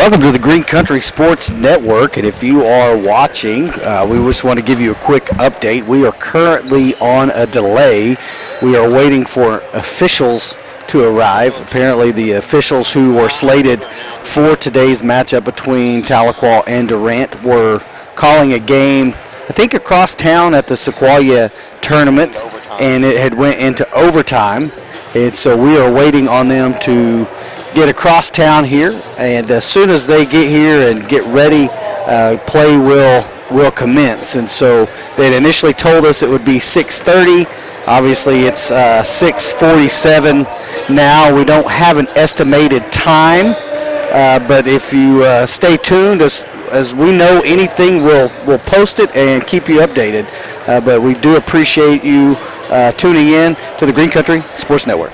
Welcome to the Green Country Sports Network, and if you are watching, we just want to give you a quick update. We are currently on a delay. We are waiting for officials to arrive. Apparently the officials who were slated for today's matchup between Tahlequah and Durant were calling a game, I think, across town at the Sequoia tournament, and it had went into overtime. And so we are waiting on them to get across town here, and as soon as they get here and get ready, play will commence. And so they had initially told us it would be 6:30. Obviously it's 6:47 now. We don't have an estimated time, but if you stay tuned, as we know anything, we'll post it and keep you updated. But we do appreciate you tuning in to the Green Country Sports Network.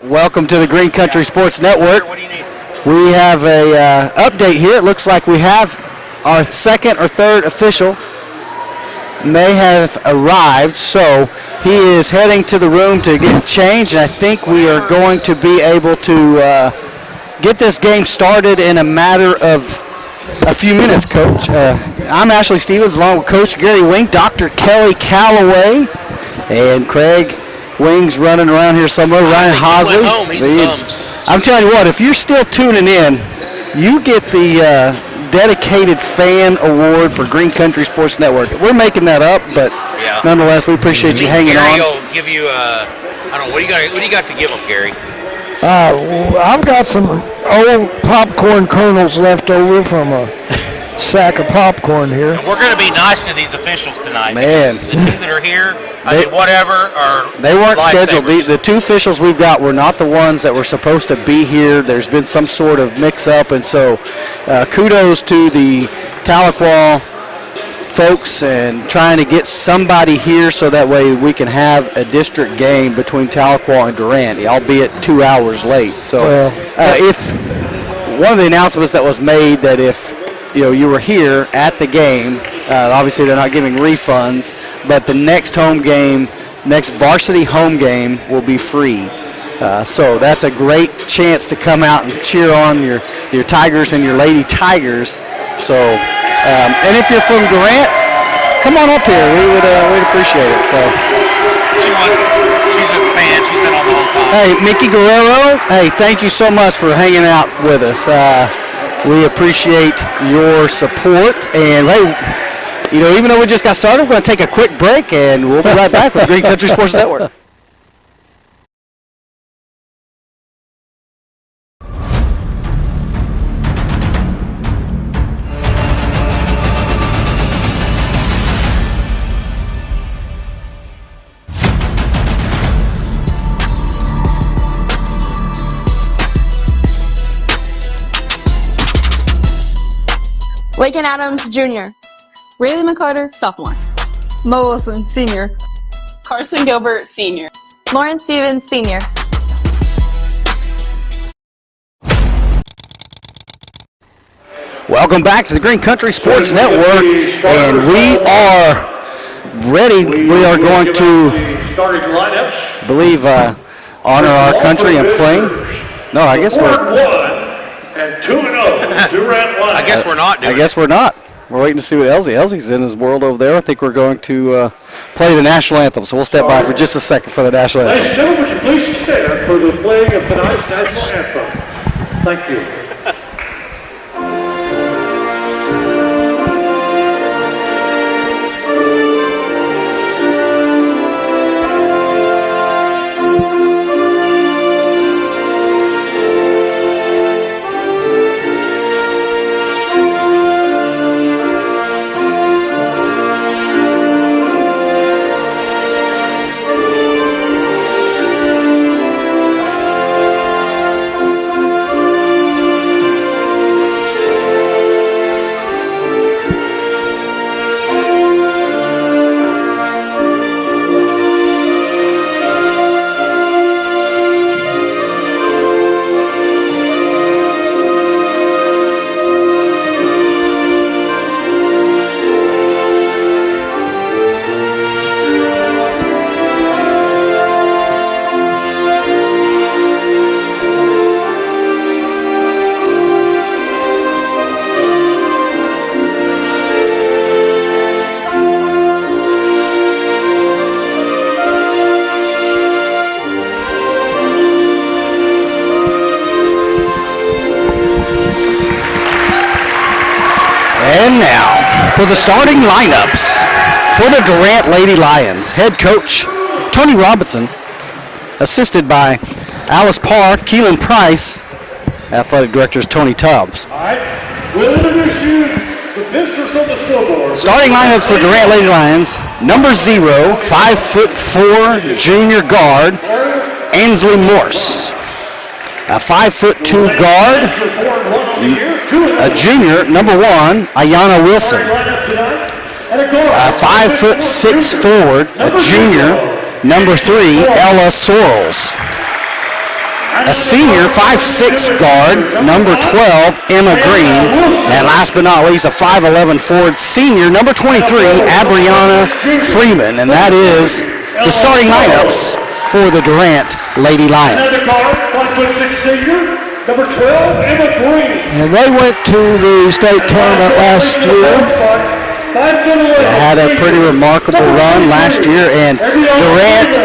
Welcome to the Green Country Sports Network. What do you need? We have a update here. It looks like we have our second or third official may have arrived, so he is heading to the room to get changed, and I think we are going to be able to get this game started in a matter of a few minutes, Coach. I'm Ashley Stevens, along with Coach Gary Wink, Dr. Kelly Calloway, and Craig Wing's running around here somewhere. Ryan Hosley. I'm telling you what, if you're still tuning in, you get the Dedicated Fan Award for Green Country Sports Network. We're making that up, but nonetheless, we appreciate you hanging on. Gary will give you, I don't know, what do you got to give them, Gary? I've got some old popcorn kernels left over from a sack of popcorn here. And we're going to be nice to these officials tonight. Man. The two that are here, they weren't scheduled. The two officials we've got were not the ones that were supposed to be here. There's been some sort of mix-up, and so kudos to the Tahlequah folks and trying to get somebody here so that way we can have a district game between Tahlequah and Durant, albeit 2 hours late. So if one of the announcements that was made that if you were here at the game, obviously they're not giving refunds, but the next varsity home game will be free. So that's a great chance to come out and cheer on your Tigers and your Lady Tigers. So, and if you're from Durant, come on up here. We'd appreciate it. So. She's a fan. She's been on the whole time. Hey, Mickey Guerrero. Hey, thank you so much for hanging out with us. We appreciate your support. And hey, even though we just got started, we're going to take a quick break, and we'll be right back with Green Country Sports Network. Laken Adams, Jr. Rayleigh McCarter, Sophomore. Mo Wilson, Senior. Carson Gilbert, Senior. Lauren Stevens, Senior. Welcome back to the Green Country Sports Network, and we are ready. We are going to, believe, honor our country and play. No, I guess we're. And 2-0, Durant Lions. I guess we're not doing I guess we're not. We're waiting to see what Elsie's in his world over there. I think we're going to play the national anthem, so we'll step by for just a second for the national anthem. Ladies and gentlemen, would you please stand for the playing of tonight's national anthem? Thank you. And now, for the starting lineups for the Durant Lady Lions, head coach Tony Robinson, assisted by Alice Parr, Keelan Price, athletic directors Tony Tubbs. All right, we'll introduce you the visitors on the scoreboard. Starting lineups for Durant Lady Lions, number 0, 5'4" junior guard, Ainsley Morse. A 5'2" guard, a junior, number 1, Ayana Wilson. A 5'6" forward, a junior, number 3, Ella Sorrells. a senior, 5'6" guard, number 12, Emma Green. And last but not least, a 5'11" forward senior, number 23, Abriana Freeman. And that is the starting lineups for the Durant Lady Lions. Another guard, 5'6" senior, number 12, Emma Green. And they went to the state tournament last year. They had a pretty remarkable run last year, and Durant,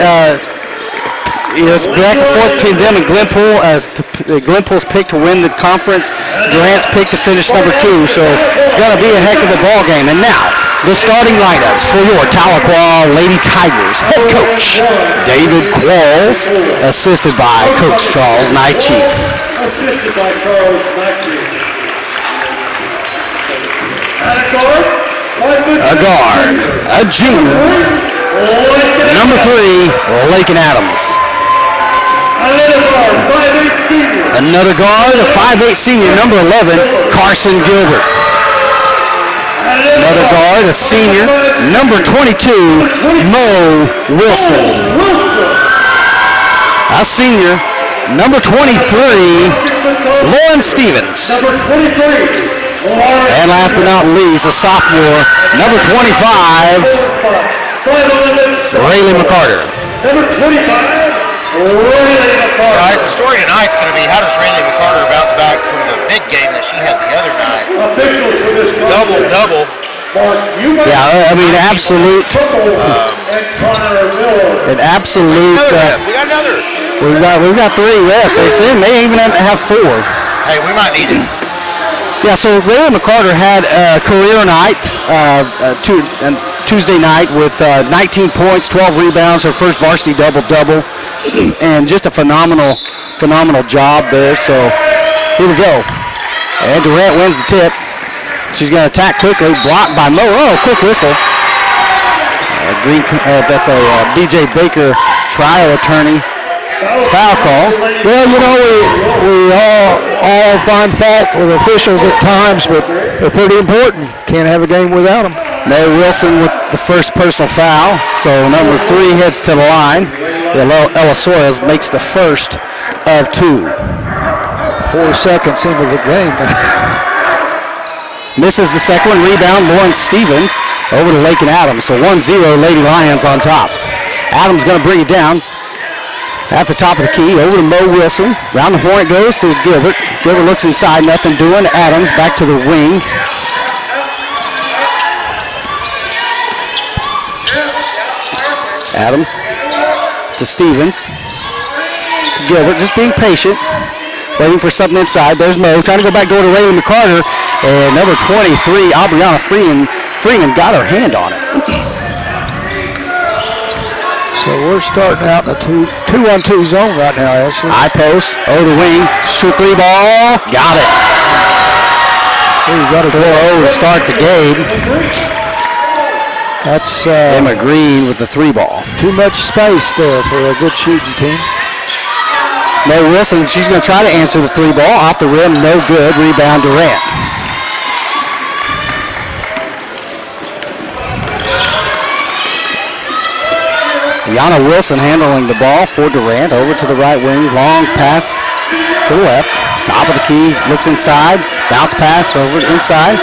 it's back and forth between them and Glenpool, as Glenpool's picked to win the conference. Durant's picked to finish number 2, so it's going to be a heck of a ball game. And now, the starting lineups for your Tahlequah Lady Tigers. Head coach David Qualls, assisted by Coach Charles Nightchief. Assisted by Charles Nightchief. A guard, a junior, number 3, Lakin Adams. Another guard, a 5'8" senior, number 11, Carson Gilbert. Another guard, a senior, number 22, Mo Wilson. A senior, number 23, Lauren Stevens. And last but not least, a sophomore, number 25, Rayleigh McCarter. Number 25, Rayleigh McCarter. Guys, the story tonight's going to be how does Rayleigh McCarter bounce back from the big game that she had the other night? Officials for this Double. Yeah, I mean, absolute. And Connor Miller. An absolute. We got another. We've got 3 refs. They say may even have 4. Hey, we might need it. Yeah, so Rayleigh McCarter had a career night Tuesday night with 19 points, 12 rebounds, her first varsity double-double, and just a phenomenal job there. So here we go. And Durant wins the tip. She's going to attack quickly, blocked by Mo. Oh, quick whistle. That's a B.J. Baker trial attorney. Foul call. Well, you know, we all find fault with officials at times, but they're pretty important. Can't have a game without them. May Wilson with the first personal foul. So number 3 heads to the line. Ella Soils makes the first of 2. 4 seconds into the game. Misses the second one. Rebound, Lauren Stevens over to Lakin Adams. So 1-0, Lady Lions on top. Adams going to bring it down. At the top of the key, over to Mo Wilson. Round the horn it goes to Gilbert. Gilbert looks inside, nothing doing. Adams back to the wing. Adams to Stevens. To Gilbert, just being patient. Waiting for something inside. There's Mo trying to go back door to Rayleigh McCarter. And number 23, Abriana Freeman got her hand on it. So we're starting out in a 2-on-2 zone right now, Ashley. High post, over the wing, shoot 3 ball, got it. You got 4-0 to start the game. That's Emma Green with the 3 ball. too much space there for a good shooting team. Mo Wilson, she's going to try to answer the 3 ball. Off the rim, no good. Rebound Durant. Yana Wilson handling the ball for Durant. Over to the right wing. Long pass to the left. Top of the key. Looks inside. Bounce pass over inside.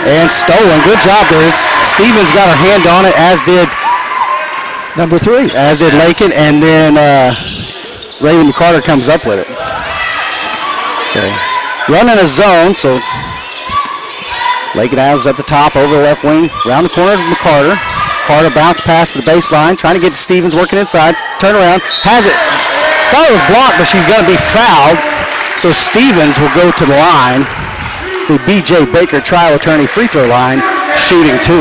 And stolen. Good job there. Stevens got her hand on it, as did number 3. As did Lakin. And then Rayleigh McCarter comes up with it. So running a zone. So Lakin Adams at the top over the left wing. Around the corner to McCarter. Carter bounce pass to the baseline, trying to get to Stevens, working inside, turn around, has it. Thought it was blocked, but she's going to be fouled. So Stevens will go to the line, the B.J. Baker trial attorney free throw line, shooting 2.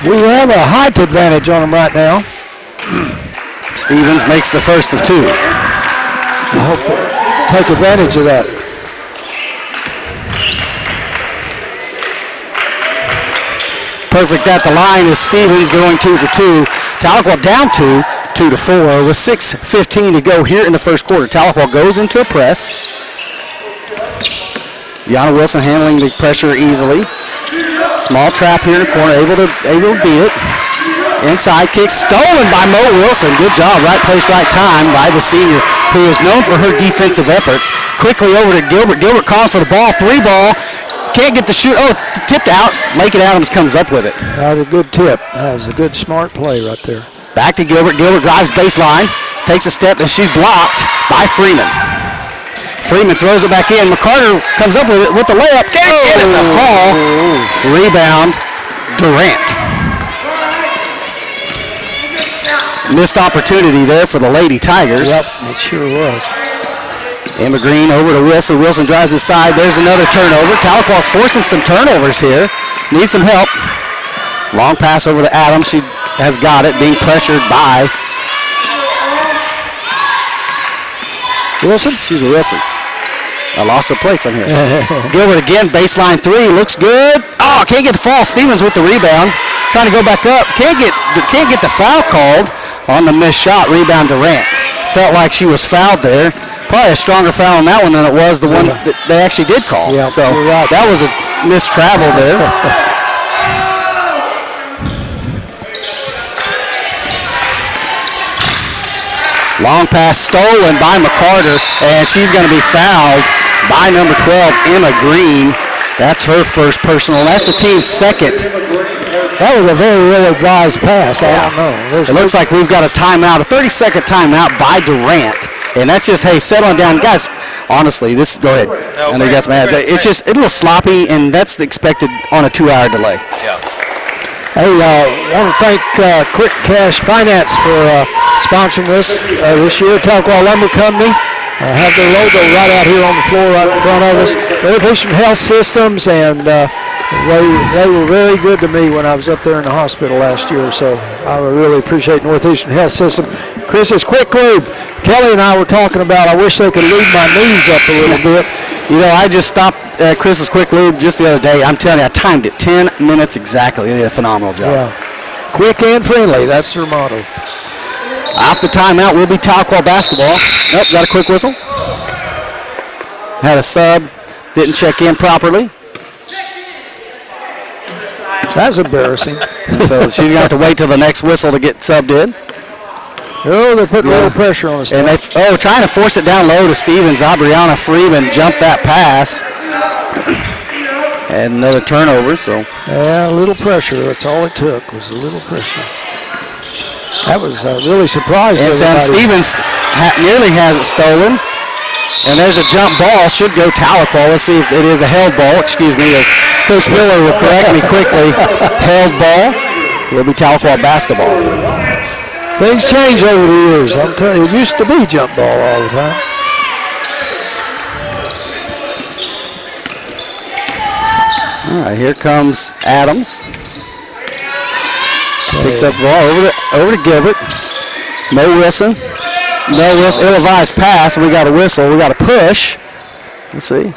We have a height advantage on them right now. Stevens makes the first of 2. I hope they take advantage of that. Perfect at the line is Stevens going 2 for 2. Tahlequah down 2 to 4 with 6:15 to go here in the first quarter. Tahlequah goes into a press. Yana Wilson handling the pressure easily. Small trap here in the corner, able to beat it. Inside kick stolen by Mo Wilson. Good job, right place, right time by the senior, who is known for her defensive efforts. Quickly over to Gilbert. Gilbert calling for the ball. 3 ball. Can't get the shoot. Oh, tipped out. Lakin Adams comes up with it. That was a good tip. That was a good, smart play right there. Back to Gilbert. Gilbert drives baseline. Takes a step, and she's blocked by Freeman. Freeman throws it back in. McCarter comes up with it with the layup. Can't get it to fall. Rebound, Durant. Missed opportunity there for the Lady Tigers. Yep, it sure was. Emma Green over to Wilson. Wilson drives his side. There's another turnover. Tahlequah's forcing some turnovers here. Needs some help. Long pass over to Adams. She has got it, being pressured by Wilson. Excuse me, Wilson. I lost a place on here. Gilbert again, baseline 3, looks good. Oh, can't get the fall. Stevens with the rebound, trying to go back up. Can't get the foul called on the missed shot. Rebound Durant. Felt like she was fouled there. Probably a stronger foul on that one than it was the one that they actually did call. Yeah, so right. that was a missed travel there. Long pass stolen by McCarter, and she's going to be fouled by number 12, Emma Green. That's her first personal. That's the team's second. That was a very ill-advised pass. I don't know. It looks like we've got a timeout, a 30-second timeout by Durant. And that's just, hey, settle down. Guys, honestly, go ahead. I know you guys mad. It's just a little sloppy, and that's expected on a 2-hour delay. Yeah. Hey, I want to thank Quick Cash Finance for sponsoring this year. Tahlequah Lumber Company. Have their logo right out here on the floor right in front of us. Northeastern Health Systems, and they were very good to me when I was up there in the hospital last year, so I really appreciate Northeastern Health System. Chris's Quick Lube. Kelly and I were talking about, I wish they could lube my knees up a little bit. You know, I just stopped at Chris's Quick Lube just the other day. I'm telling you, I timed it 10 minutes exactly. They did a phenomenal job. Yeah. Quick and friendly, that's their motto. After timeout will be Tahlequah basketball. Nope, got a quick whistle. Had a sub, didn't check in properly. That's embarrassing. So she's going to have to wait till the next whistle to get subbed in. Oh, they're putting a little pressure on us. And trying to force it down low to Stevens. Abriana Freeman jumped that pass. And another turnover, so. Yeah, a little pressure. That's all it took, was a little pressure. That was really surprising. And Stevens nearly has it stolen. And there's a jump ball. Should go Tahlequah. Let's see if it is a held ball. Excuse me, as Coach Miller will correct me quickly. Held ball. It'll be Tahlequah basketball. Things change over the years. I'm telling you, it used to be jump ball all the time. All right, here comes Adams. Picks up the ball over to Gilbert. No Wilson. No Wilson. Ill-advised pass, and we got a whistle. We got a push. Let's see.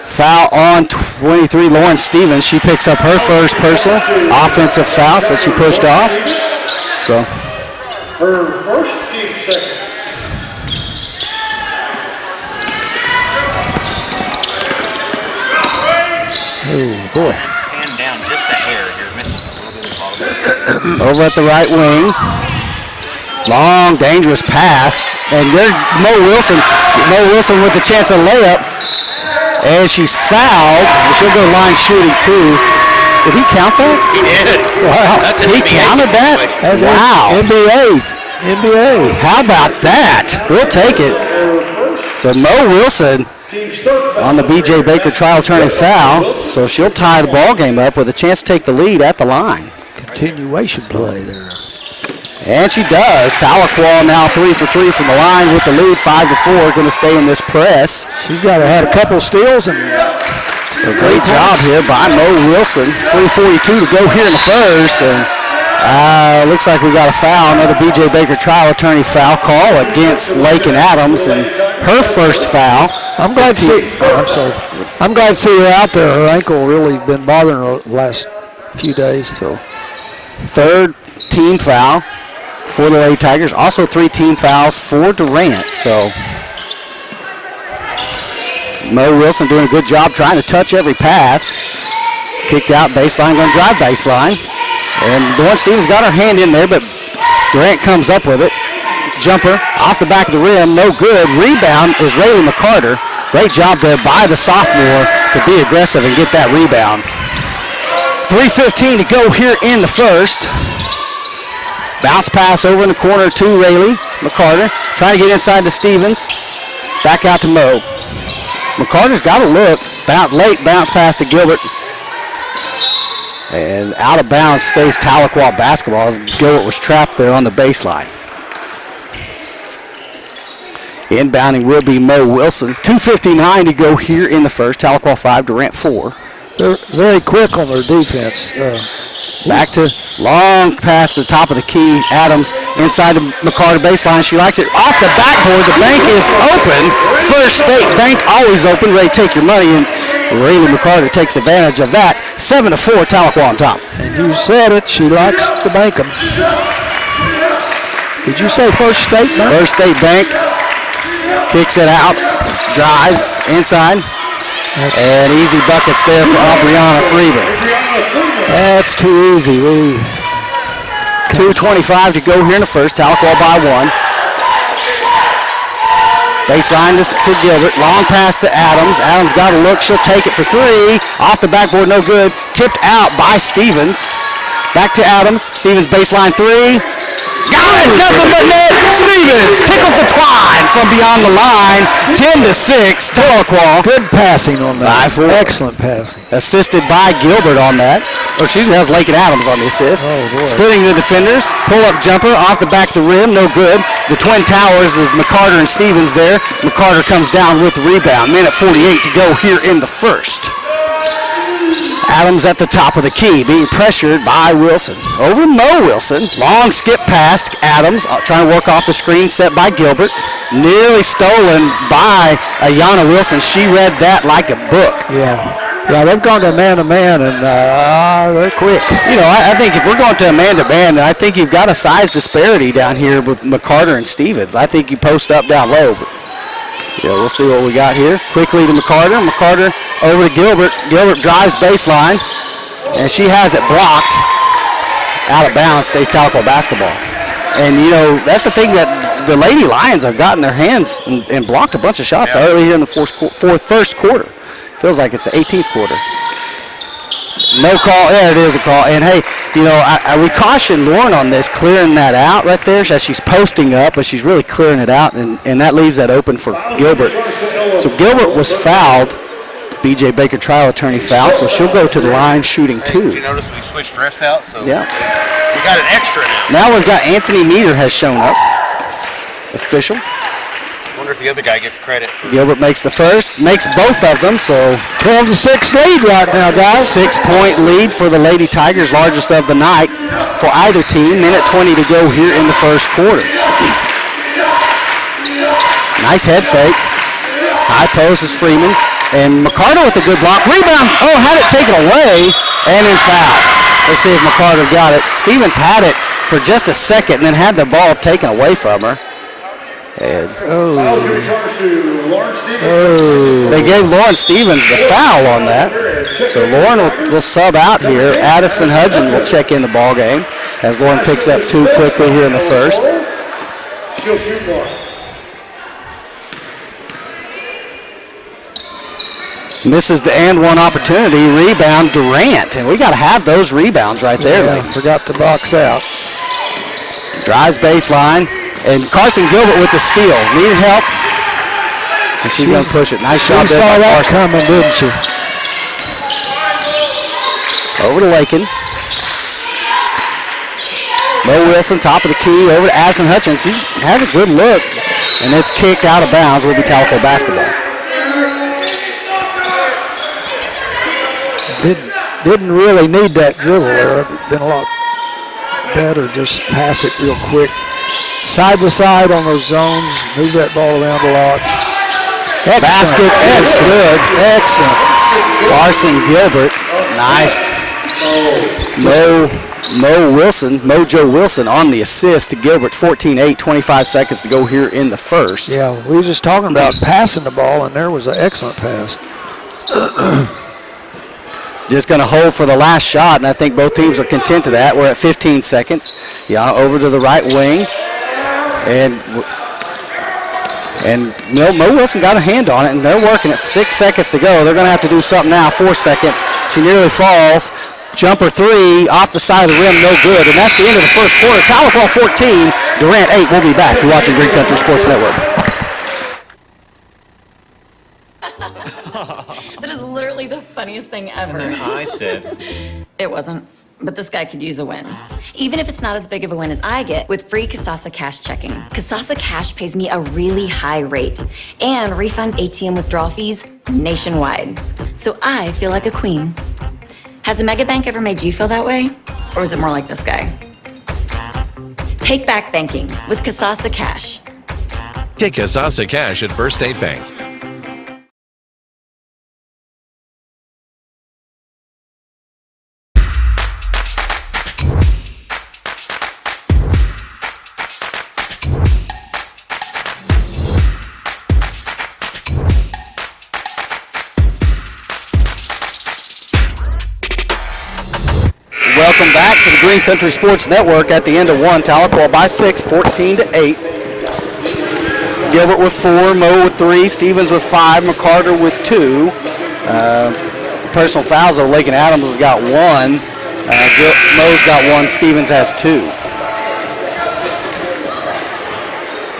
Foul on 23, Lauren Stevens. She picks up her first personal offensive foul that she pushed off. So. Her first, team second. Oh, boy. Hand down just a hair here. Missing a little bit of the ball. Over at the right wing. Long, dangerous pass. And there's Mo Wilson. Mo Wilson with the chance of layup. And she's fouled. She'll go line shooting too. Did he count that? He did. Wow. That's an He NBA counted that? situation. Wow. NBA. How about that? We'll take it. So Mo Wilson on the B.J. Baker trial turning foul. So she'll tie the ball game up with a chance to take the lead at the line. Continuation play there. And she does. Tahlequah now 3 for 3 from the line with the lead, 5-4. Going to stay in this press. She's got to have a couple steals and. So great job here by Mo Wilson. 3:42 to go here in the first. And looks like we got a foul, another B.J. Baker trial attorney foul call against Lakin Adams, and her first foul. I'm glad to see. I'm sorry. I'm glad to see her out there. Her ankle really been bothering her the last few days. So third team foul for the Lady Tigers. Also 3 team fouls for Durant. So Mo Wilson doing a good job trying to touch every pass. Kicked out baseline, going to drive baseline. And Durant Stevens got her hand in there, but Durant comes up with it. Jumper off the back of the rim, no good. Rebound is Rayleigh McCarter. Great job there by the sophomore to be aggressive and get that rebound. 3:15 to go here in the first. Bounce pass over in the corner to Rayleigh McCarter. Trying to get inside to Stevens. Back out to Mo. McCarter's got a look. Late bounce pass to Gilbert. And out of bounds stays Tahlequah basketball as Gilbert was trapped there on the baseline. Inbounding will be Mo Wilson. 2:59 to go here in the first. Tahlequah 5, Durant 4. They're very quick on their defense. Back to long pass to the top of the key. Adams inside the McCarter baseline. She likes it off the backboard. The bank is open. First State Bank always open. Ready to take your money, and Rayleigh McCarter takes advantage of that. 7-4, Tahlequah on top. And you said it. She likes to bank them. Did you say First State Bank? First State Bank kicks it out, drives inside, and easy buckets there for Aubriana Freeman. That's too easy. 2:25 to go here in the first. Tahlequah by 1. Baseline to Gilbert. Long pass to Adams. Adams got a look. She'll take it for 3. Off the backboard, no good. Tipped out by Stevens. Back to Adams. Stevens baseline 3. Got it! Nothing but net! Stevens tickles the twine from beyond the line. 10-6. Tahlequah. Good passing on that. 5-4. Excellent passing. Assisted by Gilbert on that. Or excuse me, that was Lakin Adams on the assist. Oh, boy. Splitting the defenders. Pull-up jumper off the back of the rim. No good. The Twin Towers is McCarter and Stevens there. McCarter comes down with the rebound. Minute 48 to go here in the first. Adams at the top of the key, being pressured by Wilson. Over Mo Wilson. Long skip past Adams, trying to work off the screen set by Gilbert. Nearly stolen by Ayanna Wilson. She read that like a book. Yeah, they've gone to man-to-man, and they're quick. You know, I think if we're going to a man-to-man, I think you've got a size disparity down here with McCarter and Stevens. I think you post up down low. But, yeah, we'll see what we got here. Quickly to McCarter. McCarter over to Gilbert. Gilbert drives baseline, and she has it blocked. Out of bounds, stays Tahlequah basketball. And, you know, that's the thing that the Lady Lions have gotten their hands and blocked a bunch of shots early here in the first quarter. Feels like it's the 18th quarter. No call. There it is, a call. And, hey, you know, we caution Lauren on this, clearing that out right there as she's posting up, but she's really clearing it out, and that leaves that open for Gilbert. So Gilbert was fouled. B.J. Baker, trial attorney, fouled, so she'll go to the line shooting 2. Did you notice we switched refs out? So yeah. We got an extra now. Now we've got Anthony Meter has shown up. Official. I wonder if the other guy gets credit for Gilbert makes the first, makes both of them, so 12-6 lead right now, guys. 6-point lead for the Lady Tigers, largest of the night for either team. Minute 20 to go here in the first quarter. Nice head fake. High post is Freeman. And McCarter with a good block. Rebound. Oh, had it taken away. And in foul. Let's see if McCarter got it. Stevens had it for just a second and then had the ball taken away from her. And they gave Lauren Stevens the foul on that. So Lauren will sub out here. Addison Hudgen will check in the ball game as Lauren picks up 2 quickly here in the first. She'll shoot 1. Misses the and one opportunity. Rebound Durant. And we got to have those rebounds right there. Yeah, forgot to box out. Drives baseline. And Carson Gilbert with the steal. Needed help. And she's going to push it. Nice shot there by that Carson. coming, didn't she? Over to Lakin. Mo Wilson, top of the key. Over to Addison Hutchins. She has a good look. And it's kicked out of bounds. Will be Tahlequah basketball. Didn't really need that dribble there. Been a lot better. Just pass it real quick. Side to side on those zones. Move that ball around a lot. Basket is good. Excellent. Carson Gilbert. Nice. Mojo Wilson on the assist to Gilbert. 14-8, 25 seconds to go here in the first. Yeah, we were just talking about passing the ball, and there was an excellent pass. just going to hold for the last shot, and I think both teams are content to that. We're at 15 seconds. Yeah, over to the right wing. And Mo Wilson got a hand on it, and they're working it. 6 seconds to go. They're going to have to do something now. 4 seconds. She nearly falls. Jumper 3 off the side of the rim, no good. And that's the end of the first quarter. Tahlequah 14, Durant 8. We'll be back. You're watching Green Country Sports Network. That is literally the funniest thing ever. And then I said, It wasn't. But this guy could use a win. Even if it's not as big of a win as I get with free Kasasa Cash checking. Kasasa Cash pays me a really high rate and refunds ATM withdrawal fees nationwide. So I feel like a queen. Has a mega bank ever made you feel that way? Or is it more like this guy? Take back banking with Kasasa Cash. Get Kasasa Cash at First State Bank. Welcome back to the Green Country Sports Network at the end of one. Tahlequah by 6, 14-8. Gilbert with 4, Mo with 3, Stevens with 5, McCarter with 2. Personal fouls, though, Lakin Adams has got 1. Mo's got 1, Stevens has 2.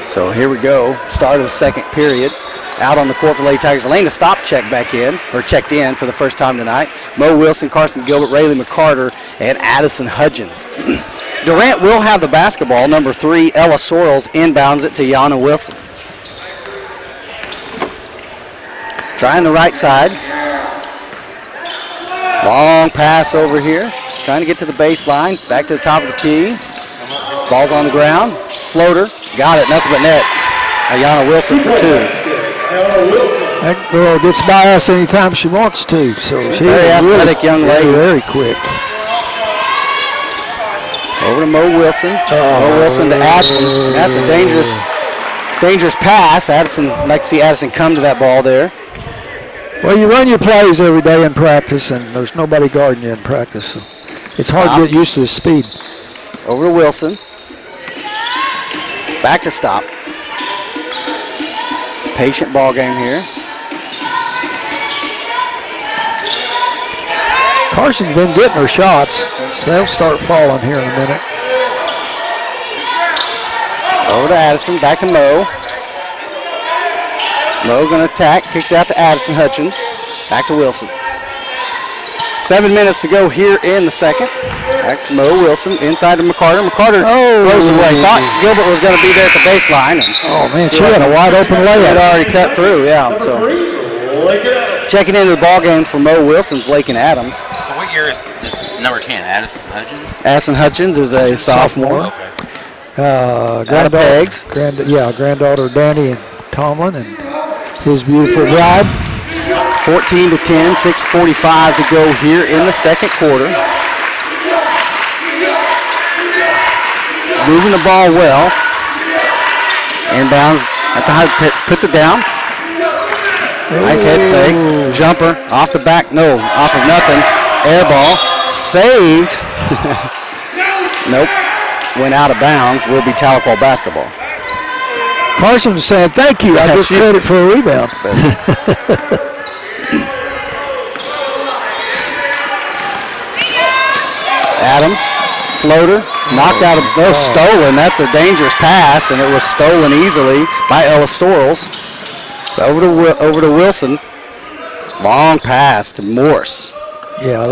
So here we go, start of the second period. Out on the court for Lady Tigers. Elena Stop checked in for the first time tonight. Mo Wilson, Carson Gilbert, Rayleigh McCarter, and Addison Hudgens. Durant will have the basketball. Number 3, Ella Sorrells inbounds it to Yana Wilson. Trying the right side. Long pass over here. Trying to get to the baseline. Back to the top of the key. Ball's on the ground. Floater. Got it. Nothing but net. Yana Wilson for 2. That girl gets by us anytime she wants to. So she's very athletic young lady. Very quick. Over to Mo Wilson. Mo Wilson to Addison. That's a dangerous pass. Addison, I'd like to see Addison come to that ball there. Well, you run your plays every day in practice, and there's nobody guarding you in practice. So it's hard to get used to the speed. Over to Wilson. Back to Stop. Patient ball game here. Carson's been getting her shots, so they'll start falling here in a minute. Over to Addison, back to Mo. Mo going to attack, kicks out to Addison Hutchins. Back to Wilson. 7 minutes to go here in the second. Back to Mo Wilson, inside to McCarter. McCarter throws it away. Thought Gilbert was going to be there at the baseline. And she had a wide open layup. Had already cut through, yeah. So checking into the ball game for Mo Wilson's Lakin Adams. So what year is this number 10, Addison Hutchins? Addison Hutchins is a sophomore. Granddaughter Danny and Tomlin and his beautiful bride. 14-10, 6:45 to go here in the second quarter. Moving the ball well. Inbounds at the high, puts it down. Nice head fake. Jumper off the back. No, off of nothing. Air ball. Saved. Nope. Went out of bounds. Will be Tahlequah basketball. Carson saying thank you. I just credit for a rebound. Adams, floater, knocked out of, stolen. That's a dangerous pass, and it was stolen easily by Ella Sorrells. Over to Wilson. Long pass to Morse. Yeah,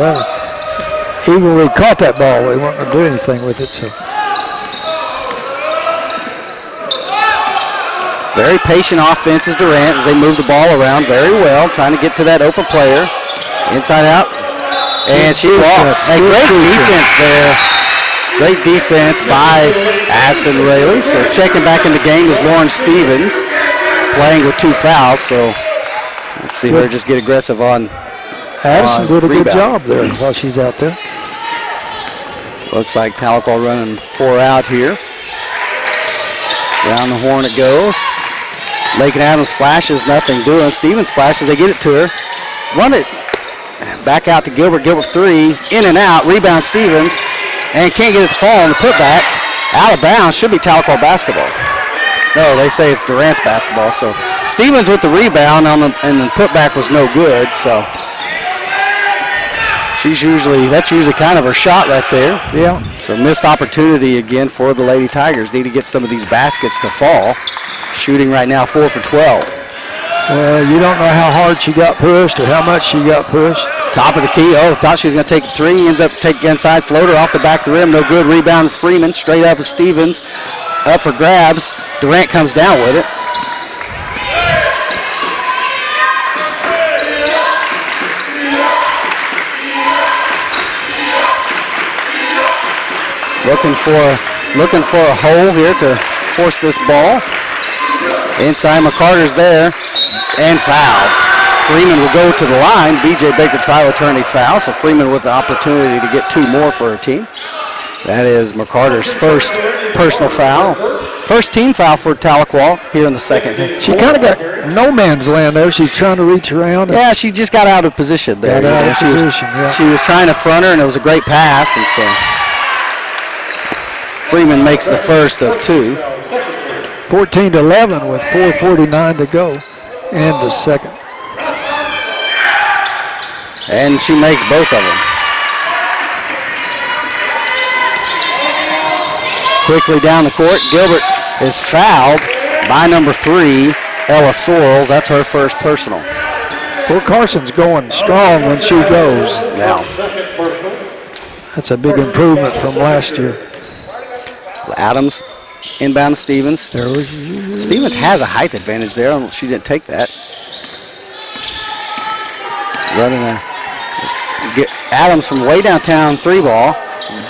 even when we caught that ball, we weren't going to do anything with it. So. Very patient offense is Durant as they move the ball around very well, trying to get to that open player. Inside out. And she walked. A great defense there. Great defense by Addison Rayleigh. So checking back in the game is Lauren Stevens, playing with 2 fouls. So let's see her just get aggressive on Addison did a good job there while she's out there. Looks like Tahlequah running 4 out here. Around the horn it goes. Lakin Adams flashes, nothing doing. Stevens flashes, they get it to her. Run it. Back out to Gilbert. Gilbert 3. In and out. Rebound Stevens. And can't get it to fall on the putback. Out of bounds. Should be Tahlequah basketball. No, they say it's Durant's basketball. So Stevens with the rebound and the putback was no good. So that's usually kind of her shot right there. Yeah. So missed opportunity again for the Lady Tigers. Need to get some of these baskets to fall. Shooting right now 4 for 12. Well, you don't know how hard she got pushed or how much she got pushed. Top of the key. Oh, thought she was going to take a three. Ends up taking inside floater off the back of the rim. No good. Rebound Freeman. Straight up with Stevens. Up for grabs. Durant comes down with it. Looking for a hole here to force this ball. Inside McCarter's there. And foul. Freeman will go to the line. B.J. Baker trial attorney foul. So Freeman with the opportunity to get 2 more for her team. That is McCarter's first personal foul. First team foul for Tahlequah here in the second. She kind of got no man's land there. She's trying to reach around. Yeah, she just got out of position there. She was trying to front her, and it was a great pass. And so Freeman makes the first of 2. 14-11 with 4:49 to go in the second. And she makes both of them. Quickly down the court, Gilbert is fouled by number 3, Ella Sorrells. That's her first personal. Well, Carson's going strong when she goes. Now, that's a big improvement from last year. Adams inbound to Stevens. Stevens has a height advantage there. She didn't take that. Adams from way downtown 3 ball.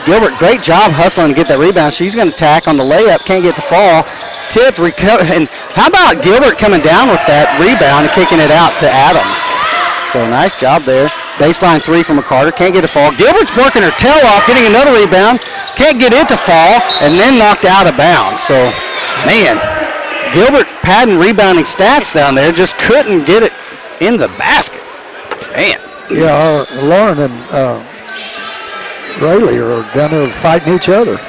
Gilbert, great job hustling to get that rebound. She's going to tack on the layup. Can't get the fall. Tip, and how about Gilbert coming down with that rebound and kicking it out to Adams? So nice job there. Baseline 3 from McCarter. Can't get a fall. Gilbert's working her tail off, getting another rebound. Can't get it to fall, and then knocked out of bounds. So, man, Gilbert padding rebounding stats down there, just couldn't get it in the basket. Man. Yeah, Lauren and Rayleigh are down there fighting each other.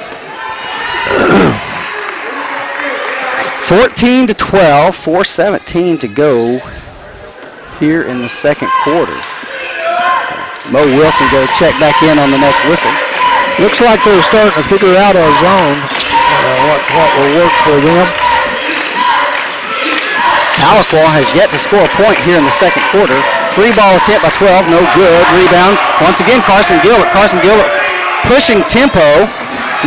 14-12, 4:17 to go here in the second quarter. So Mo Wilson go check back in on the next whistle. Looks like they're starting to figure out our zone, what will work for them. Tahlequah has yet to score a point here in the second quarter. 3-ball attempt by 12, no good. Rebound, once again, Carson Gilbert. Carson Gilbert pushing tempo.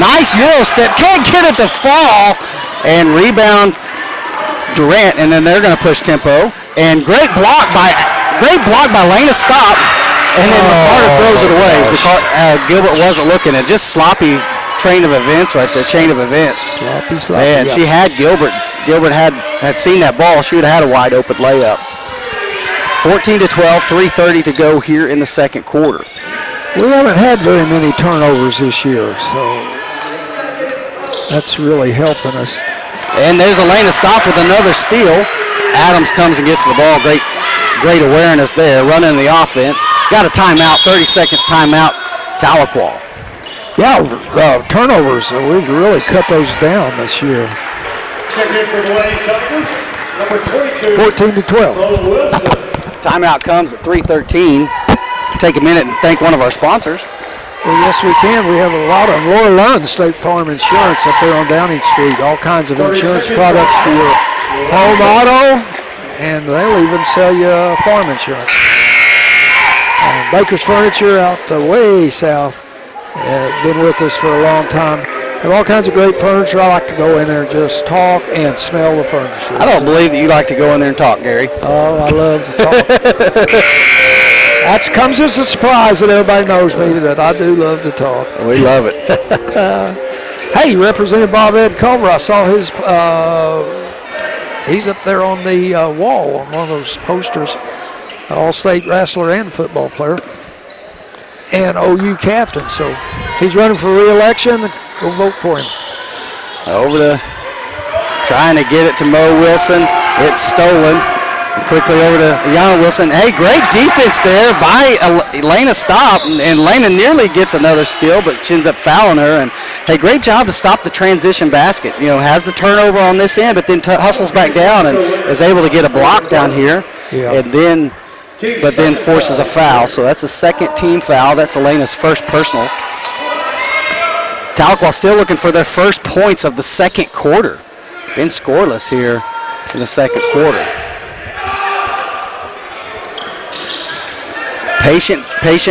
Nice Euro step, can't get it to fall. And rebound Durant, and then they're going to push tempo. And great block by Lena Stop. And then McCarter throws it away. Gilbert wasn't looking at just sloppy train of events right there, chain of events. Sloppy. Man, she had Gilbert. Gilbert had seen that ball. She would have had a wide open layup. 14-12, 3:30 to go here in the second quarter. We haven't had very many turnovers this year, so that's really helping us. And there's Elena Stop with another steal. Adams comes and gets the ball. Great awareness there, running the offense. Got a timeout, 30 seconds timeout, Tahlequah. Yeah, turnovers, we've really cut those down this year. 14-12. Timeout comes at 3:13. Take a minute and thank one of our sponsors. Well, yes, we can. We have a lot of Laura Lund State Farm Insurance up there on Downing Street. All kinds of insurance products for your home auto, and they'll even sell you farm insurance. Baker's Furniture out way south. Been with us for a long time. Have all kinds of great furniture. I like to go in there and just talk and smell the furniture. I don't believe that you like to go in there and talk, Gary. Oh, I love to talk. That comes as a surprise that everybody knows me, that I do love to talk. We love it. Hey, Representative Bob Ed Culver, I saw his, he's up there on the wall on one of those posters, all-state wrestler and football player, and OU captain. So he's running for re-election. Go vote for him. Trying to get it to Mo Wilson. It's stolen. Quickly over to Yana Wilson. Hey, great defense there by Elena Stop, and Elena nearly gets another steal, but she ends up fouling her. And hey, great job to stop the transition basket. You know, has the turnover on this end, but then hustles back down and is able to get a block down here, and then forces a foul. So that's a second team foul. That's Elena's first personal. Tahlequah still looking for their first points of the second quarter. Been scoreless here in the second quarter. Patient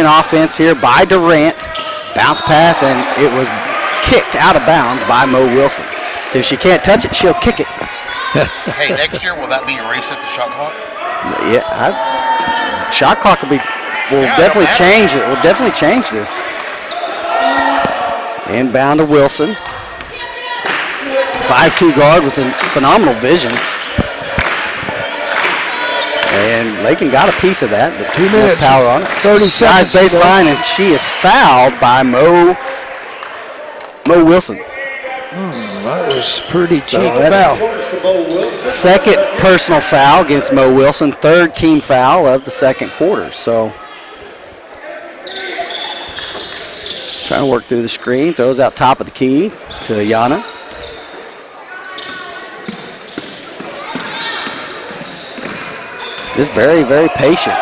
offense here by Durant. Bounce pass, and it was kicked out of bounds by Mo Wilson. If she can't touch it, she'll kick it. Hey, next year, will that be reset the shot clock? Yeah, shot clock will definitely change it. Will definitely change this. Inbound to Wilson. 5'2" guard with phenomenal vision. And Lakin got a piece of that, but 2 minutes, power on it. 30 seconds. Nice baseline, and she is fouled by Mo Wilson. That was pretty cheap foul. Second personal foul against Mo Wilson, third team foul of the second quarter. So trying to work through the screen, throws out top of the key to Yana. Just very, very patient.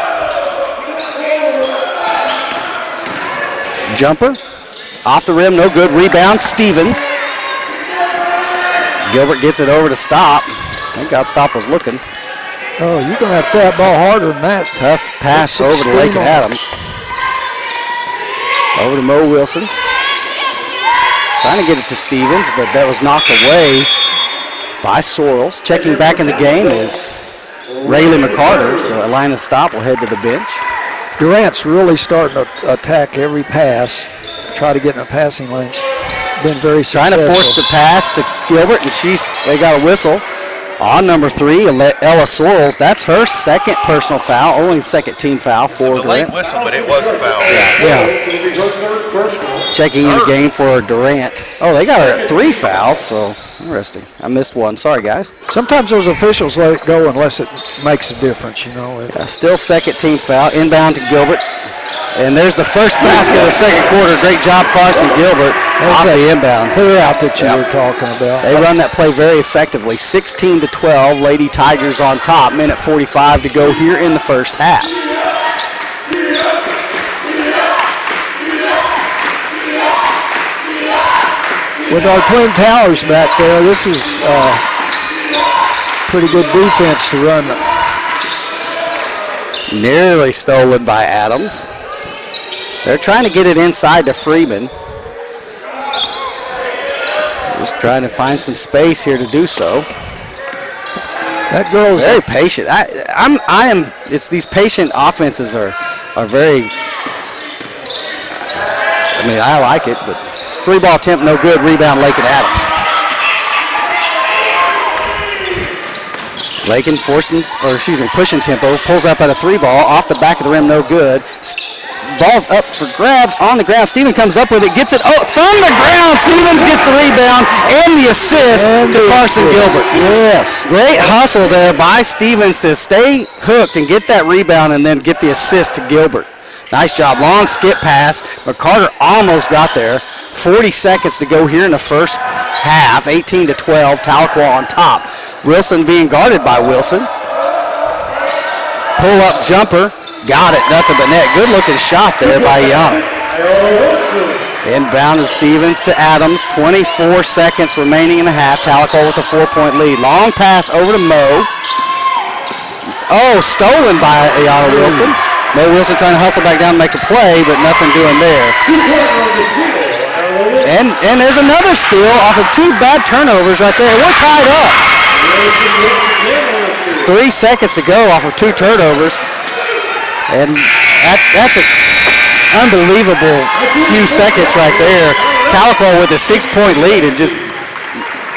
Jumper, off the rim, no good. Rebound, Stevens. Gilbert gets it over to Stop. Thank God Stop was looking. Oh, you're going to have to throw that ball harder than that. Tough pass over to Lakin Adams. Over to Mo Wilson. Trying to get it to Stevens, but that was knocked away by Sorrells. Checking back in the game is Rayleigh McCarter, so Elena Stop will head to the bench. Durant's really starting to attack every pass, try to get in the passing lanes. Been very successful. Trying to force the pass to Gilbert, and they got a whistle on number 3, Ella Sorrells. That's her second personal foul, only second team foul for Durant. Late whistle, but it was a foul. Yeah. Checking in the game for Durant. Oh, they got her at 3 fouls, so interesting. I missed one. Sorry, guys. Sometimes those officials let it go unless it makes a difference, you know. Still second team foul. Inbound to Gilbert. And there's the first basket of the second quarter. Great job, Carson Gilbert, off the inbound. Clear out that you were talking about. They run that play very effectively. 16-12, Lady Tigers on top. Minute 45 to go here in the first half. With our Twin Towers back there, this is pretty good defense to run. Nearly stolen by Adams. They're trying to get it inside to Freeman. Just trying to find some space here to do so. That girl's very patient. It's these patient offenses are very. I mean, I like it, but 3-ball attempt, no good. Rebound, Lakin Adams. Lakin pushing tempo, pulls up at a 3-ball, off the back of the rim, no good. Ball's up for grabs on the ground. Stevens comes up with it, gets it from the ground. Stevens gets the rebound and the assist to Carson Gilbert. Yes. Great hustle there by Stevens to stay hooked and get that rebound and then get the assist to Gilbert. Nice job. Long skip pass. McCarter almost got there. 40 seconds to go here in the first half. 18-12. Tahlequah on top. Wilson being guarded by Wilson. Pull up jumper. Got it. Nothing but net. Good looking shot there by Young. Inbound to Stevens to Adams. 24 seconds remaining in the half. Tahlequah with a 4-point lead. Long pass over to Mo. Oh, stolen by Ayana Wilson. Mo Wilson trying to hustle back down and make a play, but nothing doing there. And there's another steal off of 2 bad turnovers right there. We're tied up. 3 seconds to go off of 2 turnovers. And that's an unbelievable few seconds right there. Tahlequah with a 6-point lead and just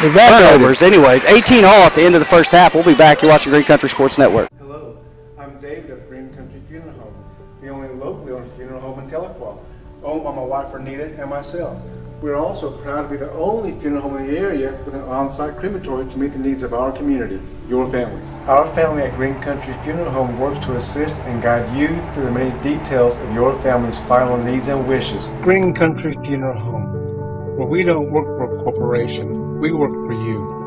turnovers. Anyways, 18-all at the end of the first half. We'll be back. You're watching Green Country Sports Network. Hello, I'm David of Green Country Funeral Home, the only locally owned funeral home in Tahlequah, owned by my wife Renita and myself. We're also proud to be the only funeral home in the area with an on-site crematory to meet the needs of our community, your families. Our family at Green Country Funeral Home works to assist and guide you through the many details of your family's final needs and wishes. Green Country Funeral Home, where we don't work for a corporation, we work for you.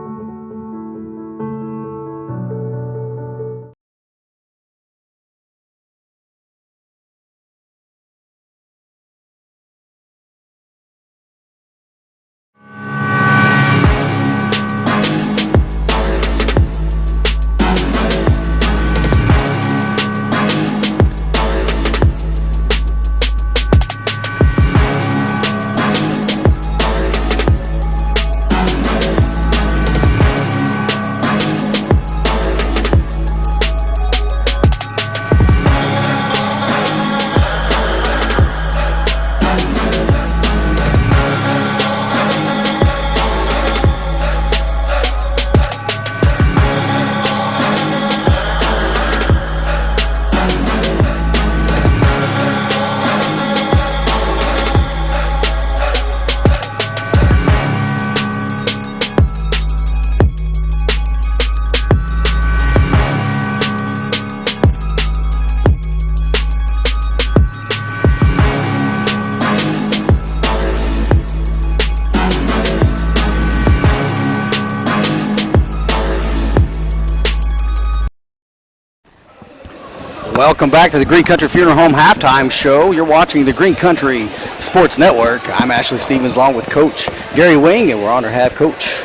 Welcome back to the Green Country Funeral Home halftime show. You're watching the Green Country Sports Network. I'm Ashley Stevens along with Coach Gary Wing, and we're honored to have Coach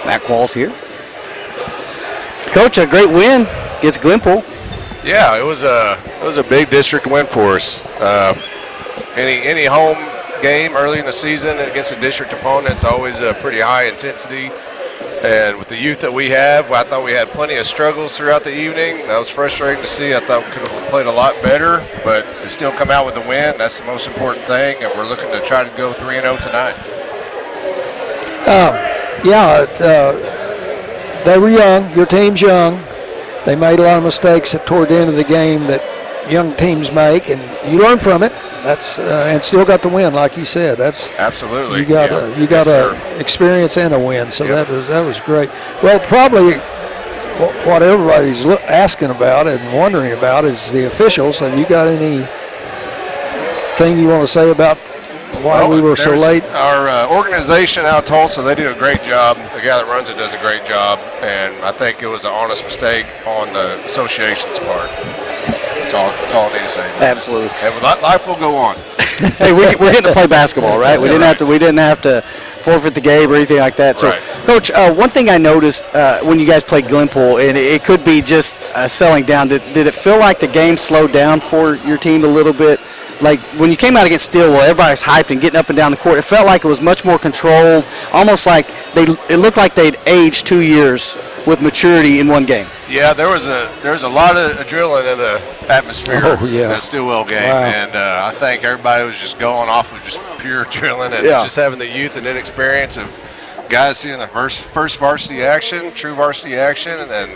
Matt Qualls here. Coach, a great win against Glenpool. Yeah, it was a big district win for us. Any home game early in the season against a district opponent, it's always a pretty high intensity. And with the youth that we have, I thought we had plenty of struggles throughout the evening. That was frustrating to see. I thought we could have played a lot better, but to still come out with a win, that's the most important thing, and we're looking to try to go 3-0 tonight. They were young. Your team's young. They made a lot of mistakes toward the end of the game that young teams make, and you learn from it. That's and still got the win, like you said. That's absolutely you got experience and a win, so that was great. Well, probably what everybody's asking about and wondering about is the officials. Have you got anything you want to say about why we were so late? Our organization out of Tulsa, they do a great job. The guy that runs it does a great job, and I think it was an honest mistake on the association's part. That's all I need to say. Absolutely. And life will go on. Hey, we're getting to play basketball, right? We didn't have to forfeit the game or anything like that. So, right. Coach, one thing I noticed when you guys played Glenpool, and it could be just settling down. Did it feel like the game slowed down for your team a little bit? Like when you came out against Stillwell, everybody's hyped and getting up and down the court. It felt like it was much more controlled, almost like it looked like they'd aged 2 years with maturity in one game. Yeah, there was a lot of adrenaline in the atmosphere that Stillwell game, and I think everybody was just going off of just pure adrenaline and just having the youth and inexperience of guys seeing the first varsity action, true varsity action, and then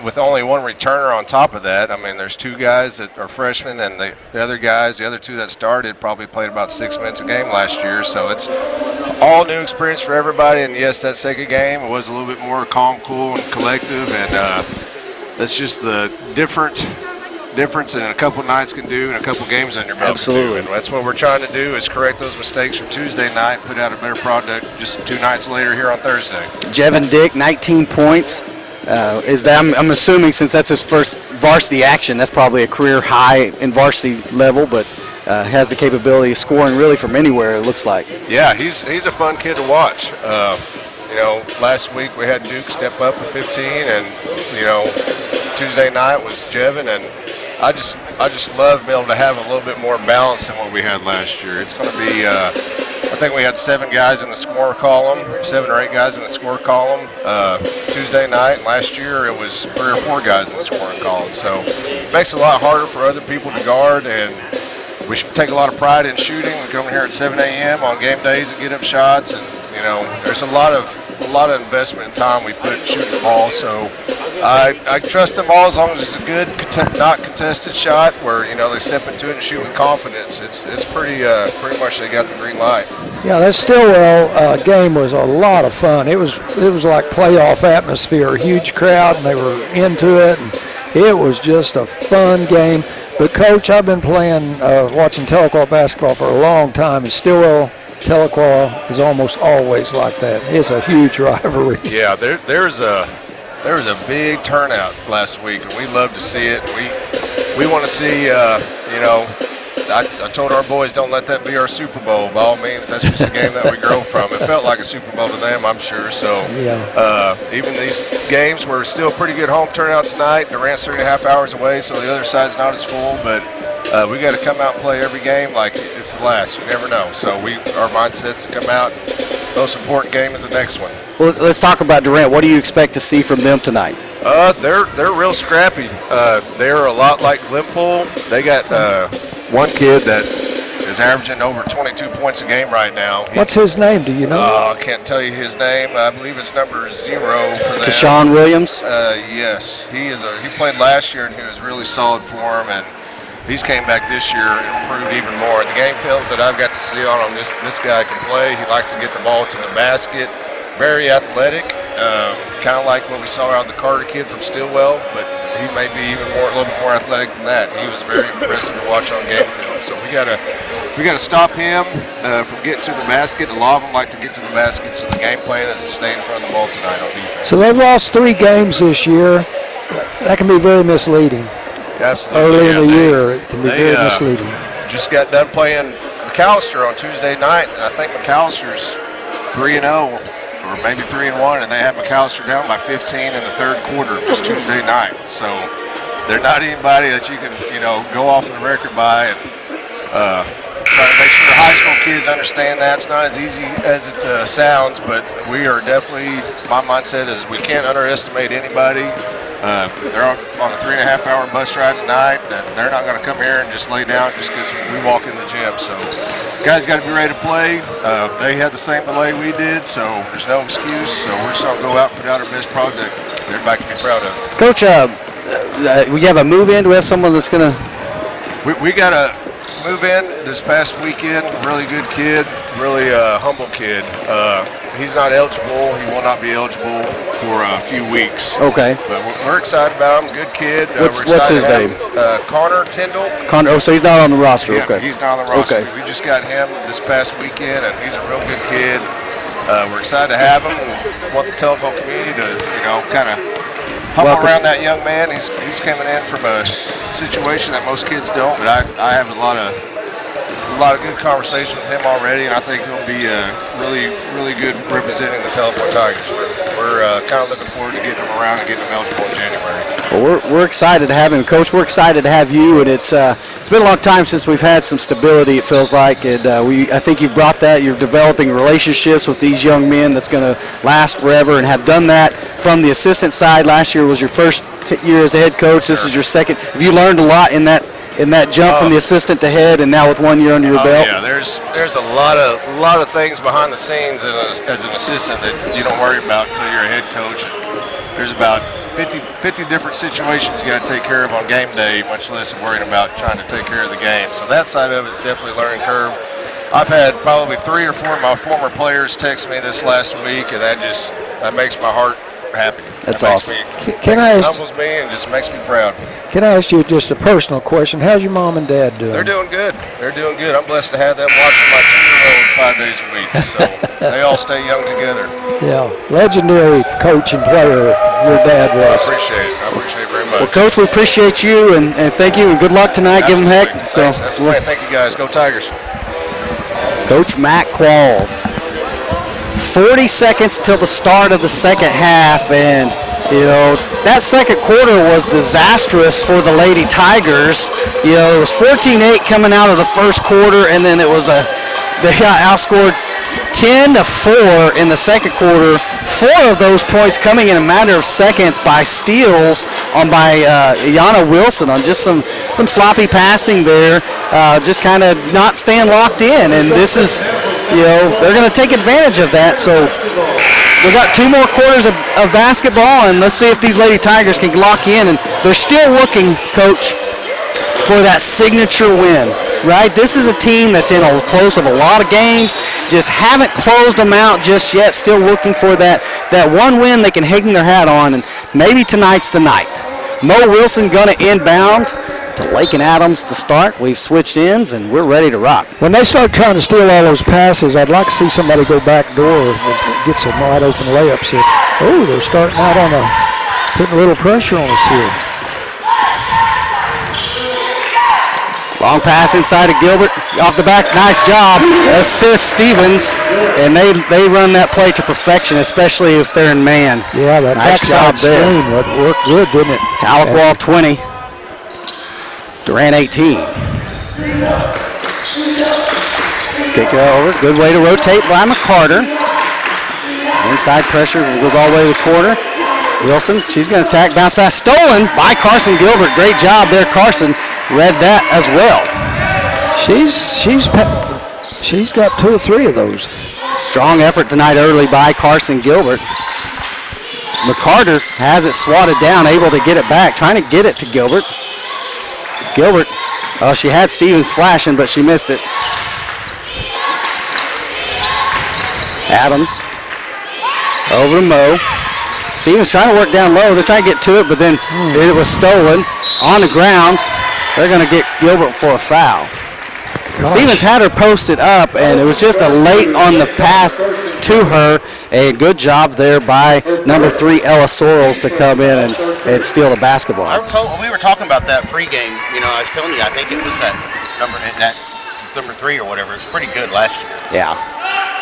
with only one returner on top of that. I mean, there's two guys that are freshmen, and the other guys, the other two that started, probably played about 6 minutes a game last year. So it's all new experience for everybody. And yes, that second game, it was a little bit more calm, cool, and collective. And that's just the difference in a couple nights can do and a couple games on your belt. Absolutely. And that's what we're trying to do is correct those mistakes from Tuesday night and put out a better product just 2 nights later here on Thursday. Jevin Dick, 19 points. I'm assuming since that's his first varsity action, that's probably a career high in varsity level, but has the capability of scoring really from anywhere, it looks like. Yeah, he's a fun kid to watch. Last week we had Duke step up to 15, and Tuesday night was Jevin, and I just love being able to have a little bit more balance than what we had last year. It's going to be I think we had 7 guys in the score column, 7 or 8 guys in the score column Tuesday night. And last year it was 3 or 4 guys in the scoring column. So it makes it a lot harder for other people to guard, and we should take a lot of pride in shooting. We come here at 7 a.m. on game days and get up shots, and there's a lot of investment in time we put in shooting the ball. So I trust them all as long as it's a good, not contested shot where they step into it and shoot with confidence. It's pretty much they got the green light. Yeah, that Stillwell game was a lot of fun. It was like playoff atmosphere, a huge crowd, and they were into it, and it was just a fun game. But Coach, I've been watching Tahlequah basketball for a long time, and Stillwell Tahlequah is almost always like that. It's a huge rivalry. Yeah, there was a big turnout last week, and we love to see it. We want to see, I told our boys, don't let that be our Super Bowl. By all means, that's just a game that we grow from. It felt like a Super Bowl to them, I'm sure. So even these games were still pretty good home turnout tonight. Durant's 3.5 hours away, so the other side's not as full, but we got to come out and play every game like it's the last. You never know. So our mindset's to come out. Most important game is the next one. Well, let's talk about Durant. What do you expect to see from them tonight? They're real scrappy. They're a lot like Glenpool. They got one kid that is averaging over 22 points a game right now. What's his name? Do you know? I can't tell you his name. I believe it's number 0 for them. Deshaun Williams? Yes. He played last year, and he was really solid for him, and he's came back this year and improved even more. The game films that I've got to see on him, this guy can play. He likes to get the ball to the basket. Very athletic, kind of like what we saw out of the Carter kid from Stillwell, but he may be even a little bit more athletic than that. He was very impressive to watch on game film. So we gotta stop him from getting to the basket. A lot of them like to get to the basket, so the game plan is to stay in front of the ball tonight on defense. So they've lost 3 games this year. That can be very misleading. Absolutely. Early in the year, it can be very misleading. Just got done playing McAllister on Tuesday night, and I think McAllister's 3-0. Or maybe 3-1, and they had McAllister down by 15 in the third quarter. It was Tuesday night, so they're not anybody that you can, go off the record by and try to make sure the high school kids understand that. It's not as easy as it sounds, but we are definitely. My mindset is we can't underestimate anybody. They're on a 3.5-hour bus ride tonight, and they're not going to come here and just lay down just because we walk in the gym. So guys got to be ready to play. They had the same delay we did, so there's no excuse. So we're just going to go out and put out our best project everybody can be proud of. Coach, we have a move-in. Do we have someone that's going to? We got a move-in this past weekend. Really good kid, really humble kid. He's not eligible. He will not be eligible for a few weeks. Okay. But we're excited about him. Good kid. What's his name? Connor Tyndall. Oh, so he's not on the roster. Yeah, okay. He's not on the roster. Okay. We just got him this past weekend, and he's a real good kid. We're excited to have him. We want the Tahlequah community to, kind of humble around that young man. He's coming in from a situation that most kids don't, but I have a lot of good conversation with him already, and I think he'll be really good representing the Tahlequah Tigers. We're kind of looking forward to getting him around and getting him eligible in January. Well, we're excited to have him, Coach. We're excited to have you, and it's been a long time since we've had some stability. It feels like, and I think you've brought that. You're developing relationships with these young men that's going to last forever, and have done that from the assistant side. Last year was your first year as a head coach. This is your second. Have you learned a lot in that jump from the assistant to head, and now with 1 year under your belt? Yeah, there's a lot of things behind the scenes as an assistant that you don't worry about until you're a head coach. There's about 50 different situations you got to take care of on game day, much less worrying about trying to take care of the game. So that side of it is definitely a learning curve. I've had probably 3 or 4 of my former players text me this last week, and that makes my heart happy. That's awesome. Humbles me and just makes me proud. Can I ask you just a personal question? How's your mom and dad doing? They're doing good. I'm blessed to have them watching my 2-year-old 5 days a week. So they all stay young together. Yeah, legendary coach and player your dad was. I appreciate it very much. Well, Coach, we appreciate you, and thank you, and good luck tonight. Absolutely. Give them heck. So, that's the way. Thank you, guys. Go Tigers. Coach Matt Qualls. 40 seconds till the start of the second half, and that second quarter was disastrous for the Lady Tigers. It was 14-8 coming out of the first quarter, and then they got outscored 10-4 in the second quarter. 4 of those points coming in a matter of seconds by steals by Yana Wilson on just some sloppy passing there, just kind of not staying locked in. And this is they're going to take advantage of that. So we got 2 more quarters of basketball, and let's see if these Lady Tigers can lock in. And they're still looking, Coach, for that signature win, right? This is a team that's in a close of a lot of games, just haven't closed them out just yet, still looking for that one win they can hang their hat on, and maybe tonight's the night. Mo Wilson going to inbound to Lakin Adams to start. We've switched ends, and we're ready to rock. When they start trying to steal all those passes, I'd like to see somebody go back door and get some wide open layups here. Oh, they're starting out putting a little pressure on us here. Long pass inside of Gilbert, off the back, nice job. Assist Stevens, and they run that play to perfection, especially if they're in man. Yeah, that nice job there. Screen worked good, didn't it? Tahlequah 20, Durant 18. Kick it over, good way to rotate by McCarter. Inside pressure goes all the way to the corner. Wilson, she's going to attack, bounce pass, stolen by Carson Gilbert. Great job there, Carson. Read that as well. She's got 2 or 3 of those. Strong effort tonight early by Carson Gilbert. McCarter has it swatted down, able to get it back, trying to get it to Gilbert. Gilbert, she had Stevens flashing, but she missed it. Adams, over to Mo. Stevens trying to work down low. They're trying to get to it, but then it was stolen on the ground. They're going to get Gilbert for a foul. Gosh. Stevens had her posted up, and it was just a late on the pass to her. A good job there by number 3, Ella Sorrells, to come in and steal the basketball. We were talking about that pregame. I was telling you, I think it was that number 3 or whatever. It's pretty good last year. Yeah.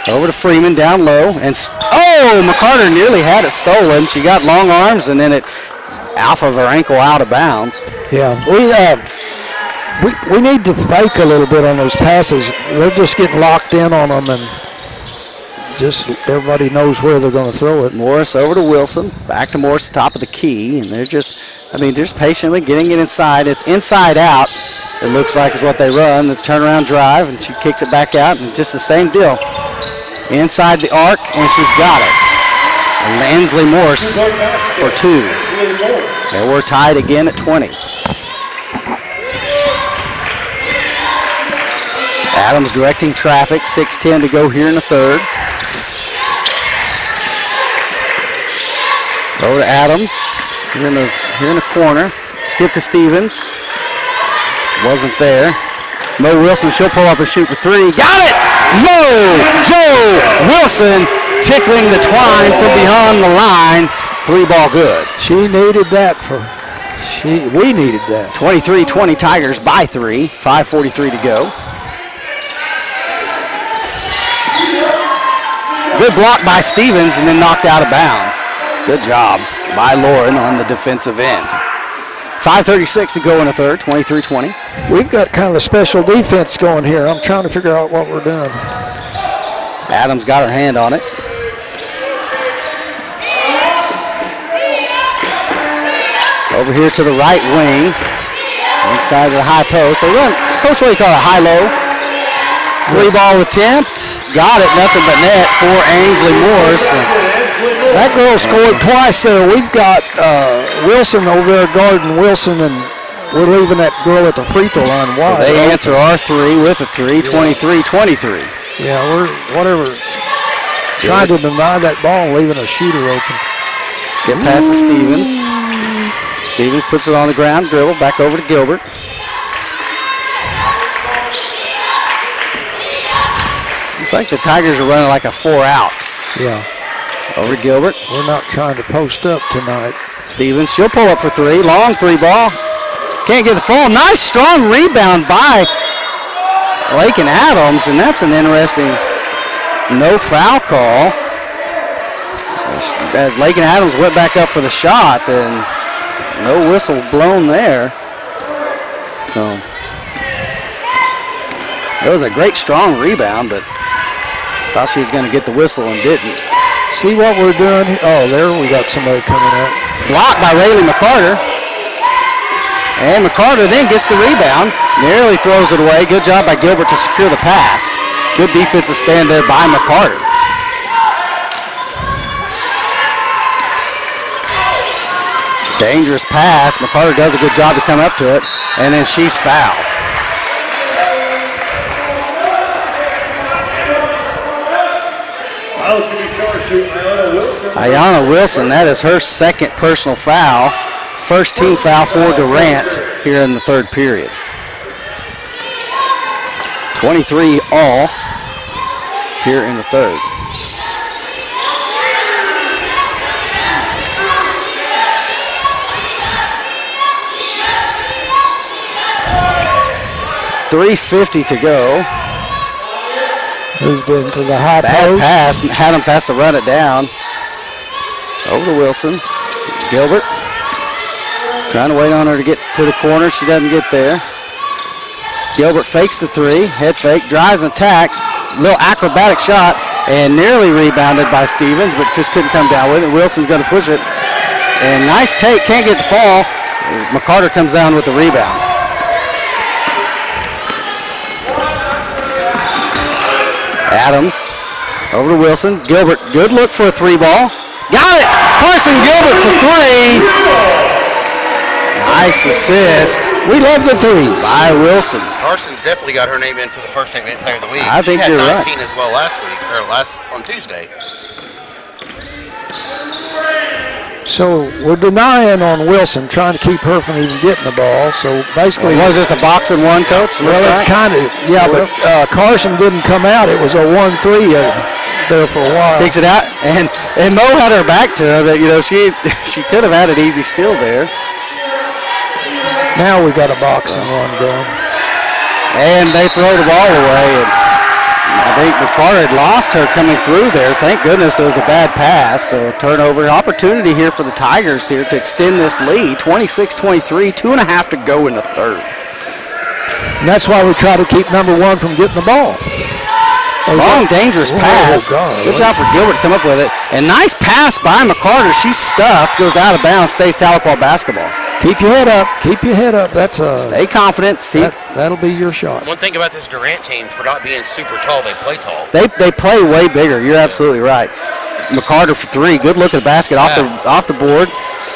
Over to Freeman, down low, and McCarter nearly had it stolen. She got long arms, and then it off of her ankle out of bounds. Yeah, we need to fake a little bit on those passes. They're just getting locked in on them, and just everybody knows where they're going to throw it. Morris over to Wilson, back to Morris, top of the key, and they're just patiently getting it inside. It's inside out. It looks like is what they run, the turnaround drive, and she kicks it back out, and just the same deal. Inside the arc, and she's got it. And Ansley Morse for 2. And we're tied again at 20. Adams directing traffic, 6:10 to go here in the third. Over to Adams, here in the corner. Skip to Stevens. Wasn't there. Mo Wilson, she'll pull up and shoot for 3. Got it! Joe Wilson tickling the twine from behind the line. 3-ball good. We needed that. 23-20 Tigers by 3. 5:43 to go. Good block by Stevens and then knocked out of bounds. Good job by Lauren on the defensive end. 5:36 to go in the third, 23-20. We've got kind of a special defense going here. I'm trying to figure out what we're doing. Adams got her hand on it. Over here to the right wing, inside of the high post. They run, Coach, what do you call it, high-low? 3-ball attempt. Got it, nothing but net for Ainsley Morris. That girl scored twice there. We've got Wilson over there guarding Wilson, and we're leaving that girl at the free throw line wide. So they answer our 3 with a 3, 23-23. Yeah, we're trying to deny that ball, leaving a shooter open. Skip past to Stevens. Stevens puts it on the ground, dribble, back over to Gilbert. It's like the Tigers are running like a 4-out. Yeah. Over to Gilbert. We're not trying to post up tonight. Stevens, she'll pull up for 3. Long 3-ball. Can't get the full. Nice strong rebound by Lakin Adams, and that's an interesting no foul call. As Lakin Adams went back up for the shot, and no whistle blown there. So it was a great strong rebound, but thought she was going to get the whistle and didn't. See what we're doing? Oh, there we got somebody coming up. Blocked by Rayleigh McCarter. And McCarter then gets the rebound. Nearly throws it away. Good job by Gilbert to secure the pass. Good defensive stand there by McCarter. Dangerous pass. McCarter does a good job to come up to it, and then she's fouled. Fouls can be charged to Ayanna Wilson. Ayanna Wilson, that is her second personal foul. First team foul for Durant here in the third period. 23 all here in the third. .350 to go. Moved into the high Bad post. pass. Adams has to run it down. Over to Wilson. Gilbert trying to wait on her to get to the corner. She doesn't get there. Gilbert fakes the three. Head fake. Drives and attacks. Little acrobatic shot. And nearly rebounded by Stevens, but just couldn't come down with it. Wilson's going to push it. And nice take. Can't get the fall. McCarter comes down with the rebound. Adams over to Wilson. Gilbert, good look for a three ball. Got it! Carson Gilbert for three. Nice assist. We love the threes. By Wilson. Carson's definitely got her name in for the first team player of the week. I think she had you're 19 right. as well on Tuesday. So we're denying on Wilson, trying to keep her from even getting the ball. So basically, Was this a box and one, Coach? well, it's kind of, yeah, but Carson didn't come out. It was a 1-3 there for a while. Kicks it out, and Mo had her back to her. That she could have had it easy still there. Now we got a box and one going. And they throw the ball away. And I think McCarter had lost her coming through there. Thank goodness it was a bad pass. So turnover opportunity here for the Tigers here to extend this lead. 26-23, 2.5 to go in the third. And that's why we try to keep number one from getting the ball. Long, dangerous pass. Good job for Gilbert to come up with it. And nice pass by McCarter. She's stuffed, goes out of bounds, stays Tahlequah basketball. Keep your head up. Keep your head up. That's stay confident. That'll be your shot. One thing about this Durant team, for not being super tall, they play tall. They play way bigger. You're absolutely right. McCarter for three. Good look at the basket off the board.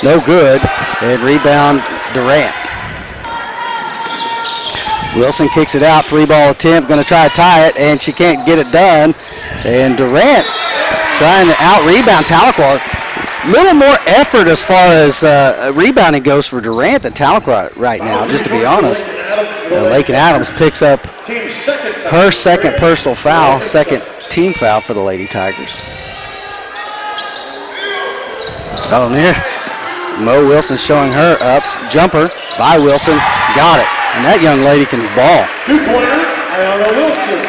No good. And rebound Durant. Wilson kicks it out. 3-ball attempt. Going to try to tie it, and she can't get it done. And Durant trying to out-rebound Tahlequah. Little more effort as far as rebounding goes for Durant than Tahlequah right now, just to be honest. Lakin Adams picks up her second personal foul, second team foul for the Lady Tigers. Oh, near. Mo Wilson showing her ups. Jumper by Wilson. Got it. And that young lady can ball. 2-pointer, Ayanna Wilson.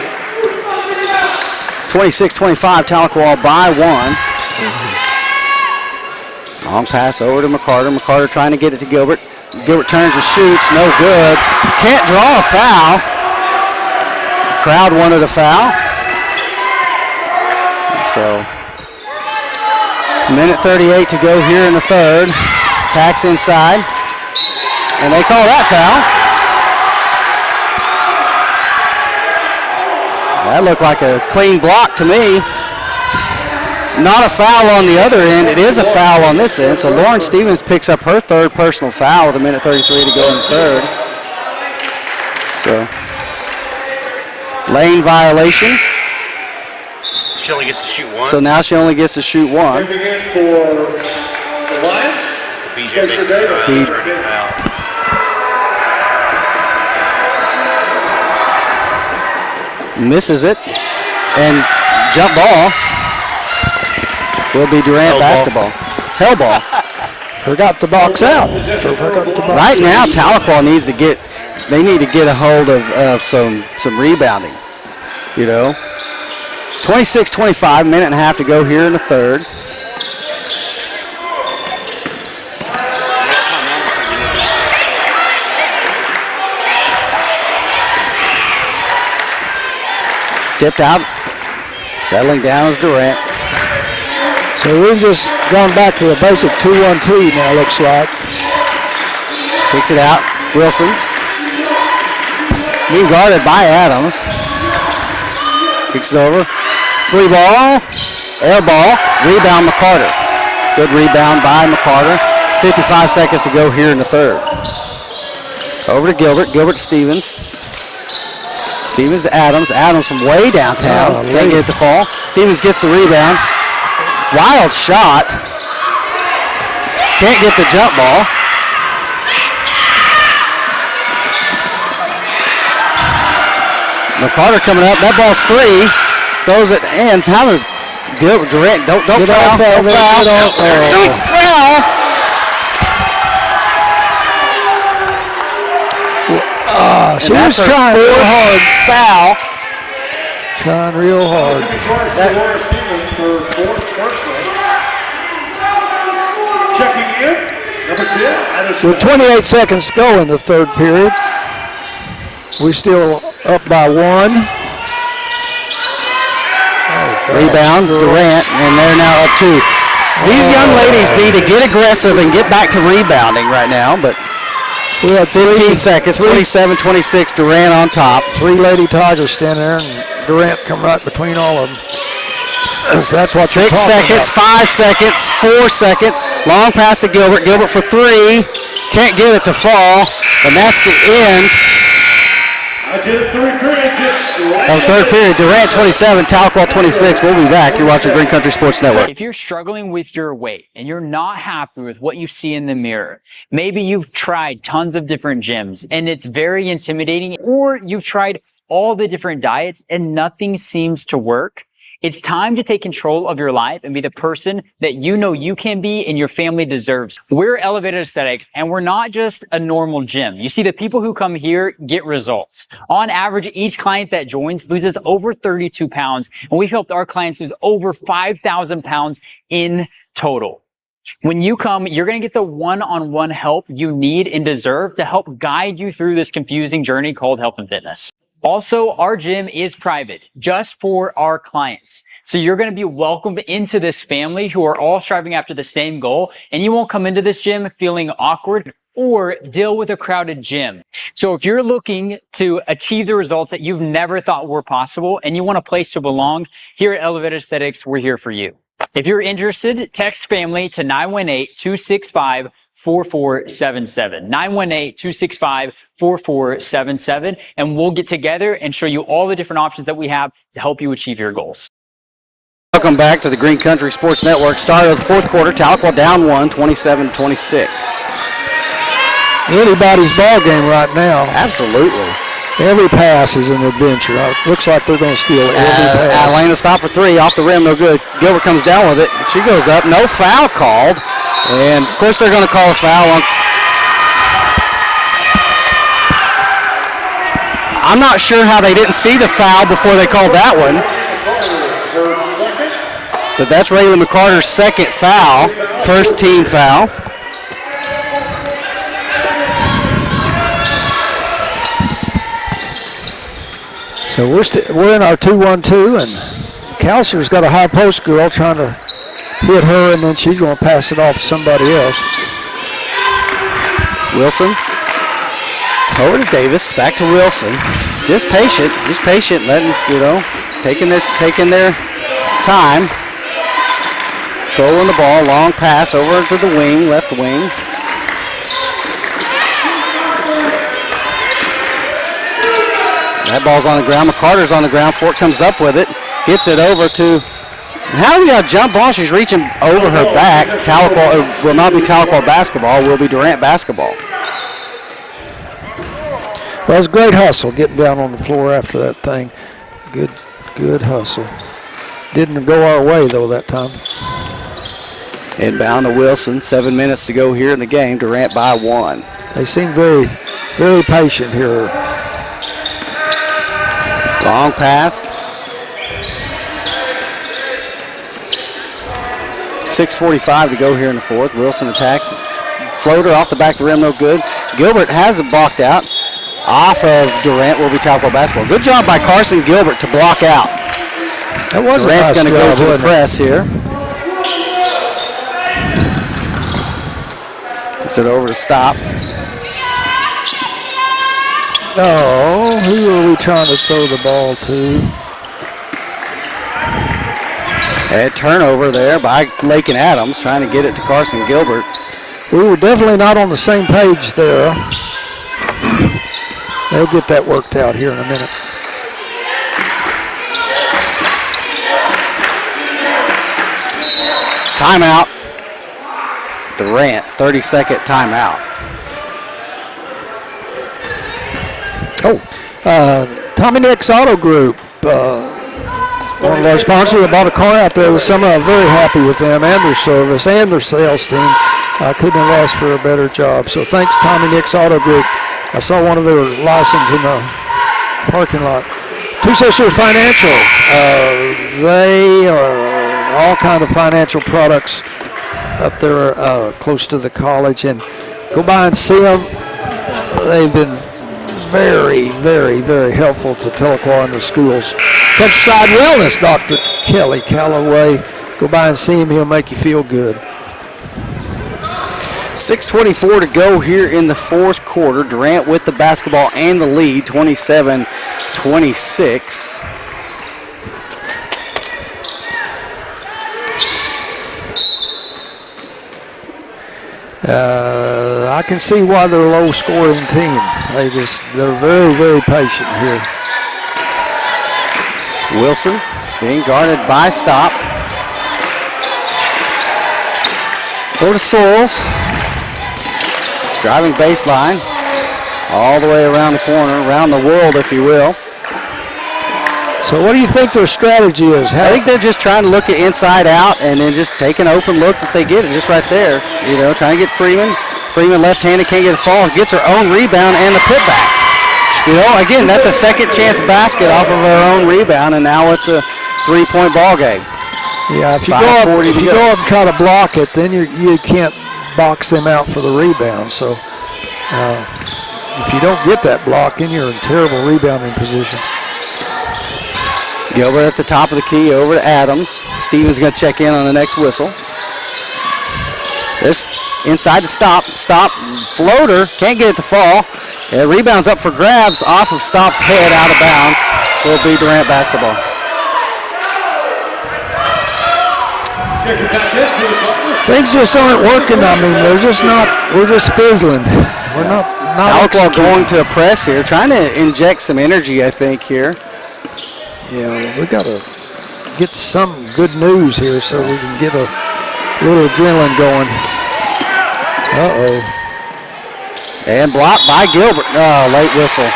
26-25, Tahlequah by one. Long pass over to McCarter. McCarter trying to get it to Gilbert. Gilbert turns and shoots. No good. Can't draw a foul. Crowd wanted a foul. So, minute 38 to go here in the third. Tax inside. And they call that foul. That looked like a clean block to me. Not a foul on the other end. It is a foul on this end. So Lauren Stevens picks up her third personal foul with a minute 33 to go in the third. So, lane violation. She only gets to shoot one. So now she only gets to shoot one. Moving in for the Lions. It's a BJ Davis. Foul. Misses it. And jump ball will be Durant basketball. Hell ball. Forgot the box out. Right now, Tahlequah needs to get. They need to get a hold of some rebounding. You know, 26-25, minute and a half to go here in the third. Tipped out. Settling down is Durant. So we've just gone back to the basic 2-1-2 now, looks like. Kicks it out. Wilson. Being guarded by Adams. Kicks it over. 3 ball. Air ball. Rebound McCarter. Good rebound by McCarter. 55 seconds to go here in the third. Over to Gilbert. Gilbert to Stevens. Stevens to Adams. Adams from way downtown. Can't get it to fall. Stevens gets the rebound. Wild shot. Can't get the jump ball. McCarter coming up. That ball's free. Throws it in. How does Durant? Don't foul. Don't foul. Don't foul. She was trying real hard. Foul. Trying real hard. Checking in, number 10. With 28 seconds to go in the third period, we're still up by 1. Rebound, Durant, and they're now up 2. These young ladies need to get aggressive and get back to rebounding right now, but we have 15 seconds, 27-26, Durant on top. 3 Lady Tigers standing there, and Durant come right between all of them. So that's what 6 seconds, 5 seconds, 4 seconds. Long pass to Gilbert. Gilbert for 3. Can't get it to fall, and that's the end of the third period. Durant 27, Tahlequah 26. We'll be back. You're watching Green Country Sports Network. If you're struggling with your weight and you're not happy with what you see in the mirror, maybe you've tried tons of different gyms and it's very intimidating, or you've tried all the different diets and nothing seems to work, it's time to take control of your life and be the person that you know you can be and your family deserves. We're Elevated Aesthetics, and we're not just a normal gym. You see, the people who come here get results. On average, each client that joins loses over 32 pounds, and we've helped our clients lose over 5,000 pounds in total. When you come, you're going to get the one-on-one help you need and deserve to help guide you through this confusing journey called health and fitness. Also, our gym is private, just for our clients. So you're going to be welcomed into this family who are all striving after the same goal, and you won't come into this gym feeling awkward or deal with a crowded gym. So if you're looking to achieve the results that you've never thought were possible and you want a place to belong, here at Elevated Aesthetics, we're here for you. If you're interested, text family to 918-265-4477. 918-265-4477, and we'll get together and show you all the different options that we have to help you achieve your goals. Welcome back to the Green Country Sports Network. Start of the fourth quarter, Tahlequah down 1, 27-26. Anybody's ball game right now. Absolutely. Every pass is an adventure. Looks like they're going to steal every pass. Atlanta stop for 3, off the rim, no good. Gilbert comes down with it. She goes up, no foul called. And, of course, they're going to call a foul on. I'm not sure how they didn't see the foul before they called that one. But that's Raylan McCarter's second foul, first team foul. So we're in our 2-1-2, and Calcer's got a high post girl trying to hit her, and then she's going to pass it off to somebody else. Wilson. Over to Davis, back to Wilson. Just patient, letting, taking their time. Controlling the ball, long pass over to the wing, left wing. That ball's on the ground. McCarter's on the ground. Fort comes up with it, gets it over to. How do we got a jump ball? She's reaching over her back. Tahlequah will not be Tahlequah basketball. Will be Durant basketball. Well, it was a great hustle getting down on the floor after that thing. Good hustle. Didn't go our way, though, that time. Inbound to Wilson. 7 minutes to go here in the game. Durant by 1. They seem very, very patient here. Long pass. 6:45 to go here in the fourth. Wilson attacks. Floater off the back of the rim, no good. Gilbert has it blocked out. Off of Durant will be Tahlequah basketball. Good job by Carson Gilbert to block out. That was Durant's going to go to the press here. Gets it over to stop. Oh, who are we trying to throw the ball to? A turnover there by Lakin Adams, trying to get it to Carson Gilbert. We were definitely not on the same page there. They'll get that worked out here in a minute. Timeout. Durant, 30-second timeout. Tommy Nick's Auto Group, one of our sponsors, bought a car out there this summer. I'm very happy with them and their service and their sales team. I couldn't have asked for a better job. So thanks, Tommy Nick's Auto Group. I saw one of their license in the parking lot. Two Sisters Financial, they are all kind of financial products up there close to the college, and go by and see them. They've been very, very, very helpful to Tahlequah and the schools. Countryside Wellness, Dr. Kelly Calloway. Go by and see him. He'll make you feel good. 6:24 to go here in the fourth quarter. Durant with the basketball and the lead, 27-26. I can see why they're a low-scoring team. They're very, very patient here. Wilson being guarded by Stop. Go to Sorrells. Driving baseline. All the way around the corner, around the world, if you will. So what do you think their strategy is? I think they're just trying to look at inside out and then just take an open look that they get it just right there. You know, trying to get Freeman. Freeman left-handed, can't get a fall. Gets her own rebound and the putback. You know, again, that's a second chance basket off of her own rebound, and now it's a three-point ball game. Yeah, if you go up and try to block it, then you can't box them out for the rebound. So if you don't get that block, then you're in terrible rebounding position. Gilbert at the top of the key, over to Adams. Stevens going to check in on the next whistle. This inside to Stop. Stop, floater, can't get it to fall. It rebounds up for grabs off of Stop's head, out of bounds. Will be Durant basketball. Things just aren't working. I mean, we're just fizzling. We're not Tahlequah going to a press here, trying to inject some energy, I think, here. Yeah, we got to get some good news here so we can get a little adrenaline going. Uh-oh. And blocked by Gilbert. Oh, late whistle.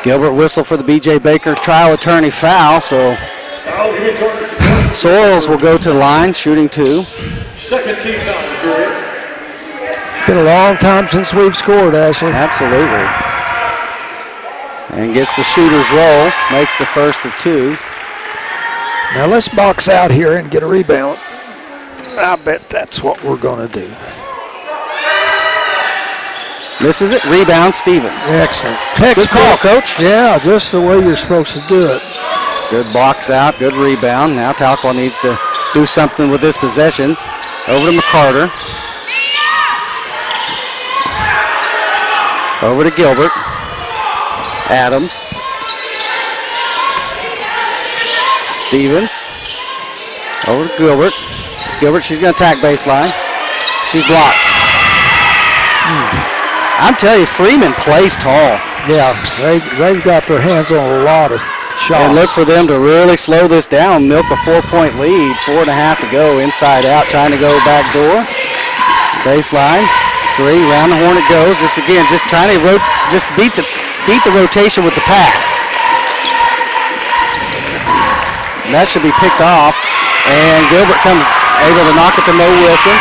Gilbert whistle for the B.J. Baker trial attorney foul, so Sorrells will go to the line, shooting two. Second team foul, Durant. Been a long time since we've scored, Ashley. Absolutely. And gets the shooter's roll, makes the first of two. Now let's box out here and get a rebound. I bet that's what we're going to do. Misses it, rebound Stevens. Excellent. Good call, Coach. Yeah, just the way you're supposed to do it. Good box out, good rebound. Now Tahlequah needs to do something with this possession. Over to McCarter. Over to Gilbert. Adams. Stevens. Over to Gilbert. Gilbert, she's going to attack baseline. She's blocked. I'm telling you, Freeman plays tall. Yeah, they've got their hands on a lot of shots. And look for them to really slow this down, milk a 4-point lead, 4.5 to go, inside out, trying to go back door. Baseline, three, round the horn it goes. Just again, just trying to beat the rotation with the pass. And that should be picked off. And Gilbert comes able to knock it to Mo Wilson.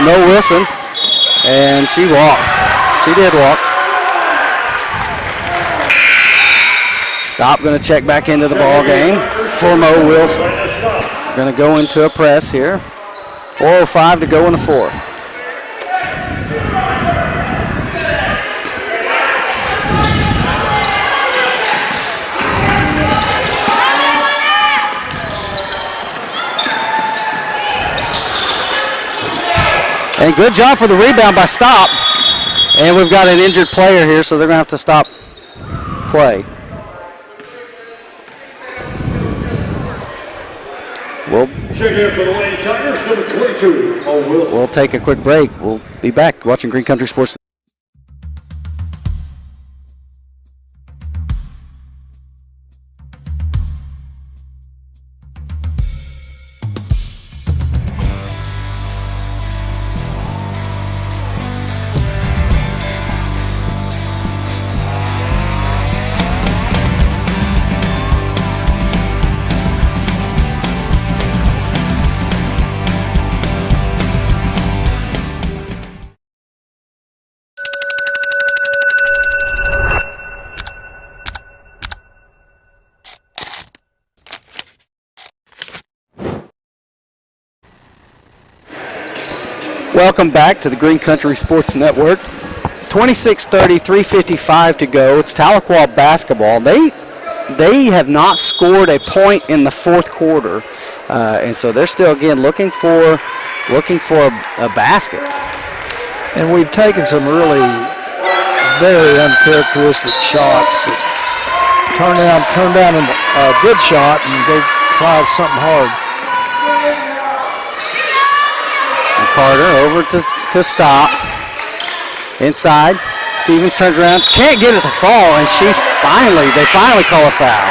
Mo Wilson, and she walked. She did walk. Stop, going to check back into the ball game for Mo Wilson. Going to go into a press here. 4:05 to go in the fourth. And good job for the rebound by Stop. And we've got an injured player here, so they're going to have to stop play. We'll take a quick break. We'll be back watching Green Country Sports. Welcome back to the Green Country Sports Network. 26:30, 3:55 to go. It's Tahlequah basketball. They have not scored a point in the fourth quarter, and so they're still again looking for a basket. And we've taken some really very uncharacteristic shots. Turn down a good shot and go try something hard. Carter over to stop. Inside. Stevens turns around. Can't get it to fall, and they finally call a foul.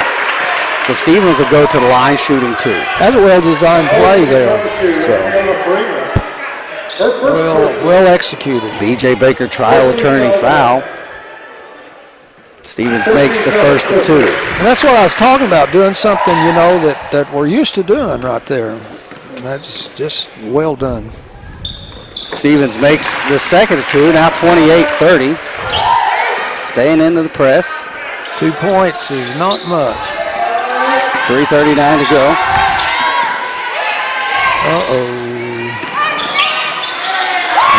So Stevens will go to the line shooting 2. That's a well-designed play there. So well executed. B.J. Baker trial attorney foul. Stevens makes the first of 2. And that's what I was talking about, doing something, that we're used to doing right there. And that's just well done. Stevens makes the second of 2, now 28-30. Staying into the press. 2 points is not much. 3:39 to go.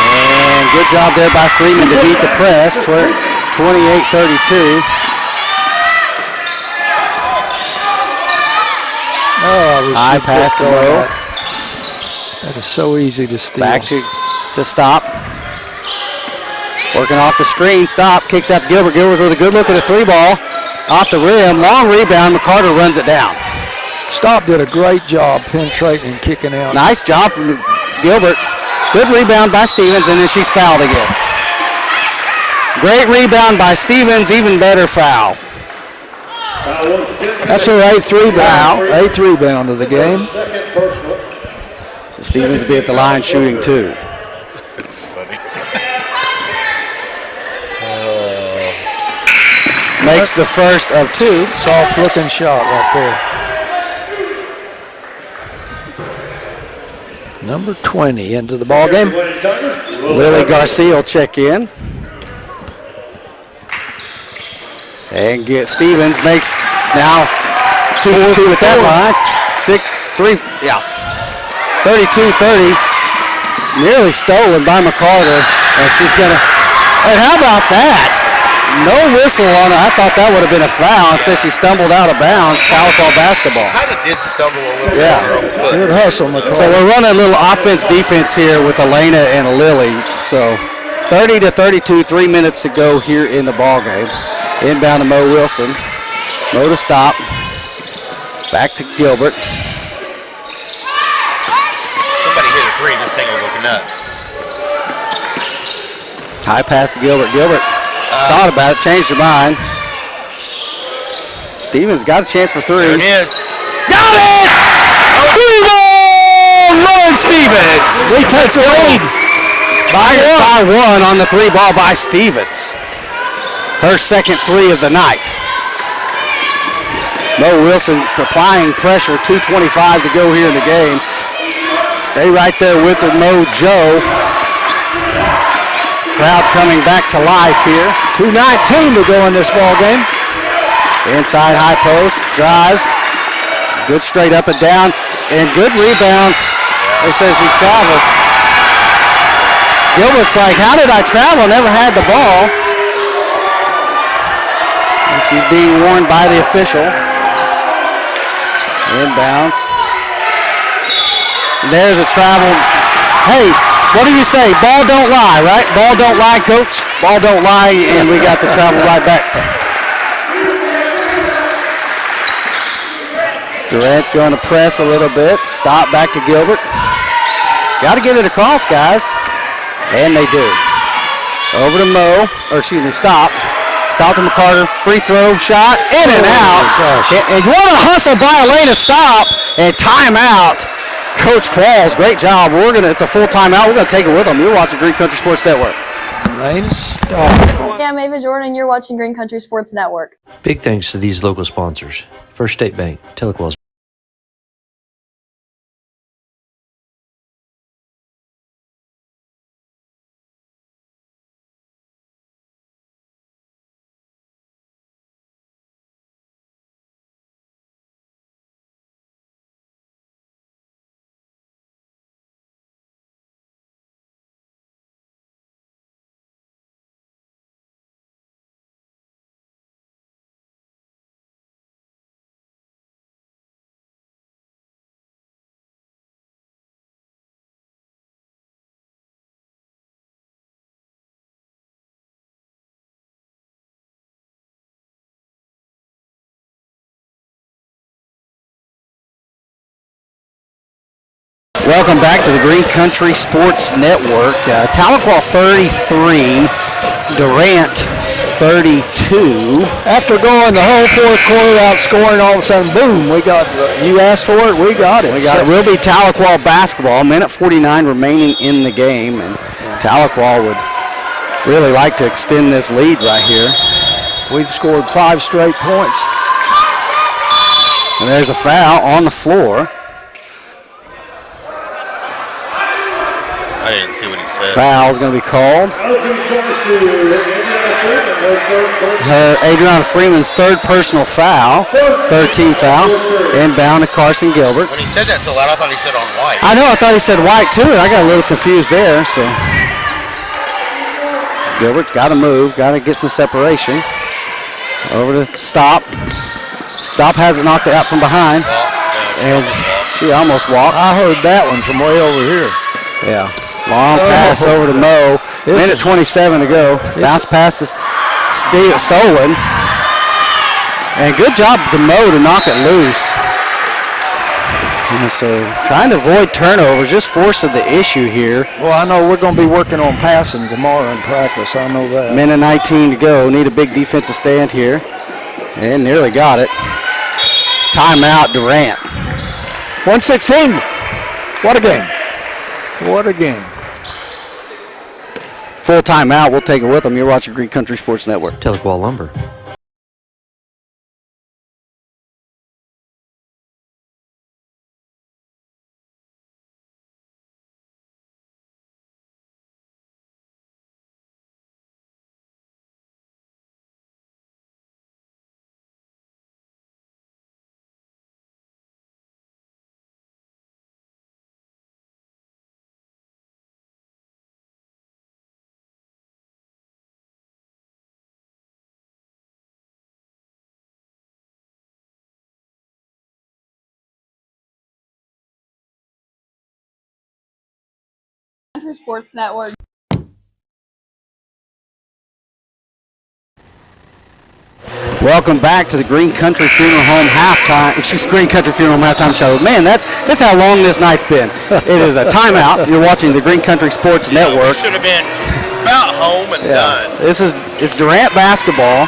And good job there by Freeman to beat the press. 28-32. High pass to Moe. That is so easy to steal. Back to stop. Working off the screen. Stop. Kicks out to Gilbert. Gilbert with a good look at a 3-ball. Off the rim. Long rebound. McCarter runs it down. Stop did a great job penetrating and kicking out. Nice job from Gilbert. Good rebound by Stevens, and then she's fouled again. Great rebound by Stevens. Even better foul. That's her 8th rebound. 8th rebound of the game. So Stevens will be at the line shooting 2. That's funny. Makes the first of 2. Soft looking shot right there. Number 20 into the ball game. Lily Garcia will check in. And Stevens makes now 2 for 2 with that line. 32-30. Nearly stolen by McCarter. And she's going to. And how about that? No whistle on it. I thought that would have been a foul. It says she stumbled out of bounds. Tahlequah basketball. Kind of did stumble a little bit. Good hustle, McCarter. So we're running a little offense-defense here with Elena and Lily. So 30-32, 3 minutes to go here in the ball game. Inbound to Mo Wilson. Mo to stop. Back to Gilbert. Somebody hit a 3. This thing will look nuts. High pass to Gilbert. Gilbert thought about it, changed her mind. Stevens got a chance for 3. There it is. Got it! Lauren Stevens! He takes the lead. By 1 on the 3-ball by Stevens. Her second 3 of the night. Mo Wilson applying pressure. 2:25 to go here in the game. Stay right there with her, Mojo. Crowd coming back to life here. 2:19 to go in this ball game. Inside high post, drives. Good straight up and down, and good rebound. They say she traveled. Gilbert's like, how did I travel? Never had the ball. And she's being warned by the official. Inbounds. And there's a travel. Hey, what do you say? Ball don't lie, right? Ball don't lie, coach. Ball don't lie, and we got the travel right back. Durant's going to press a little bit. Stop back to Gilbert. Got to get it across, guys. And they do. Over to Stop. Stop to McCarter. Free throw shot. In and out. And what a hustle by Elena Stop. And timeout. Coach Qualls, great job. It's a full timeout. We're going to take it with them. You're watching Green Country Sports Network. Elena Stop. Yeah, I'm Ava Jordan. You're watching Green Country Sports Network. Big thanks to these local sponsors. First State Bank, Tahlequah. Welcome back to the Green Country Sports Network. Tahlequah 33, Durant 32. After going the whole fourth quarter outscoring, all of a sudden, boom, we got, you asked for it, we got it. It will be Tahlequah basketball. Minute 49 remaining in the game, and Tahlequah would really like to extend this lead right here. We've scored 5 straight points. And there's a foul on the floor. I didn't see what he said. Foul is going to be called. Adriana Freeman's third personal foul, third team foul, inbound to Carson Gilbert. When he said that so loud, I thought he said on White. I know, I thought he said White too, and I got a little confused there. So Gilbert's got to move, got to get some separation. Over to Stop. Stop has it knocked out from behind, and she almost walked. I heard that one from way over here. Yeah. Long pass over to Mo. Minute 27 to go. Bounce pass is stolen. And good job to Mo to knock it loose. And so trying to avoid turnovers, just forcing the issue here. Well, I know we're going to be working on passing tomorrow in practice. I know that. Minute 19 to go. Need a big defensive stand here. And nearly got it. Timeout, Durant. 116. What a game. What a game. Full timeout. We'll take it with them. You're watching Green Country Sports Network. Tahlequah Lumber. Country Sports Network. Welcome back to the Green Country Funeral Home Green Country Funeral Home halftime show. Man, that's how long this night's been. It is a timeout. You're watching the Green Country Sports Network. Should have been about home and done. It's Durant basketball.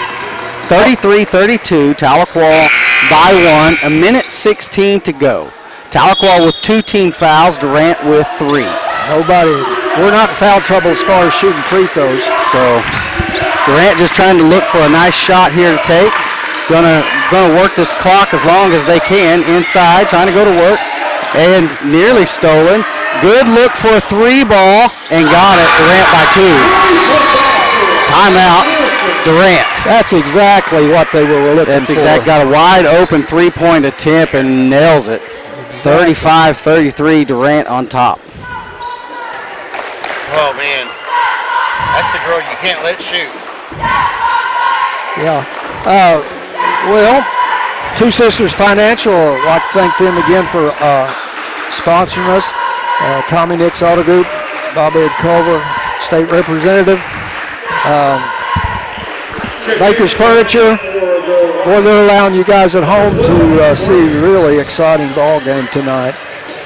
33-32. Tahlequah by 1. A minute 16 to go. Tahlequah with 2 team fouls. Durant with 3. We're not in foul trouble as far as shooting free throws. So Durant just trying to look for a nice shot here to take. Gonna work this clock as long as they can inside, trying to go to work. And nearly stolen. Good look for a 3 ball and got it. Durant by 2. Timeout, Durant. That's exactly what they were looking for. That's exactly. Got a wide open 3-point attempt and nails it. 35-33, Durant on top. Oh, man. That's the girl you can't let shoot. Yeah. Well, Two Sisters Financial, I'd like to thank them again for sponsoring us. Tommy Nix Auto Group, Bobby Ed Culver, State Representative. Baker's Furniture. Boy, they're allowing you guys at home to see a really exciting ball game tonight.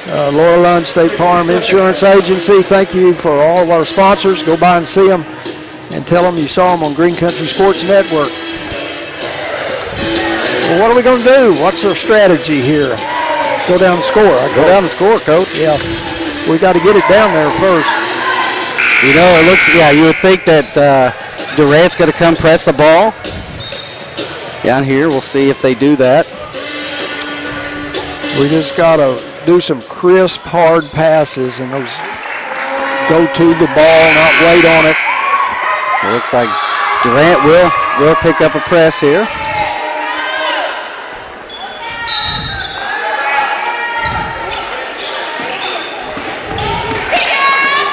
Laura Lund State Farm Insurance Agency, thank you for all of our sponsors. Go by and see them and tell them you saw them on Green Country Sports Network. Well, what are we going to do? What's our strategy here? Go down and score. Go down and score, Coach. Yeah, we got to get it down there first. You know, it looks, you would think that Durant's going to come press the ball down here. We'll see if they do that. We just got to do some crisp, hard passes and those go to the ball, not wait on it. So it looks like Durant will pick up a press here.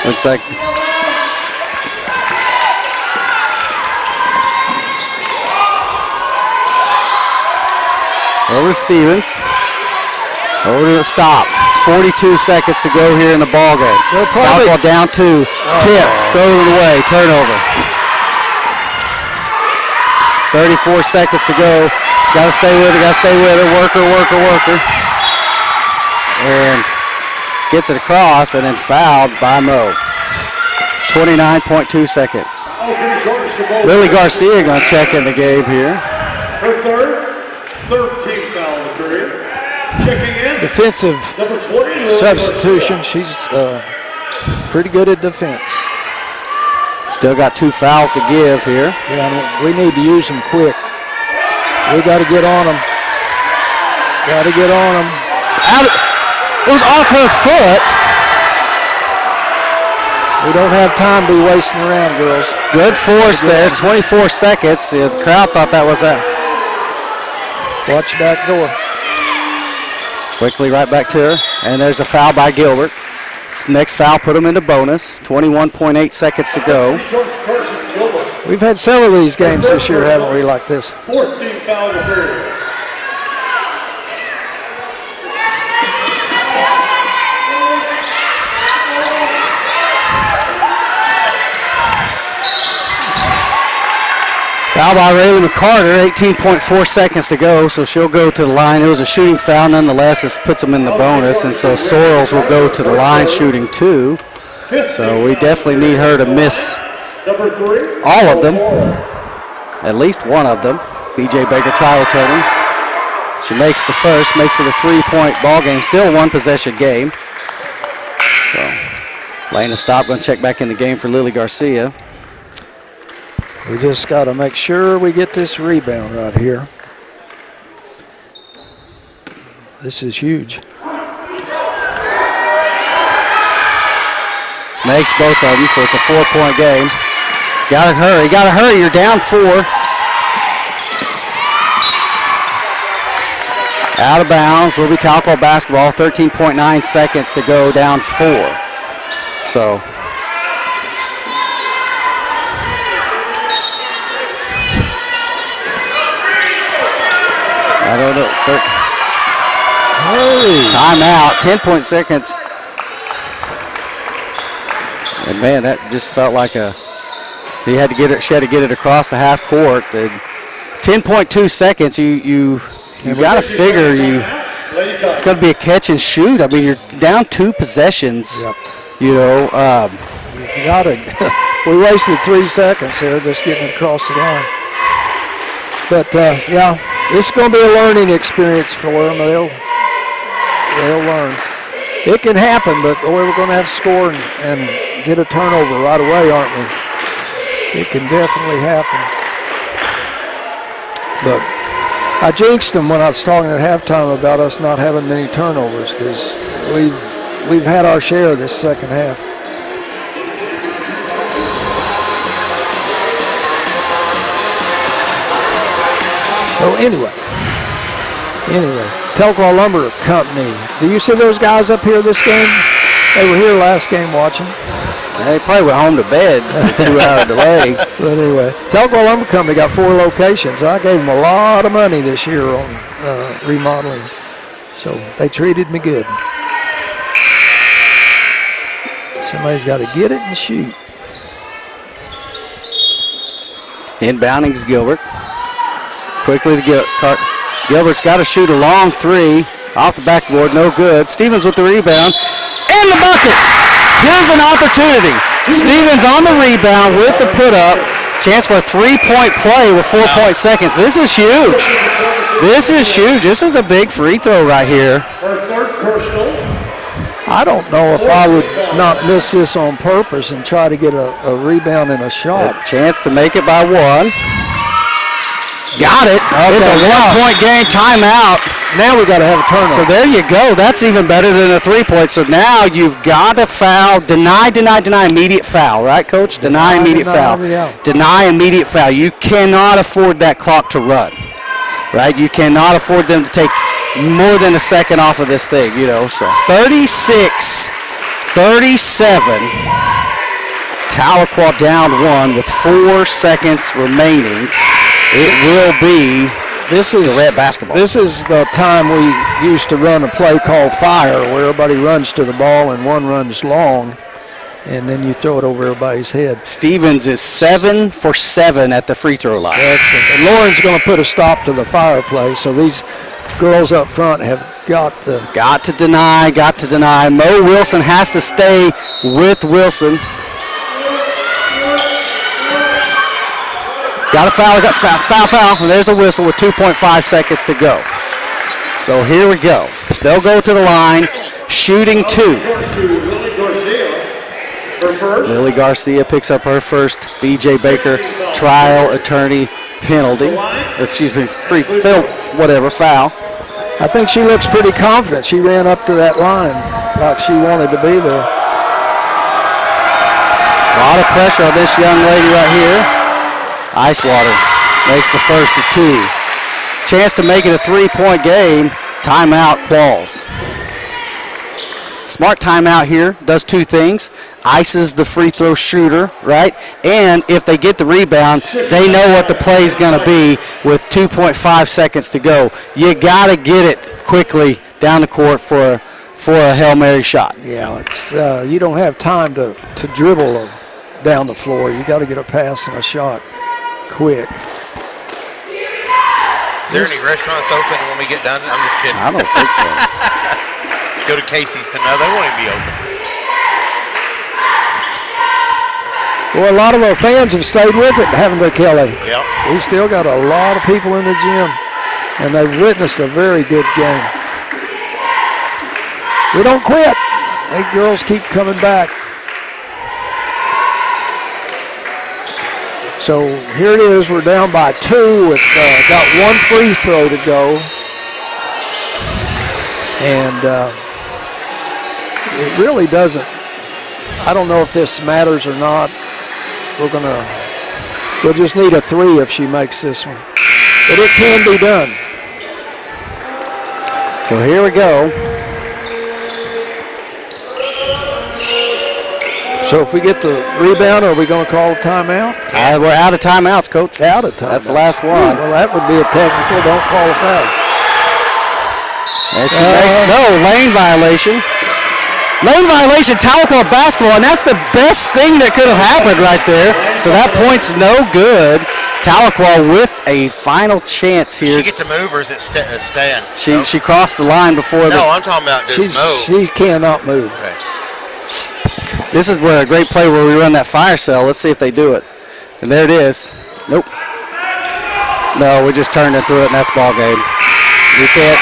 Looks like over Stevens. Over to the stop. 42 seconds to go here in the ball game. Tahlequah down 2. Tipped. Throw it away. Turnover. 34 seconds to go. It's got to stay with it. Got to stay with it. Worker. And gets it across and then fouled by Mo. 29.2 seconds. Lily Garcia going to check in the game here. Her third, 13th foul of the career. Checking in. Defensive substitution. She's pretty good at defense. Still got 2 fouls to give here. Yeah, we need to use them quick. We got to get on them. It was off her foot. We don't have time to be wasting around, girls. Good force there. 24 seconds. The crowd thought that was a. Watch back door. Quickly right back to her. And there's a foul by Gilbert. Next foul put them into bonus. 21.8 seconds to go. We've had several of these games this year, haven't we, like this? 14th foul of the career. Foul by Raylan McCarter, 18.4 seconds to go, so she'll go to the line. It was a shooting foul nonetheless. This puts them in the bonus, and so Sorrells will go to the line shooting 2. So we definitely need her to miss all of them, at least one of them. B.J. Baker trial turning. She makes the first, makes it a 3-point ball game, still a 1-possession game. So Lana Stop going to check back in the game for Lily Garcia. We just got to make sure we get this rebound right here. This is huge. Makes both of them, so it's a 4-point game. Gotta hurry, you're down 4. Out of bounds, will be Tahlequah basketball, 13.9 seconds to go, down 4. So. I don't know. Timeout. 10 seconds. And man, that just felt like she had to get it across the half court. 10.2 seconds. You got to figure it's going to be a catch and shoot. I mean, you're down 2 possessions. Yep. You know. You got it. We wasted 3 seconds there just getting it across the line. But yeah. This is going to be a learning experience for them. They'll learn. It can happen, but boy, we're going to have to score and get a turnover right away, aren't we? It can definitely happen. But I jinxed them when I was talking at halftime about us not having many turnovers because we've had our share this second half. So anyway, Tahlequah Lumber Company. Do you see those guys up here this game? They were here last game watching. They probably went home to bed with a 2-hour delay. But anyway, Tahlequah Lumber Company got 4 locations. I gave them a lot of money this year on remodeling. So they treated me good. Somebody's got to get it and shoot. Inbounding's Gilbert. Quickly to Gilbert's got to shoot a long three. Off the backboard, no good. Stevens with the rebound. And the bucket! Here's an opportunity. Stevens on the rebound with the put-up. Chance for a three-point play with 4 seconds. This is huge. This is huge. This is a big free throw right here. I don't know if I would not miss this on purpose and try to get a rebound and a shot. A chance to make it by one. Got it. Okay, it's a 1 point game. Timeout. Now we got to have a turnover. So there you go. That's even better than a 3 point. So now you've got to foul. Deny immediate foul. Right, Coach? Deny immediate foul. Yeah. Deny immediate foul. You cannot afford that clock to run. Right? You cannot afford them to take more than a second off of this thing, you know. So 36-37. Tahlequah down one with 4 seconds remaining. It will be Durant basketball. This is the time we used to run a play called fire, where everybody runs to the ball and one runs long, and then you throw it over everybody's head. Stevens is 7 for 7 at the free throw line. Excellent. And Lauren's going to put a stop to the fire play, so these girls up front have got to deny. Mo Wilson has to stay with Wilson. Got a foul. And there's a whistle with 2.5 seconds to go. So here we go. They'll go to the line, shooting two. Lily Garcia picks up her first BJ Baker trial attorney penalty. Foul. I think she looks pretty confident. She ran up to that line like she wanted to be there. A lot of pressure on this young lady right here. Icewater makes the first of two. Chance to make it a 3 point game. Timeout, Qualls. Smart timeout here. Does two things. Ices the free throw shooter, right? And if they get the rebound, they know what the play is going to be with 2.5 seconds to go. You got to get it quickly down the court for a Hail Mary shot. Yeah, it's you don't have time to dribble down the floor. You got to get a pass and a shot quick. Is there any restaurants open when we get done? I'm just kidding. I don't think so. Go to Casey's to know they won't even be open. Well, a lot of our fans have stayed with it, haven't they, Kelly? Yep. We still got a lot of people in the gym, and they've witnessed a very good game. We don't quit. Hey, girls keep coming back. So here it is. We're down by 2 with got one free throw to go. And it really doesn't. I don't know if this matters or not. We'll just need a 3 if she makes this one. But it can be done. So here we go. So if we get the rebound, are we going to call a timeout? We're out of timeouts, Coach. Out of timeouts. That's the last one. Well, that would be a technical. Don't call a foul. And she makes lane violation. Lane violation, Tahlequah basketball, and that's the best thing that could have happened right there. So that point's no good. Tahlequah with a final chance here. Does she get to move, or is it stand? She crossed the line before. I'm talking about move. She cannot move. Okay. This is where a great play where we run that fire cell. Let's see if they do it. And there it is. Nope. No, we just turned it through it, and that's ball game. You can't.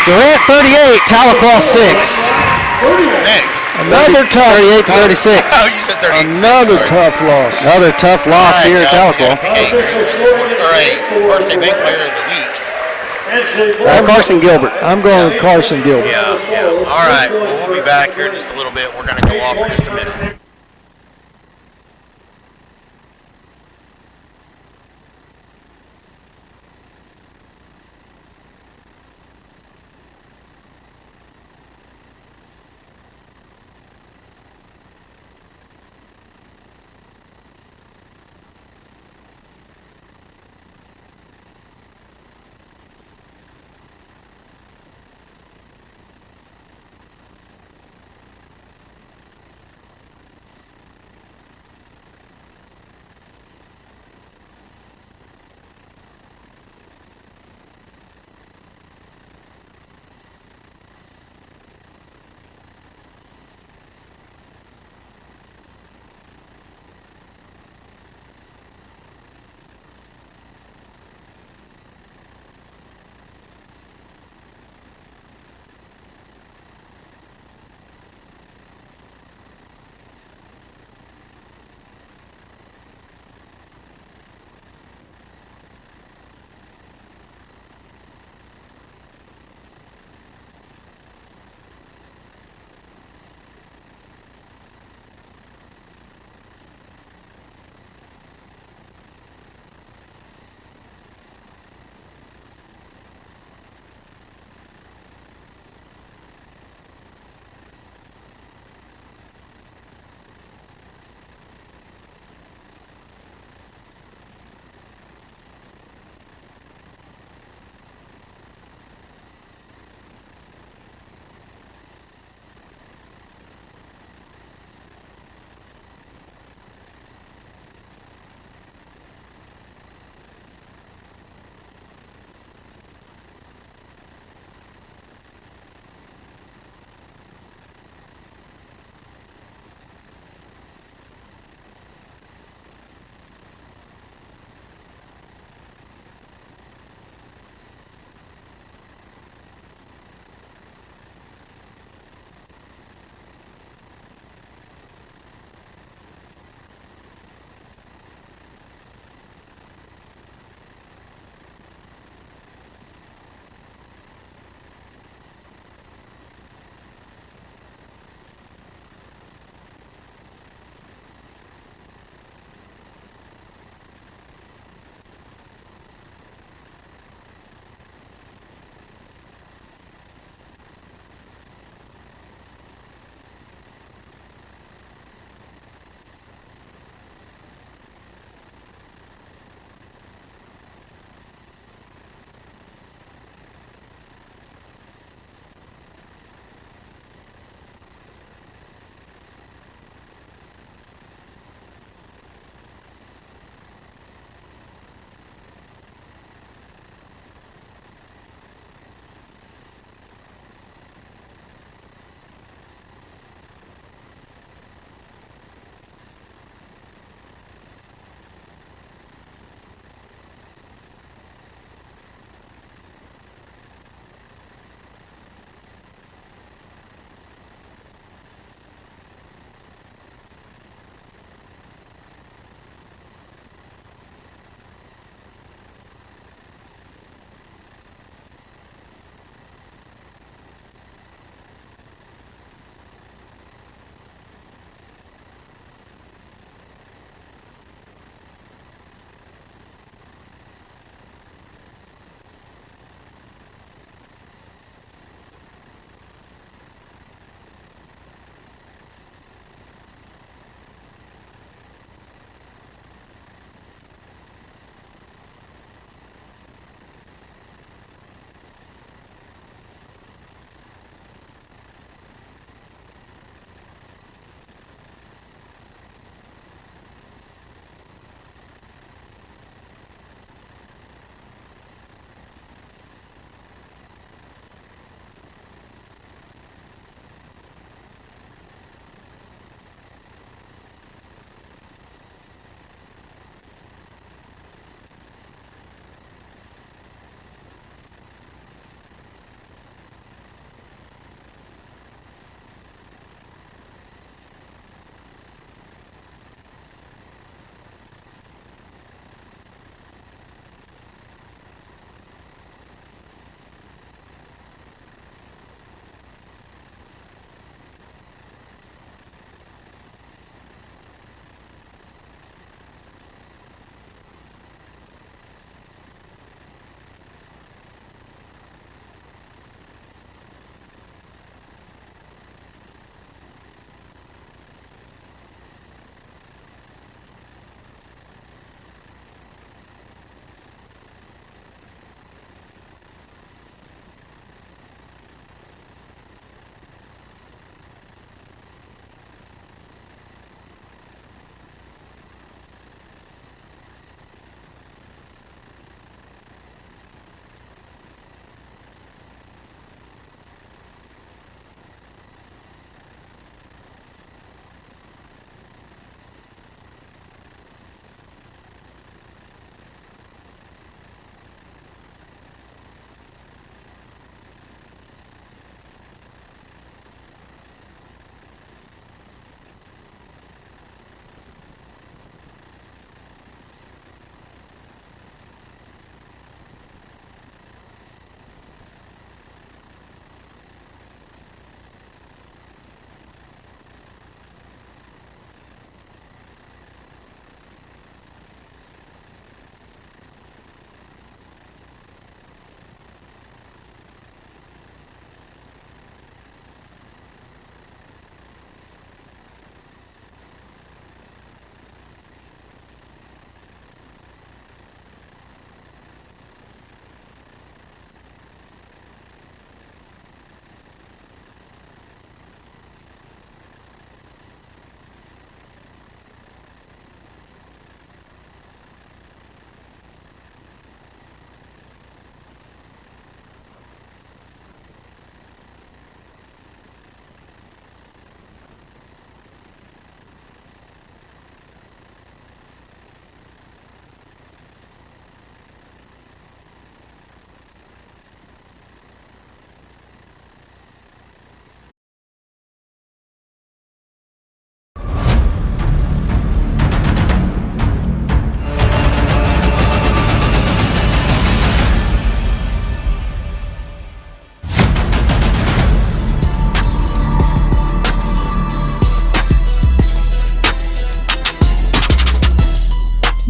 Durant 38, Tahlequah 6. 36. Another tough. 38-36. Oh, you said 36. Another tough loss. Another tough loss here at Tahlequah. First day bank player of the week. Carson Gilbert. I'm going with Carson Gilbert. Yeah. All right. Well, we'll be back here in just a little bit. We're going to go off for just a minute.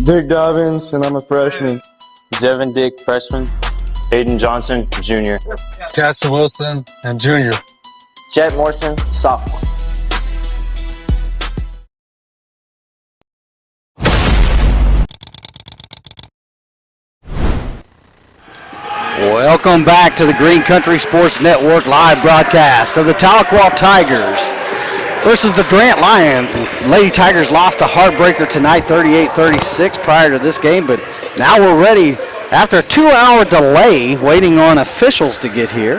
Duke Dobbins, and I'm a freshman. Devin Dick, freshman. Aiden Johnson, junior. Castor Wilson, and junior. Jet Morrison, sophomore. Welcome back to the Green Country Sports Network live broadcast of the Tahlequah Tigers versus the Durant Lions. Lady Tigers lost a heartbreaker tonight, 38-36 prior to this game, but now we're ready. After a 2-hour delay waiting on officials to get here,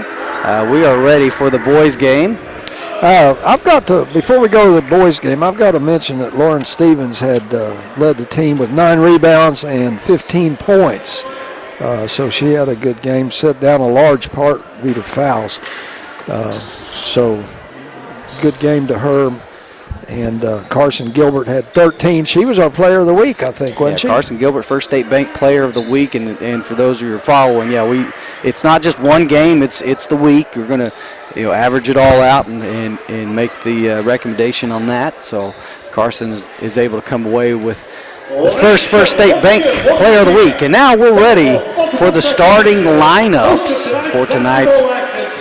we are ready for the boys' game. Before we go to the boys' game, I've got to mention that Lauren Stevens had led the team with 9 rebounds and 15 points. So she had a good game, set down a large part due to fouls. So good game to her. And Carson Gilbert had 13. She was our player of the week, I think, wasn't she? Carson Gilbert, First State Bank player of the week. And for those who are following, it's not just one game, it's the week. We're going to average it all out and make the recommendation on that. So Carson is able to come away with the First State Bank Player of the Week. And now we're ready for the starting lineups for tonight's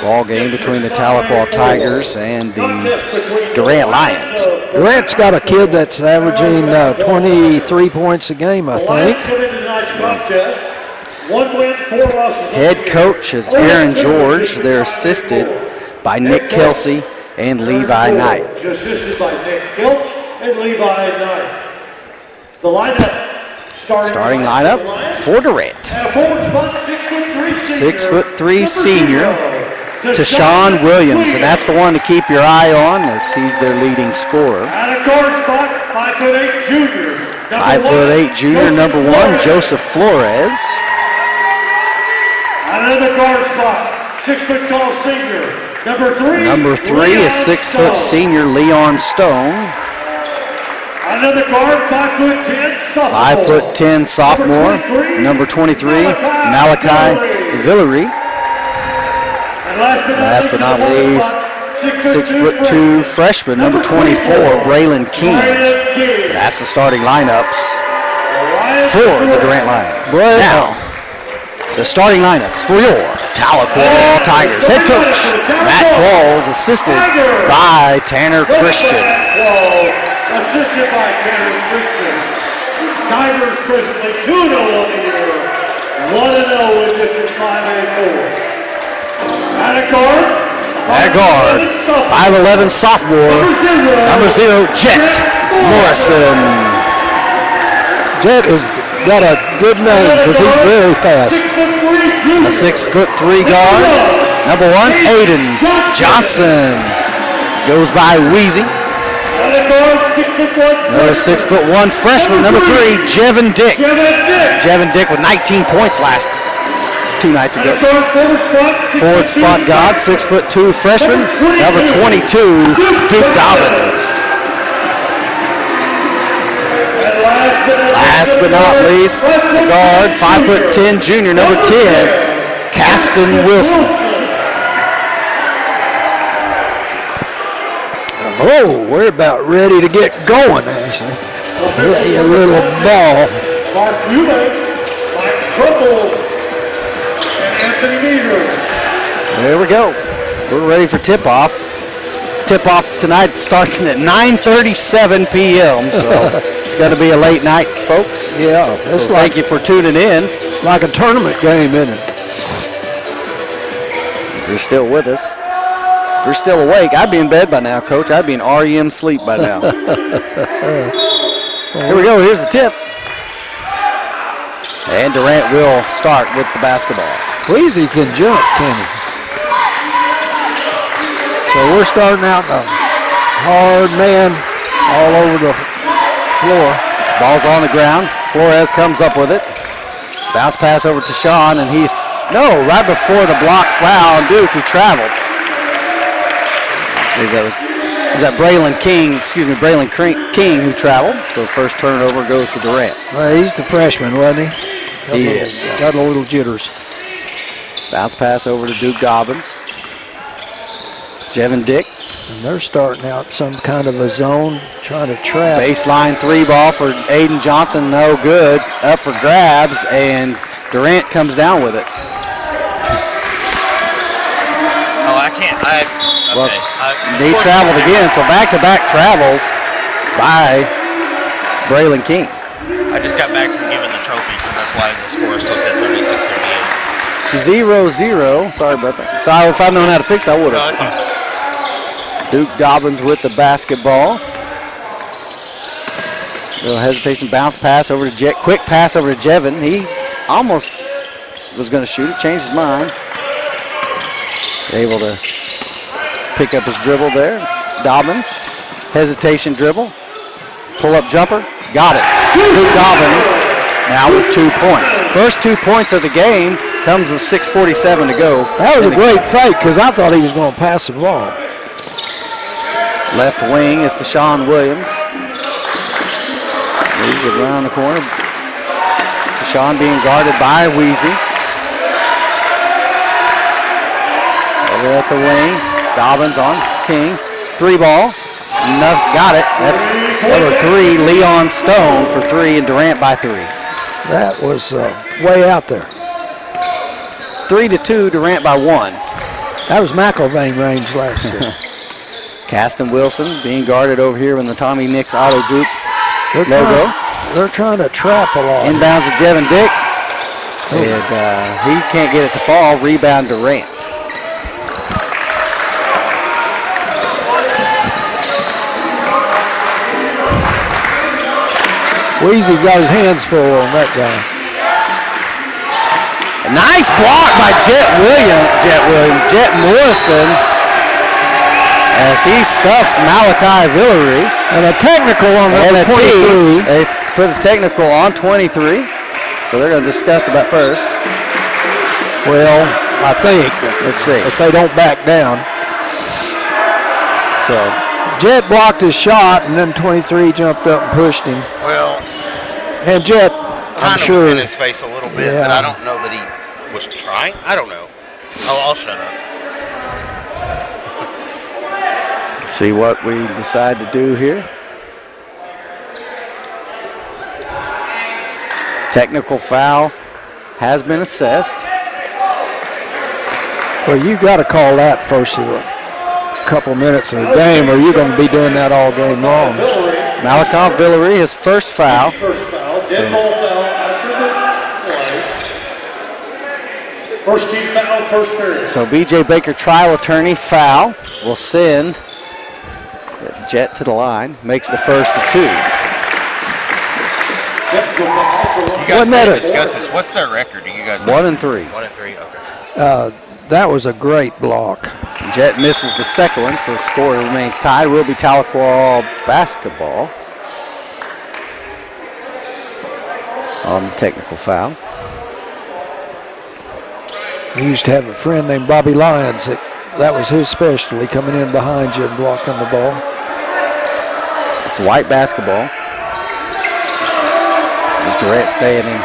ball game between the Tahlequah Tigers and the Durant Lions. Durant's got a kid that's averaging 23 points a game, I think. Head coach is Aaron George. They're assisted by Nick Kelsey and Levi Knight. Assisted by Nick Kelch and Levi Knight. The lineup, starting lineup for Durant. 6'3" senior, Tashawn Williams, and that's the one to keep your eye on as he's their leading scorer. At a guard spot, 5'8" junior. 5'8" junior, number 1, Joseph Flores. At another guard spot, 6 foot tall senior, number 3. Number 3 is 6 foot senior Leon Stone. Another guard, 5'10" sophomore. 5'10" sophomore. Number 23, Malachi Villery. And last but not least, 6'2" freshman, number 24, Braylon King. That's the starting lineups for the Durant Lions. Now, the starting lineups for your Tahlequah Tigers. Head coach Matt Qualls, assisted by Tanner Christian. Assisted by Tanner Christian. Tigers presently 2-0 on the year, 1-0 in District 5A4. At a guard, 5'11" sophomore, number 0, Jet Morrison. Jet has got a good name because he's very fast. A 6'3" guard, number 1, Aiden Johnson. Goes by Wheezy. Another 6'1" freshman, number 3, Jevin Dick. Jevin Dick with 19 points last 2 nights ago. Forward spot guard, 6'2" freshman, number 22, Duke Dobbins. Last but not least, the guard, 5'10" junior, number 10, Caston Wilson. Oh, we're about ready to get going, actually. Play a little ball. Mark Eubank, Mike Truffle, and Anthony Meader. There we go. We're ready for tip-off. Tip-off tonight starting at 9:37 p.m. So it's going to be a late night, folks. Yeah. So thank you for tuning in. Like a tournament game, isn't it? If you're still with us. If you're still awake, I'd be in bed by now, Coach. I'd be in REM sleep by now. Here we go. Here's the tip. And Durant will start with the basketball. Wheezy can jump, can he? So we're starting out the hard man all over the floor. Ball's on the ground. Flores comes up with it. Bounce pass over to Sean, and right before the block foul on Duke, he traveled. I believe that was Braylon King who traveled. So first turnover goes to Durant. Well, he's the freshman, wasn't he? He is. Got a little jitters. Bounce pass over to Duke Dobbins. Jevin Dick. And they're starting out some kind of a zone, trying to trap. Baseline 3 ball for Aiden Johnson, no good. Up for grabs, and Durant comes down with it. Oh, I can't. He traveled again, so back-to-back travels by Braylon King. I just got back from giving the trophy, so that's why the score still said 36-38. 0-0. Sorry about that. So if I'd known how to fix it, I would have. Duke Dobbins with the basketball. Little hesitation, bounce pass over to Jet. Quick pass over to Jevin. He almost was going to shoot it, changed his mind. Able to pick up his dribble there. Dobbins, hesitation dribble. Pull-up jumper, got it. Duke Dobbins now with 2 points. First 2 points of the game comes with 6:47 to go. That was a great fake because I thought he was going to pass the ball. Left wing is Deshaun Williams. Moves it around the corner. Deshaun being guarded by Weezy. Over at the wing. Dobbins on King. 3-ball. Got it. That's number 3, Leon Stone for 3, and Durant by 3. That was way out there. 3-2, Durant by 1. That was McIlvain range last year. Caston Wilson being guarded over here in the Tommy Nix Auto Group logo. They're trying to trap a lot. Inbounds to Jevin Dick. And he can't get it to fall. Rebound Durant. Weezy got his hands full on that guy. A nice block by Jet Morrison, as he stuffs Malachi Villery. And a technical on number 23. They put a technical on 23. So they're going to discuss about first. Well, I think. Let's see. If they don't back down. So Jet blocked his shot, and then 23 jumped up and pushed him. Well, and Jet, I'm kind sure, of in his face a little bit, but I don't know that he was trying. I don't know. I'll shut up. See what we decide to do here. Technical foul has been assessed. Well, you got to call that first of the couple minutes of the game, or you're going to be doing that all game long. Malachi Villery, his first foul. Dead ball foul after the play. First team foul, first period. So B.J. Baker, trial attorney, foul. Will send Jet to the line. Makes the first of 2. You guys may discuss this. What's their record? Do you guys know? 1-3. 1-3, okay. That was a great block. Jet misses the second one, so the score remains tied. Will be Tahlequah basketball on the technical foul. I used to have a friend named Bobby Lyons. That was his specialty, coming in behind you and blocking the ball. It's white basketball. Is Durant staying in?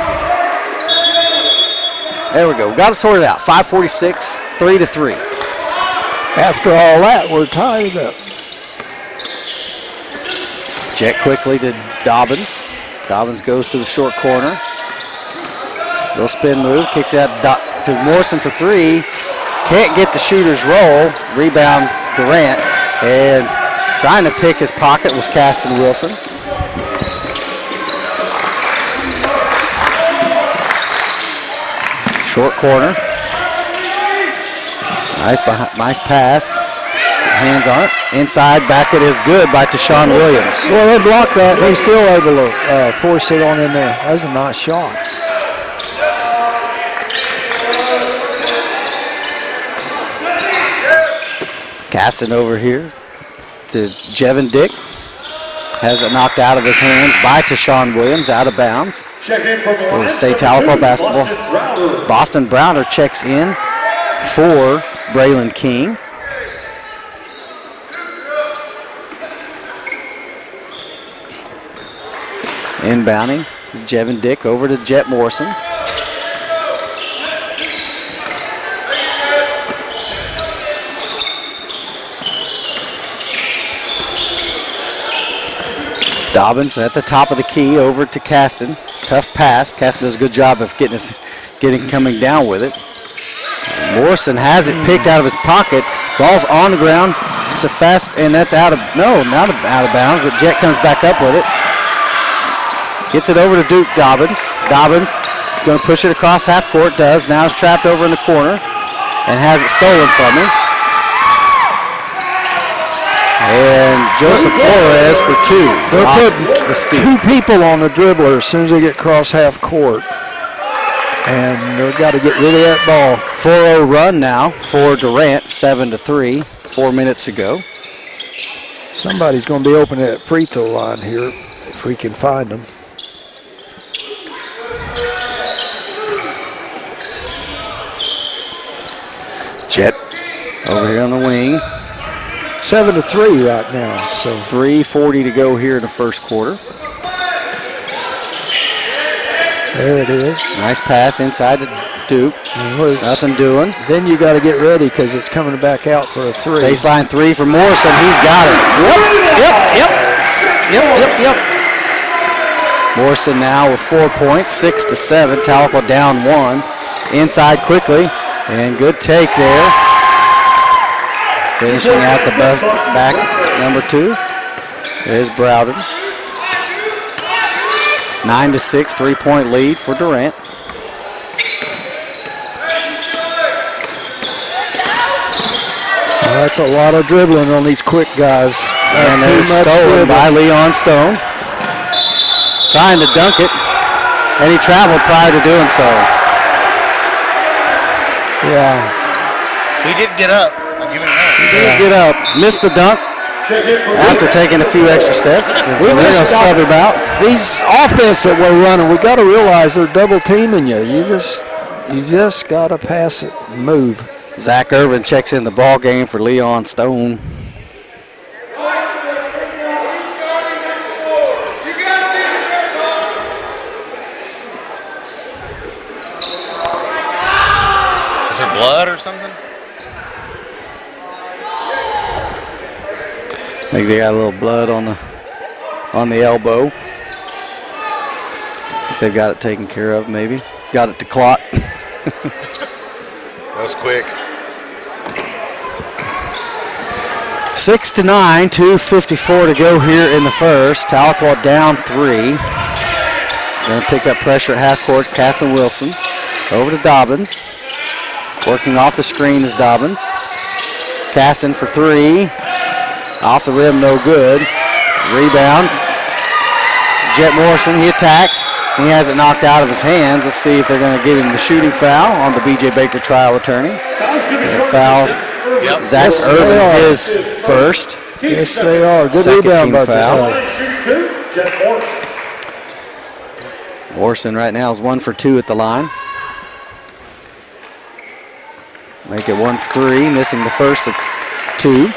There we go. We got it sorted out. 5:46, 3-3. After all that, we're tied up. Jet quickly to Dobbins. Dobbins goes to the short corner. Little spin move. Kicks out to Morrison for 3. Can't get the shooter's roll. Rebound Durant. And trying to pick his pocket was Caston Wilson. Short corner. Nice pass. Hands on it. Inside, back it is good by Deshaun Williams. Well, they blocked that. He's still able to force it on in there. That was a nice shot. Casting over here to Jevin Dick. Has it knocked out of his hands by Deshaun Williams, out of bounds. Will stay Tahlequah basketball. Boston Browner checks in for Braylon King. Inbounding, Jevin Dick over to Jet Morrison. Dobbins at the top of the key over to Caston. Tough pass. Caston does a good job of coming down with it. Morrison has it picked out of his pocket. Ball's on the ground. It's a fast, and that's not out of bounds, but Jet comes back up with it. Gets it over to Duke Dobbins. Dobbins going to push it across half court. Does. Now is trapped over in the corner and has it stolen from him. And Joseph Flores for two. They're putting the two people on the dribbler as soon as they get across half court. And they've got to get rid of that ball. 4-0 run now for Durant, 7-3, 4 minutes ago. Somebody's going to be open at free throw line here if we can find them. Jet over here on the wing. 7-3 right now. So 3:40 to go here in the first quarter. There it is. Nice pass inside to Duke. Nothing doing. Then you got to get ready because it's coming back out for a three. Baseline three for Morrison. He's got it. Yep. Morrison now with 4 points, 6-7. Tahlequah down one. Inside quickly. And good take there. Finishing out the back, number 2 is Browden. 9-6, 3-point lead for Durant. That's a lot of dribbling on these quick guys. And they're stolen by Leon Stone. Trying to dunk it, and he traveled prior to doing so. Yeah. He did get up. I'll give him that. He did get up. Missed the dunk after taking a few extra steps. These offense that we're running, we got to realize they're double teaming you. You just got to pass it and move. Zach Irvin checks in the ball game for Leon Stone. Is there blood or something? I think they got a little blood on the elbow. I think they've got it taken care of, maybe. Got it to clock. That was quick. 6-9, 2:54 to go here in the first. Tahlequah down 3. Going to pick up pressure at half court. Caston Wilson over to Dobbins. Working off the screen is Dobbins. Caston for 3. Off the rim, no good. Rebound. Jet Morrison, he attacks. He has it knocked out of his hands. Let's see if they're going to give him the shooting foul on the B.J. Baker trial attorney. Fouls. Yep. Zach Irvin his first. Yes, they are. Good Second rebound team by foul. Morrison right now is 1 for 2 at the line. Make it 1 for 3, missing the first of 2.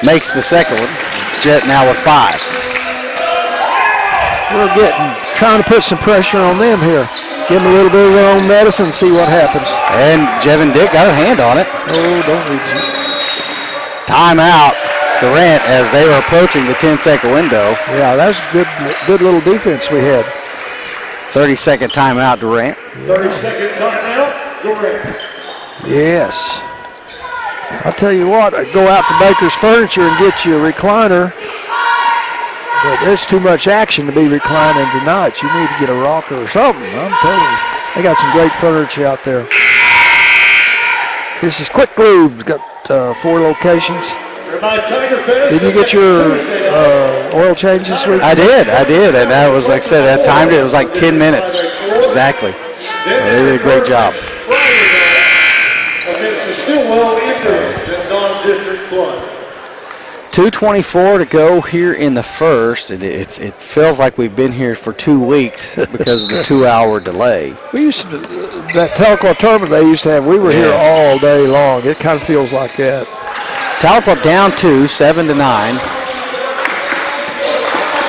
Makes the second one. Jet now with 5. We're trying to put some pressure on them here. Give them a little bit of their own medicine, see what happens. And Jevin Dick got a hand on it. Oh, don't reach it. Timeout, Durant, as they were approaching the 10-second window. Yeah, that's good little defense we had. 30-second timeout, Durant. 30-second timeout, Durant. Yes. I'll tell you what, I'd go out to Baker's Furniture and get you a recliner. But there's too much action to be reclining tonight. You need to get a rocker or something. I'm telling you. They got some great furniture out there. This is Quick Lube's got 4 locations. Did you get your oil change this week? I did. And that was, like I said, I timed it. It was like 10 minutes. Exactly. So they did a great job. Stillwell Indians in non-district play. 2:24 to go here in the first. It feels like we've been here for 2 weeks because of the 2-hour delay. We used to, that Tahlequah tournament they used to have, we were here all day long. It kind of feels like that. Tahlequah down 2, 7-9.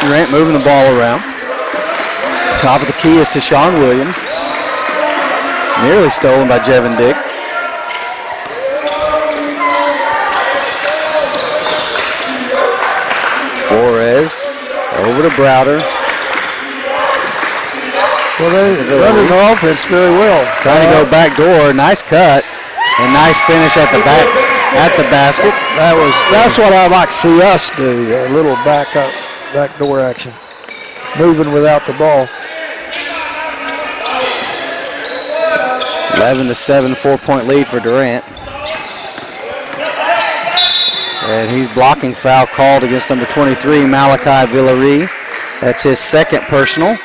Durant moving the ball around. Top of the key is to Sean Williams. Nearly stolen by Jevin Dick. is. Over to Browder. Well, they're running the offense very well. Trying to go back door. Nice cut. And nice finish at the basket. That's what I'd like to see us do. A little back door action. Moving without the ball. 11-7, 4-point lead for Durant. And he's blocking foul called against number 23, Malachi Villery. That's his second personal.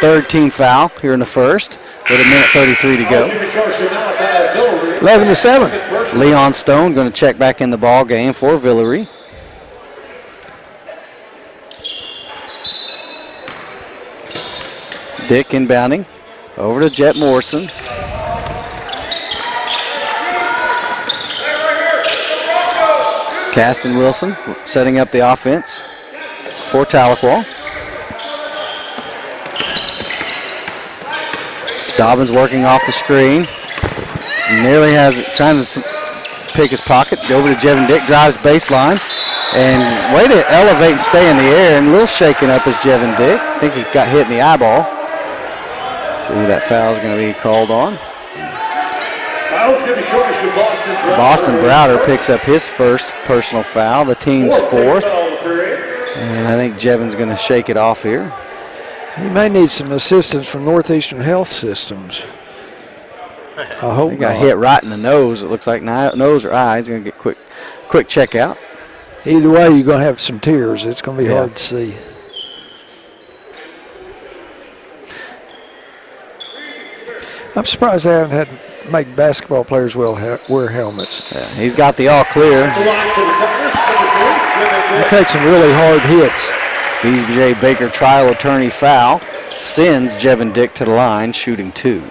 Third team foul here in the first with 1:33 to go. 11-7. Leon Stone going to check back in the ball game for Villery. Dick inbounding. Over to Jet Morrison. Caston Wilson setting up the offense for Tahlequah. Dobbins working off the screen. Nearly has it, trying to pick his pocket. Over to Jevin Dick, drives baseline. And way to elevate and stay in the air. And a little shaken up is Jevin Dick. I think he got hit in the eyeball. See who that foul is going to be called on. Boston Browder picks up his first personal foul, the team's fourth. And I think Jevin's going to shake it off here. He may need some assistance from Northeastern Health Systems. I hope he got hit right in the nose. It looks like nose or eye. He's going to get quick check out. Either way, you're going to have some tears. It's going to be hard to see. I'm surprised they haven't had make basketball players wear helmets. Yeah, he's got the all clear. He takes some really hard hits. BJ Baker trial attorney foul sends Jevin Dick to the line, shooting 2.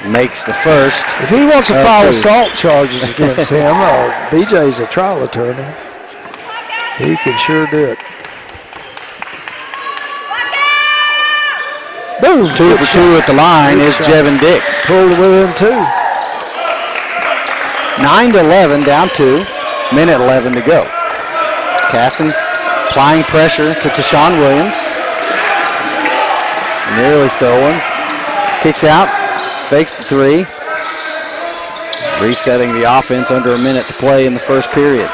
Makes the first. If he wants to file assault charges against him, BJ's a trial attorney. He can sure do it. Boom! 2 for 2 at the line is Jevin Dick. Pulled within 2. 9-11, down 2. Minute 11 to go. Caston applying pressure to Tashawn Williams. Nearly stolen. Kicks out. Fakes the 3. Resetting the offense under a minute to play in the first period.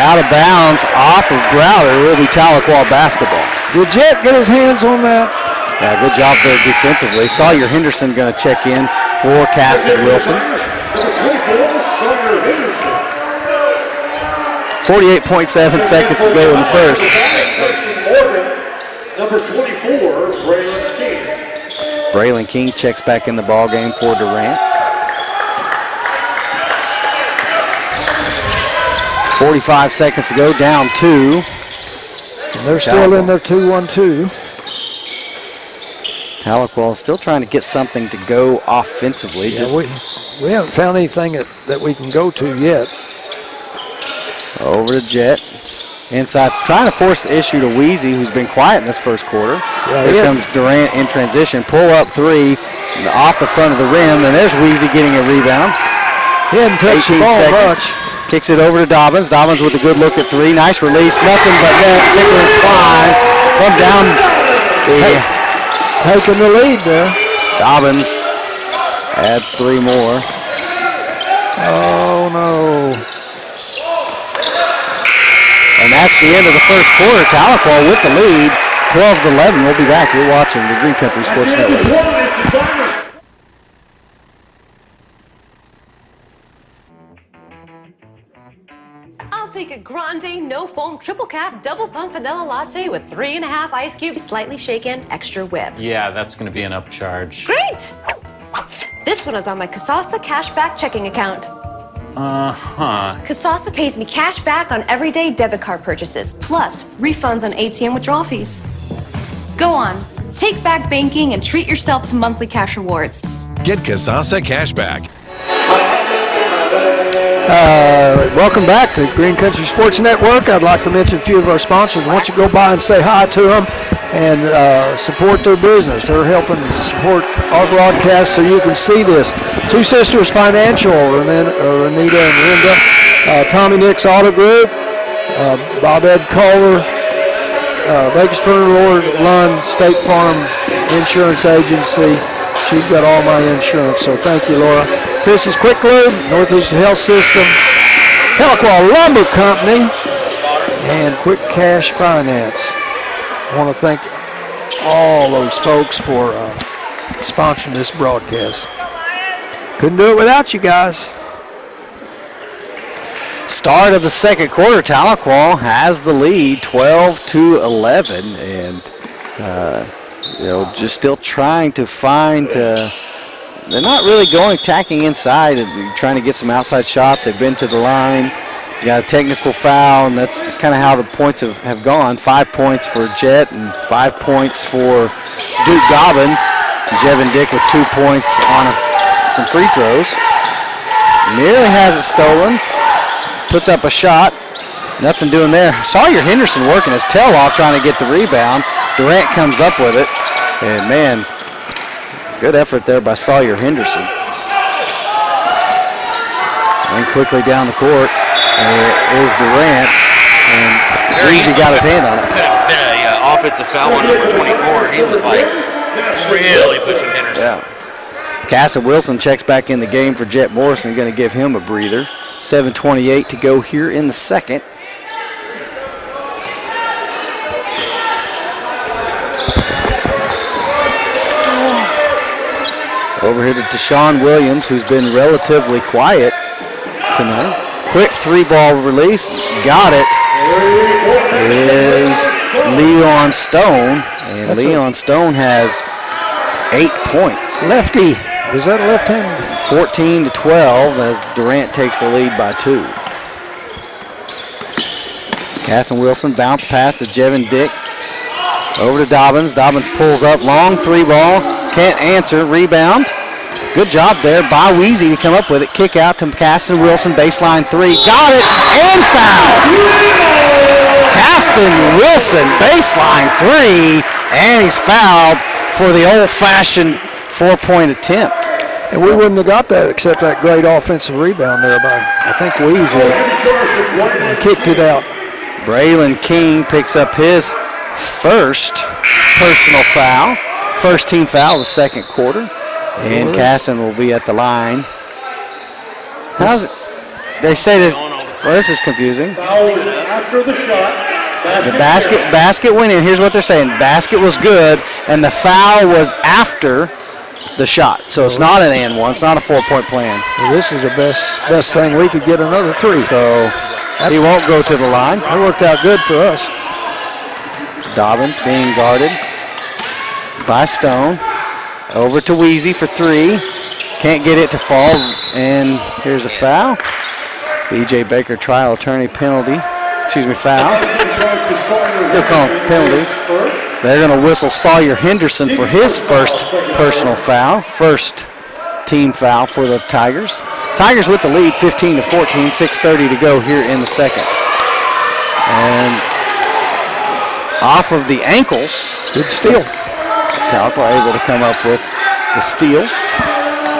Out of bounds off of Browder will be Tahlequah basketball. Did Jet get his hands on that? Yeah, good job there defensively. Sawyer Henderson going to check in for Caston Wilson. 48.7 seconds to go in the first. Number 24, Braylon King. Braylon King checks back in the ball game for Durant. 45 seconds to go, down 2. And they're still in their 2-1-2. Tahlequah still trying to get something to go offensively. Yeah, we haven't found anything that we can go to yet. Over to Jet. Inside, trying to force the issue to Weezy, who's been quiet in this first quarter. Yeah, Here comes Durant in transition. Pull up 3 off the front of the rim. And there's Weezy getting a rebound. He hadn't touched the ball much. Kicks it over to Dobbins. Dobbins with a good look at 3. Nice release. Nothing but net. Tickler and Klein from down. Taking the lead there. Dobbins adds 3 more. Oh, no. And that's the end of the first quarter. Tahlequah with the lead, 12-11. We'll be back. You're watching the Green Country Sports Network. I'll take a grande, no foam, triple cap, double pump vanilla latte with 3.5 ice cubes, slightly shaken, extra whip. Yeah, that's going to be an upcharge. Great! This one is on my Kasasa cashback checking account. Kasasa pays me cash back on everyday debit card purchases, plus refunds on ATM withdrawal fees. Go on, take back banking and treat yourself to monthly cash rewards. Get Kasasa Cashback. Welcome back to Green Country Sports Network. I'd like to mention a few of our sponsors. Why don't you go by and say hi to them. and support their business. They're helping support our broadcast so you can see this. Two Sisters Financial, Renita and Linda, Tommy Nix Auto Group, Bob Ed Kohler, Bakersfield Lord Lund State Farm Insurance Agency. She's got all my insurance, so thank you, Laura. Chris's Quick Lube, Northeastern Health System, Tahlequah Lumber Company, and Quick Cash Finance. I want to thank all those folks for sponsoring this broadcast. Couldn't do it without you guys. Start of the second quarter, Tahlequah has the lead, 12-11, and just still trying to find. They're not really attacking inside and trying to get some outside shots. They've been to the line. You got a technical foul, and that's kind of how the points have gone. 5 points for Jet and 5 points for Duke Dobbins. Jevin Dick with 2 points on some free throws. Nearly has it stolen. Puts up a shot. Nothing doing there. Sawyer Henderson working his tail off trying to get the rebound. Durant comes up with it. And, man, good effort there by Sawyer Henderson. And quickly down the court is Durant. And Easy got his hand on it. Could have been an offensive foul on number 24. He was, really pushing Henderson. Yeah. Cassie Wilson checks back in the game for Jet Morrison. Going to give him a breather. 7:28 to go here in the second. Over here to Deshaun Williams, who's been relatively quiet tonight. Quick three-ball release. Got it. Is Leon Stone. And Leon Stone has 8 points. Lefty. Is that a left-handed? 14-12 as Durant takes the lead by 2. Casson Wilson bounce pass to Jevin Dick. Over to Dobbins. Dobbins pulls up. Long three ball. Can't answer. Rebound. Good job there by Weezy to come up with it. Kick out to Caston Wilson. Baseline 3. Got it. And foul. Caston Wilson. Baseline 3. And he's fouled for the old-fashioned 4-point attempt. And we wouldn't have got that except that great offensive rebound there by, I think, Weezy. And kicked it out. Braylon King picks up his first personal foul. First team foul of the second quarter. And Casson will be at the line. How's it? They say this. Well, this is confusing. After the shot. The basket went in. Here's what they're saying. Basket was good, and the foul was after the shot. So it's not an and one. It's not a 4-point plan. Well, this is the best thing we could get another 3. So he won't go to the line. That worked out good for us. Dobbins being guarded by Stone. Over to Weezy for 3. Can't get it to fall. And here's a foul. B.J. Baker trial attorney penalty. Foul. Still calling penalties. They're going to whistle Sawyer Henderson for his first personal foul. First team foul for the Tigers. Tigers with the lead, 15-14, 6:30 to go here in the second. And off of the ankles. Good steal. Tahlequah able to come up with the steal.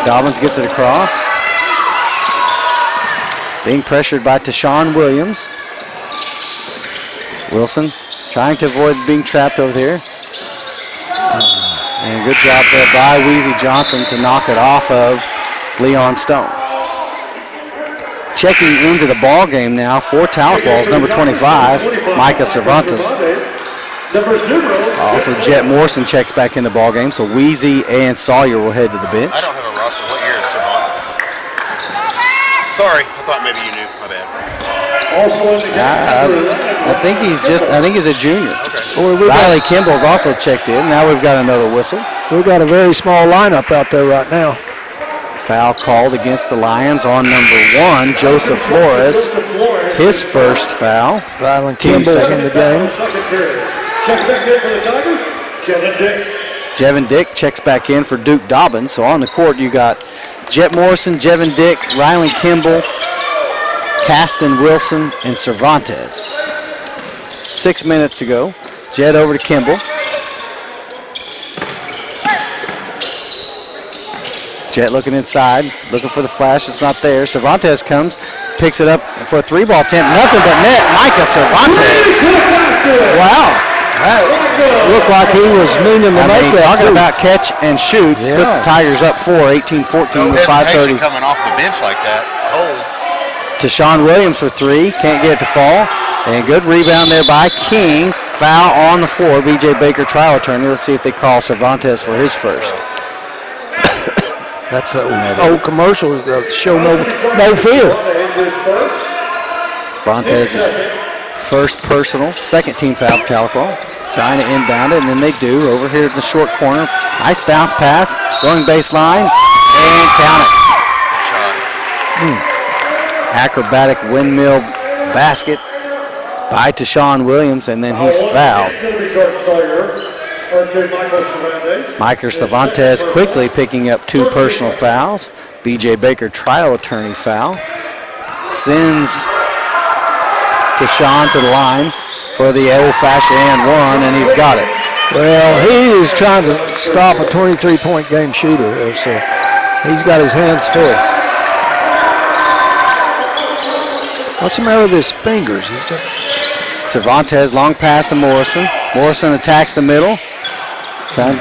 Dobbins gets it across. Being pressured by Tashawn Williams. Wilson trying to avoid being trapped over here. And good job there by Weezy Johnson to knock it off of Leon Stone. Checking into the ball game now for Tahlequah is number 25, Micah Cervantes. Also, Jet Morrison checks back in the ball game, so Weezy and Sawyer will head to the bench. I don't have a roster. What year is Cervantes? Sorry, I thought maybe you knew. My bad. I think he's a junior. Okay. Riley Kimball's also checked in. Now we've got another whistle. We've got a very small lineup out there right now. Foul called against the Lions on number 1, Joseph Flores. His first foul. Riley Kimball's in the game. Check back in for the Tigers, Jevin Dick. Jevin Dick checks back in for Duke Dobbins. So on the court you got Jet Morrison, Jevin Dick, Riley Kimball, Caston Wilson, and Cervantes. 6 minutes to go. Jet over to Kimball. Jet looking inside, looking for the flash. It's not there. Cervantes comes, picks it up for a 3-ball attempt. Nothing but net. Micah Cervantes. Wow. That looked like he was meaning to make that. Talking about catch and shoot. Puts the Tigers up 18-14 with 5:30. Coming off the bench like that. To Sean Williams for 3. Can't get it to fall. And good rebound there by King. Foul on the floor. B.J. Baker, trial attorney. Let's see if they call Cervantes for his first. That's the old commercial. Show no fear. Cervantes' first personal. Second team foul for Tahlequah. Trying to inbound it, and then they do. Over here in the short corner. Nice bounce pass. Going baseline. And count it. Acrobatic windmill basket by Tashawn Williams, and then he's fouled. Micah Cervantes quickly picking up 2 personal fouls. B.J. Baker, trial attorney foul. Sends Tashawn to the line for the old-fashioned and 1, and he's got it. Well, he is trying to stop a 23-point game shooter, so he's got his hands full. What's the matter with his fingers? Cervantes, long pass to Morrison. Morrison attacks the middle. Trying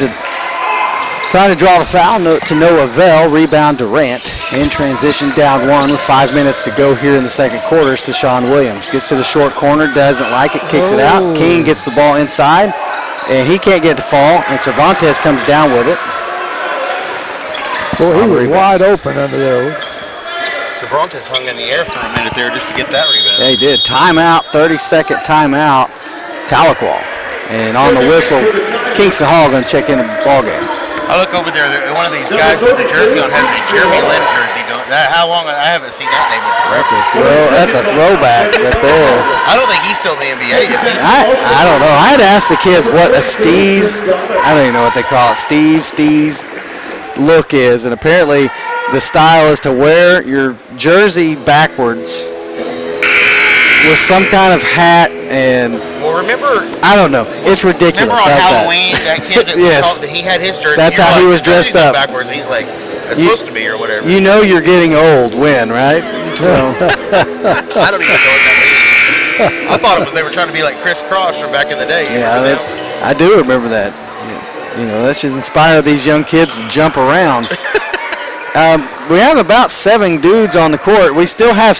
to draw the foul to no avail. Rebound Durant. In transition, down 1 with 5 minutes to go here in the second quarter. It's to Sean Williams. Gets to the short corner, doesn't like it, kicks it out. King gets the ball inside, and he can't get to fall, and Cervantes comes down with it. Boy, he was wide open under there. Cervantes hung in the air for a minute there just to get that rebound. Yeah, he did. Timeout, 30-second timeout, Tahlequah. And on the whistle, Kingston Hall going to check in the ballgame. I look over there, one of these guys with the jersey on has a Jeremy Lin jersey. How long? I haven't seen that name in forever. That's a throwback right there. I don't think he's still in the NBA, is he? I don't know. I had asked the kids what a Steve's, I don't even know what they call it, Steve's look is. And apparently the style is to wear your jersey backwards with some kind of hat and... Well, remember... I don't know. It's ridiculous. Remember on Halloween, that kid that yes. he had his jersey. That's how he was dressed up. Backwards. He's like, it's supposed to be or whatever. You know you're getting old when, right? So I don't even know what that means. I thought it was they were trying to be like Chris Cross from back in the day. Yeah, I do remember that. You know, that should inspire these young kids to jump around. We have about 7 dudes on the court. We still have...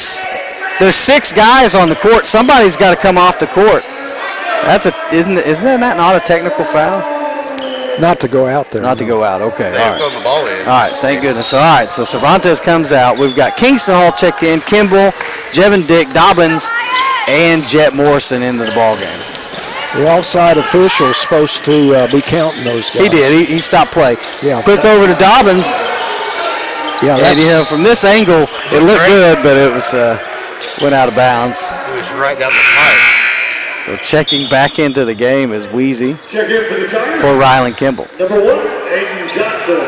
There's 6 guys on the court. Somebody's got to come off the court. Isn't that not a technical foul? Not to go out there. Not to go out. Okay. They throw the ball in. All right. Thank goodness. All right. So Cervantes comes out. We've got Kingston Hall checked in. Kimball, Jevin Dick, Dobbins, and Jet Morrison into the ball game. The offside official is supposed to be counting those guys. He did. He stopped play. Yeah. Quick over to Dobbins. Yeah. And from this angle, it looked good, but it was. Went out of bounds. It was right down the pipe. So checking back into the game is Wheezy Check in for the Tigers. for Rylan Kimball. Number 1, Aiden Johnson.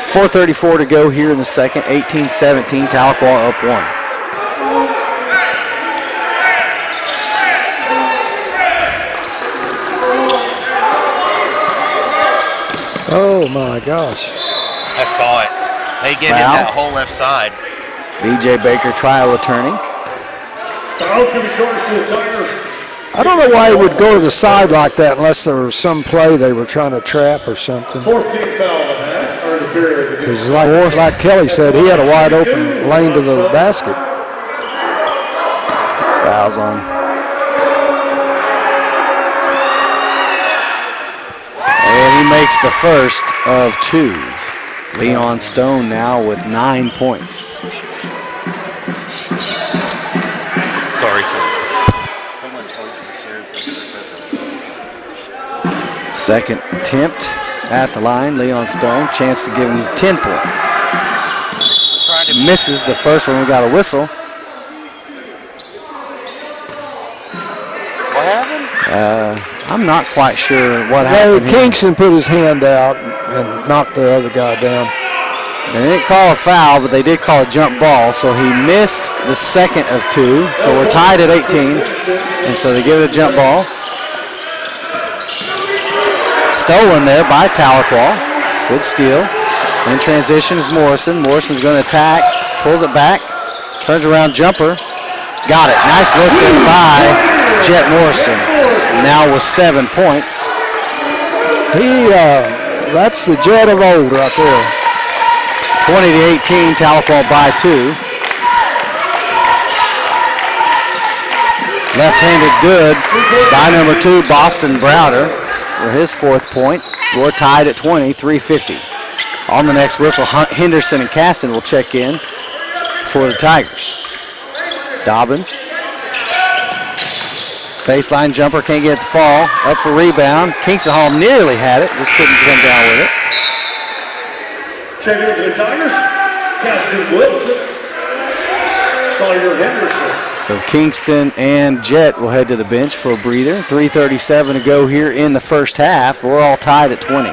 4:34 to go here in the second. 18-17, Tahlequah up 1. Oh my gosh. I saw it. They gave him that whole left side. B.J. Baker, trial attorney. I don't know why he would go to the side like that unless there was some play they were trying to trap or something. 14th foul of the half, earned a period. Because like Kelly said, he had a wide open lane to the basket. Fouls on. And he makes the first of 2. Leon Stone now with 9 points. Sorry. Second attempt at the line. Leon Stone, chance to give him 10 points. Misses the first one. We got a whistle. What happened? I'm not quite sure what happened. Kingston put his hand out and knocked the other guy down. They didn't call a foul, but they did call a jump ball, so he missed the second of 2. So we're tied at 18, and so they give it a jump ball. Stolen there by Tahlequah. Good steal. In transition is Morrison. Morrison's going to attack, pulls it back, turns around, jumper. Got it. Nice look there by Jet Morrison. Now with 7 points. That's the Jet of old right there. 20-18, Tahlequah by 2. Left-handed good by number 2, Boston Browder, for his 4th point. We're tied at 20, 3:50. On the next whistle, Henderson and Caston will check in for the Tigers. Dobbins. Baseline jumper, can't get the fall. Up for rebound. Kingston Hall nearly had it, just couldn't come down with it. Checking in for the Tigers, Caston Wilson, Sawyer Henderson. So Kingston and Jet will head to the bench for a breather. 3:37 to go here in the first half. We're all tied at 20.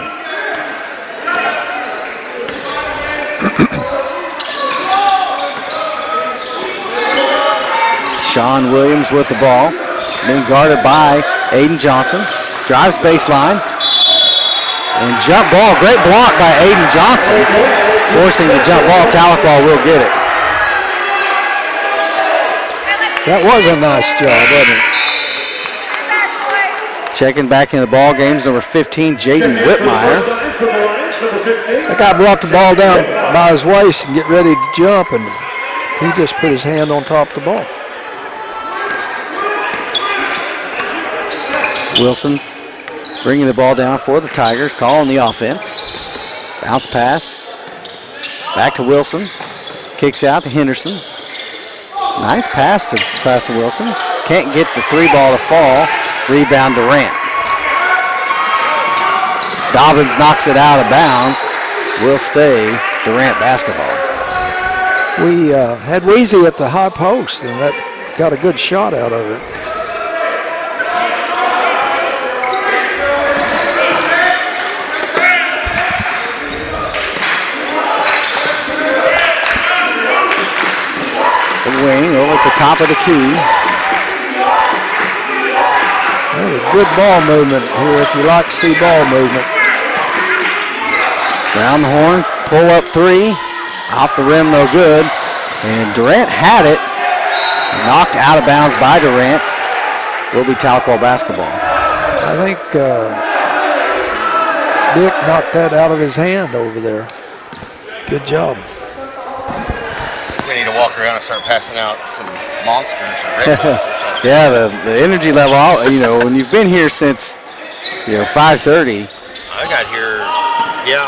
Sean Williams with the ball. Being guarded by Aiden Johnson. Drives baseline. And jump ball. Great block by Aiden Johnson. Forcing the jump ball. Tahlequah will get it. That was a nice job, wasn't it? Checking back in the ball games, number 15, Jaden Whitmire. That guy brought the ball down by his waist and get ready to jump, and he just put his hand on top of the ball. Wilson bringing the ball down for the Tigers, calling the offense. Bounce pass. Back to Wilson. Kicks out to Henderson. Nice pass to Classen Wilson. Can't get the 3-ball to fall. Rebound Durant. Dobbins knocks it out of bounds. Will stay Durant basketball. We had Weezy at the high post, and that got a good shot out of it. Wing over at the top of the key. Good ball movement here if you like to see ball movement. Round the horn, pull up 3. Off the rim, no good. And Durant had it. Knocked out of bounds by Durant. Will be Tahlequah basketball. I think Dick knocked that out of his hand over there. Good job. We need to walk around and start passing out some monsters or Red Bulls or something. Yeah, the energy level, when you've been here since, 5:30. I got here,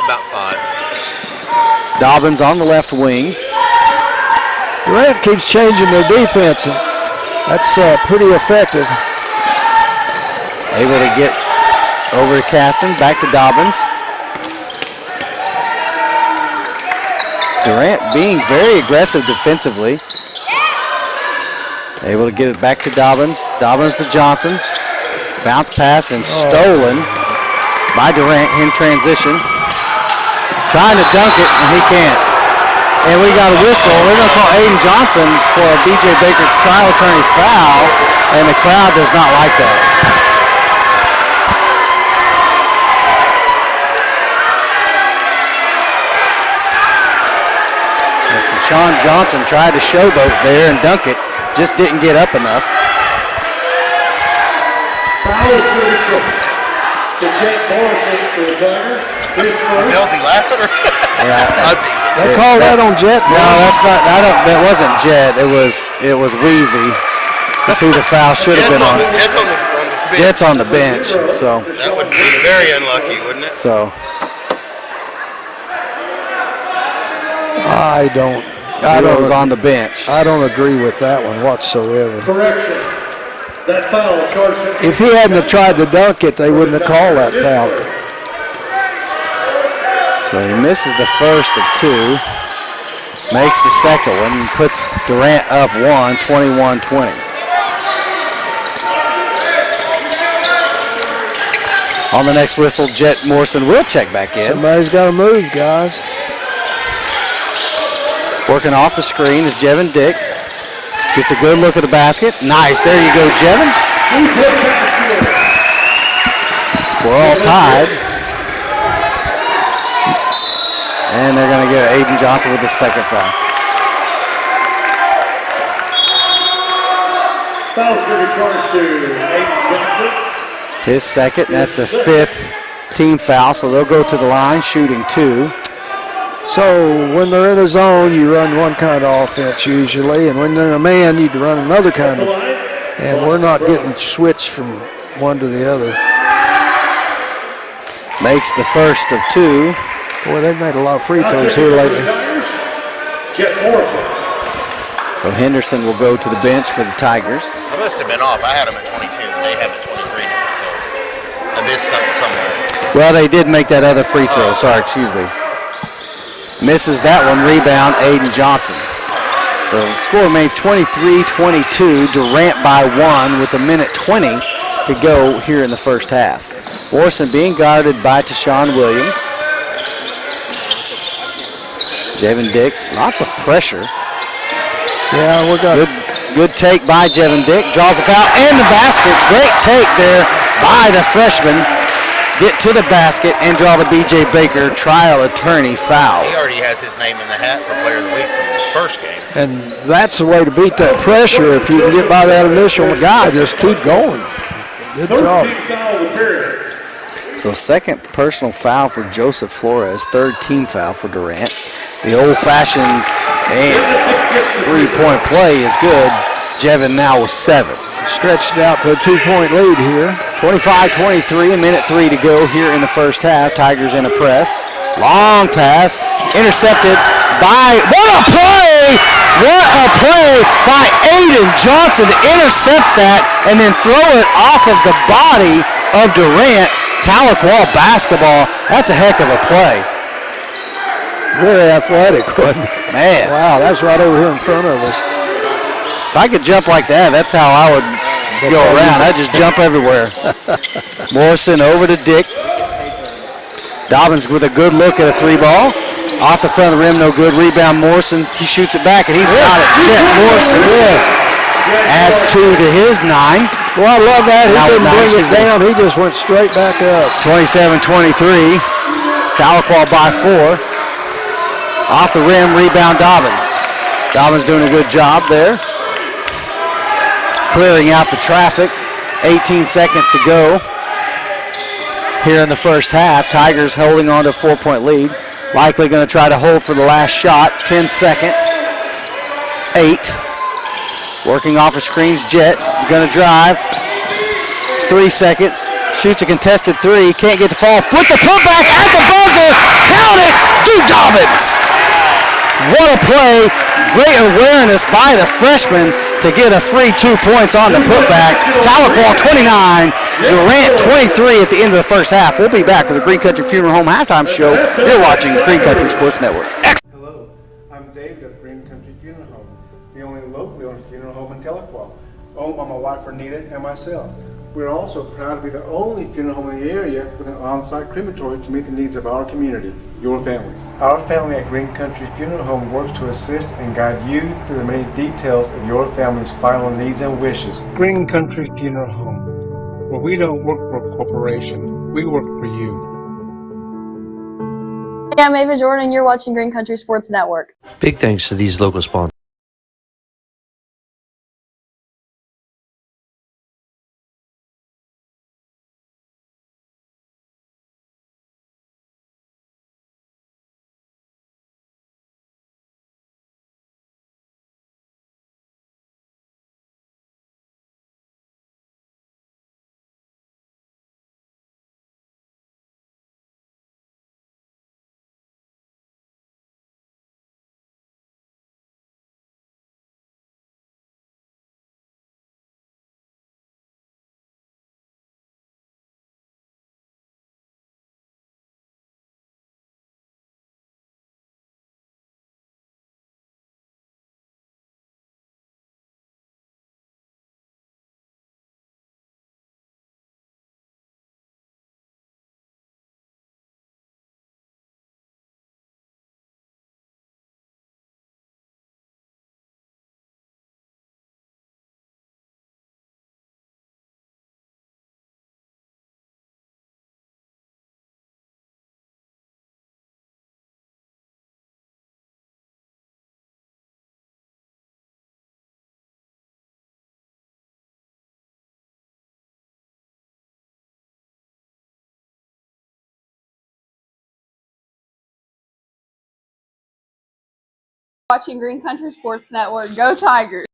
about 5. Dobbins on the left wing. Durant keeps changing their defense, and that's pretty effective. Able to get over to Caston, back to Dobbins. Durant being very aggressive defensively. Able to get it back to Dobbins. Dobbins to Johnson. Bounce pass and stolen by Durant in transition. Trying to dunk it, and he can't. And we got a whistle. We're going to call Aiden Johnson for a B.J. Baker trial attorney foul, and the crowd does not like that. Sean Johnson tried to showboat there and dunk it, just didn't get up enough. Foul is to Jet Morrison for the Tigers. Was he laughing or? They call that on Jet. No, that's not. That wasn't Jet. It was Weezy. That's who the foul should have been on. Jet's on the bench. So that would be very unlucky, wouldn't it? So I don't. Zero's on the bench. I don't agree with that one whatsoever. Correction. That foul charged. If he hadn't have tried to dunk it, they wouldn't have called that foul. So he misses the first of 2. Makes the second one and puts Durant up 1, 21-20. On the next whistle, Jet Morrison will check back in. Somebody's got to move, guys. Working off the screen is Jevin Dick. Gets a good look at the basket. Nice. There you go, Jevin. We're all tied. And they're going to get Aiden Johnson with the second foul. Foul's going to be charged to Aiden Johnson. His second. That's the 5th team foul, so they'll go to the line shooting 2. So when they're in a zone, you run one kind of offense usually, and when they're in a man, you run another kind of. And we're not getting switched from one to the other. Makes the first of 2. Boy, they've made a lot of free throws here lately. So Henderson will go to the bench for the Tigers. I must have been off. I had them at 22. They have it 23 now, so I missed something somewhere. Well, they did make that other free throw. Sorry, excuse me. Misses that one. Rebound, Aiden Johnson. So the score remains 23-22. Durant by 1 with a minute 20 to go here in the first half. Morrison being guarded by Tashawn Williams. Jevin Dick, lots of pressure. Yeah, we got good take by Jevin Dick. Draws the foul and the basket. Great take there by the freshman. Get to the basket and draw the B.J. Baker trial attorney foul. He already has his name in the hat for Player of the Week from the first game. And that's the way to beat that pressure. If you can get by that initial guy, just keep going. Good job. So second personal foul for Joseph Flores, third team foul for Durant. The old-fashioned three-point play is good. Jevin now with 7. Stretched out to a 2-point lead here. 25-23, a minute 3 to go here in the first half. Tigers in a press. Long pass, intercepted by, what a play! What a play by Aiden Johnson to intercept that and then throw it off of the body of Durant. Tahlequah basketball, that's a heck of a play. Very athletic, wasn't it? Man. Wow, that's right over here in front of us. If I could jump like that, that's how I would go around. I'd just jump everywhere. Morrison over to Dick. Dobbins with a good look at a 3-ball. Off the front of the rim, no good. Rebound Morrison. He shoots it back, and he's got it. Jet Morrison adds 2 to his 9. Well, I love that. He didn't bring it down. He just went straight back up. 27-23. Tahlequah by 4. Off the rim, rebound Dobbins. Dobbins doing a good job there. Clearing out the traffic. 18 seconds to go here in the first half. Tigers holding on to a 4-point lead. Likely going to try to hold for the last shot. 10 seconds. 8. Working off of screens. Jet going to drive. 3 seconds. Shoots a contested 3. Can't get the fall. With the putback at the buzzer. Count it. Do Dobbins. What a play. Great awareness by the freshman to get a free 2 points on the putback. Tahlequah 29, Durant 23 at the end of the first half. We'll be back with the Green Country Funeral Home halftime show. You're watching Green Country Sports Network. Hello, I'm David of Green Country Funeral Home, the only locally owned funeral home in Tahlequah, owned by my wife Renita and myself. We're also proud to be the only funeral home in the area with an on-site crematory to meet the needs of our community, your families. Our family at Green Country Funeral Home works to assist and guide you through the many details of your family's final needs and wishes. Green Country Funeral Home, where we don't work for a corporation, we work for you. Hey, I'm Ava Jordan, and you're watching Green Country Sports Network. Big thanks to these local sponsors. Watching Green Country Sports Network. Go Tigers!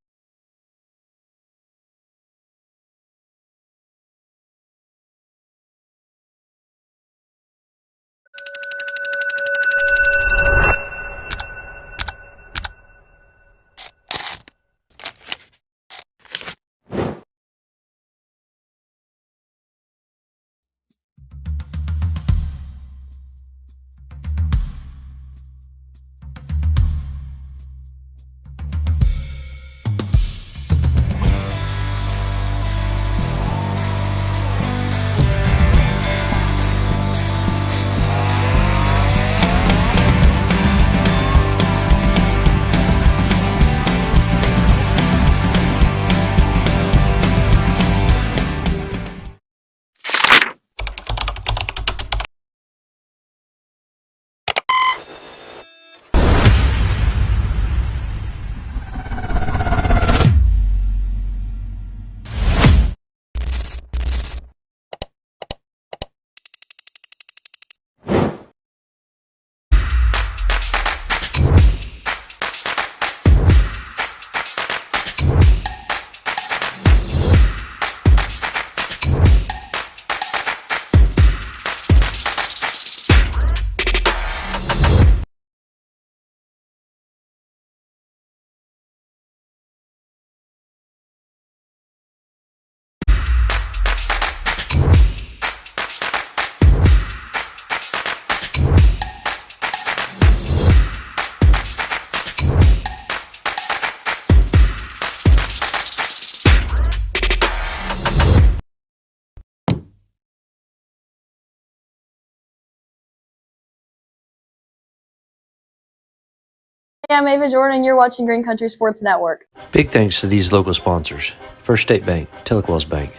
Hey, I'm Ava Jordan. You're watching Green Country Sports Network. Big thanks to these local sponsors: First State Bank, Tahlequah's Bank,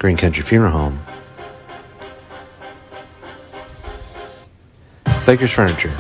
Green Country Funeral Home, Baker's Furniture.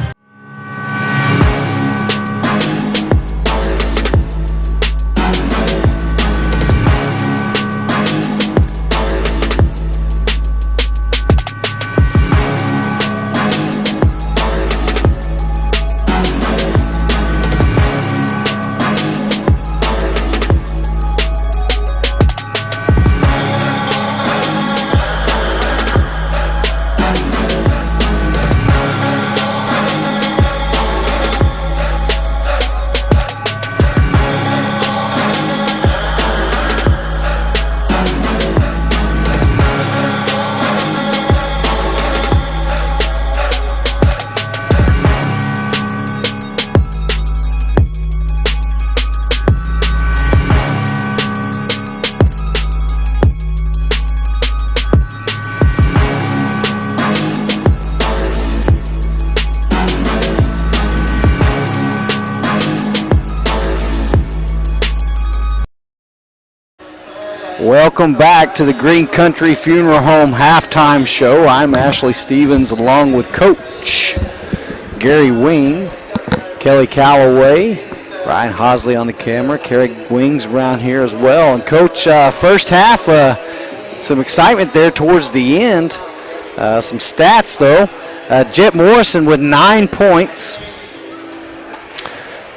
Welcome back to the Green Country Funeral Home halftime show. I'm Ashley Stevens along with Coach Gary Wing, Kelly Calloway, Ryan Hosley on the camera, Kerry Wings around here as well. And Coach, first half, some excitement there towards the end. Some stats though. Jet Morrison with 9 points.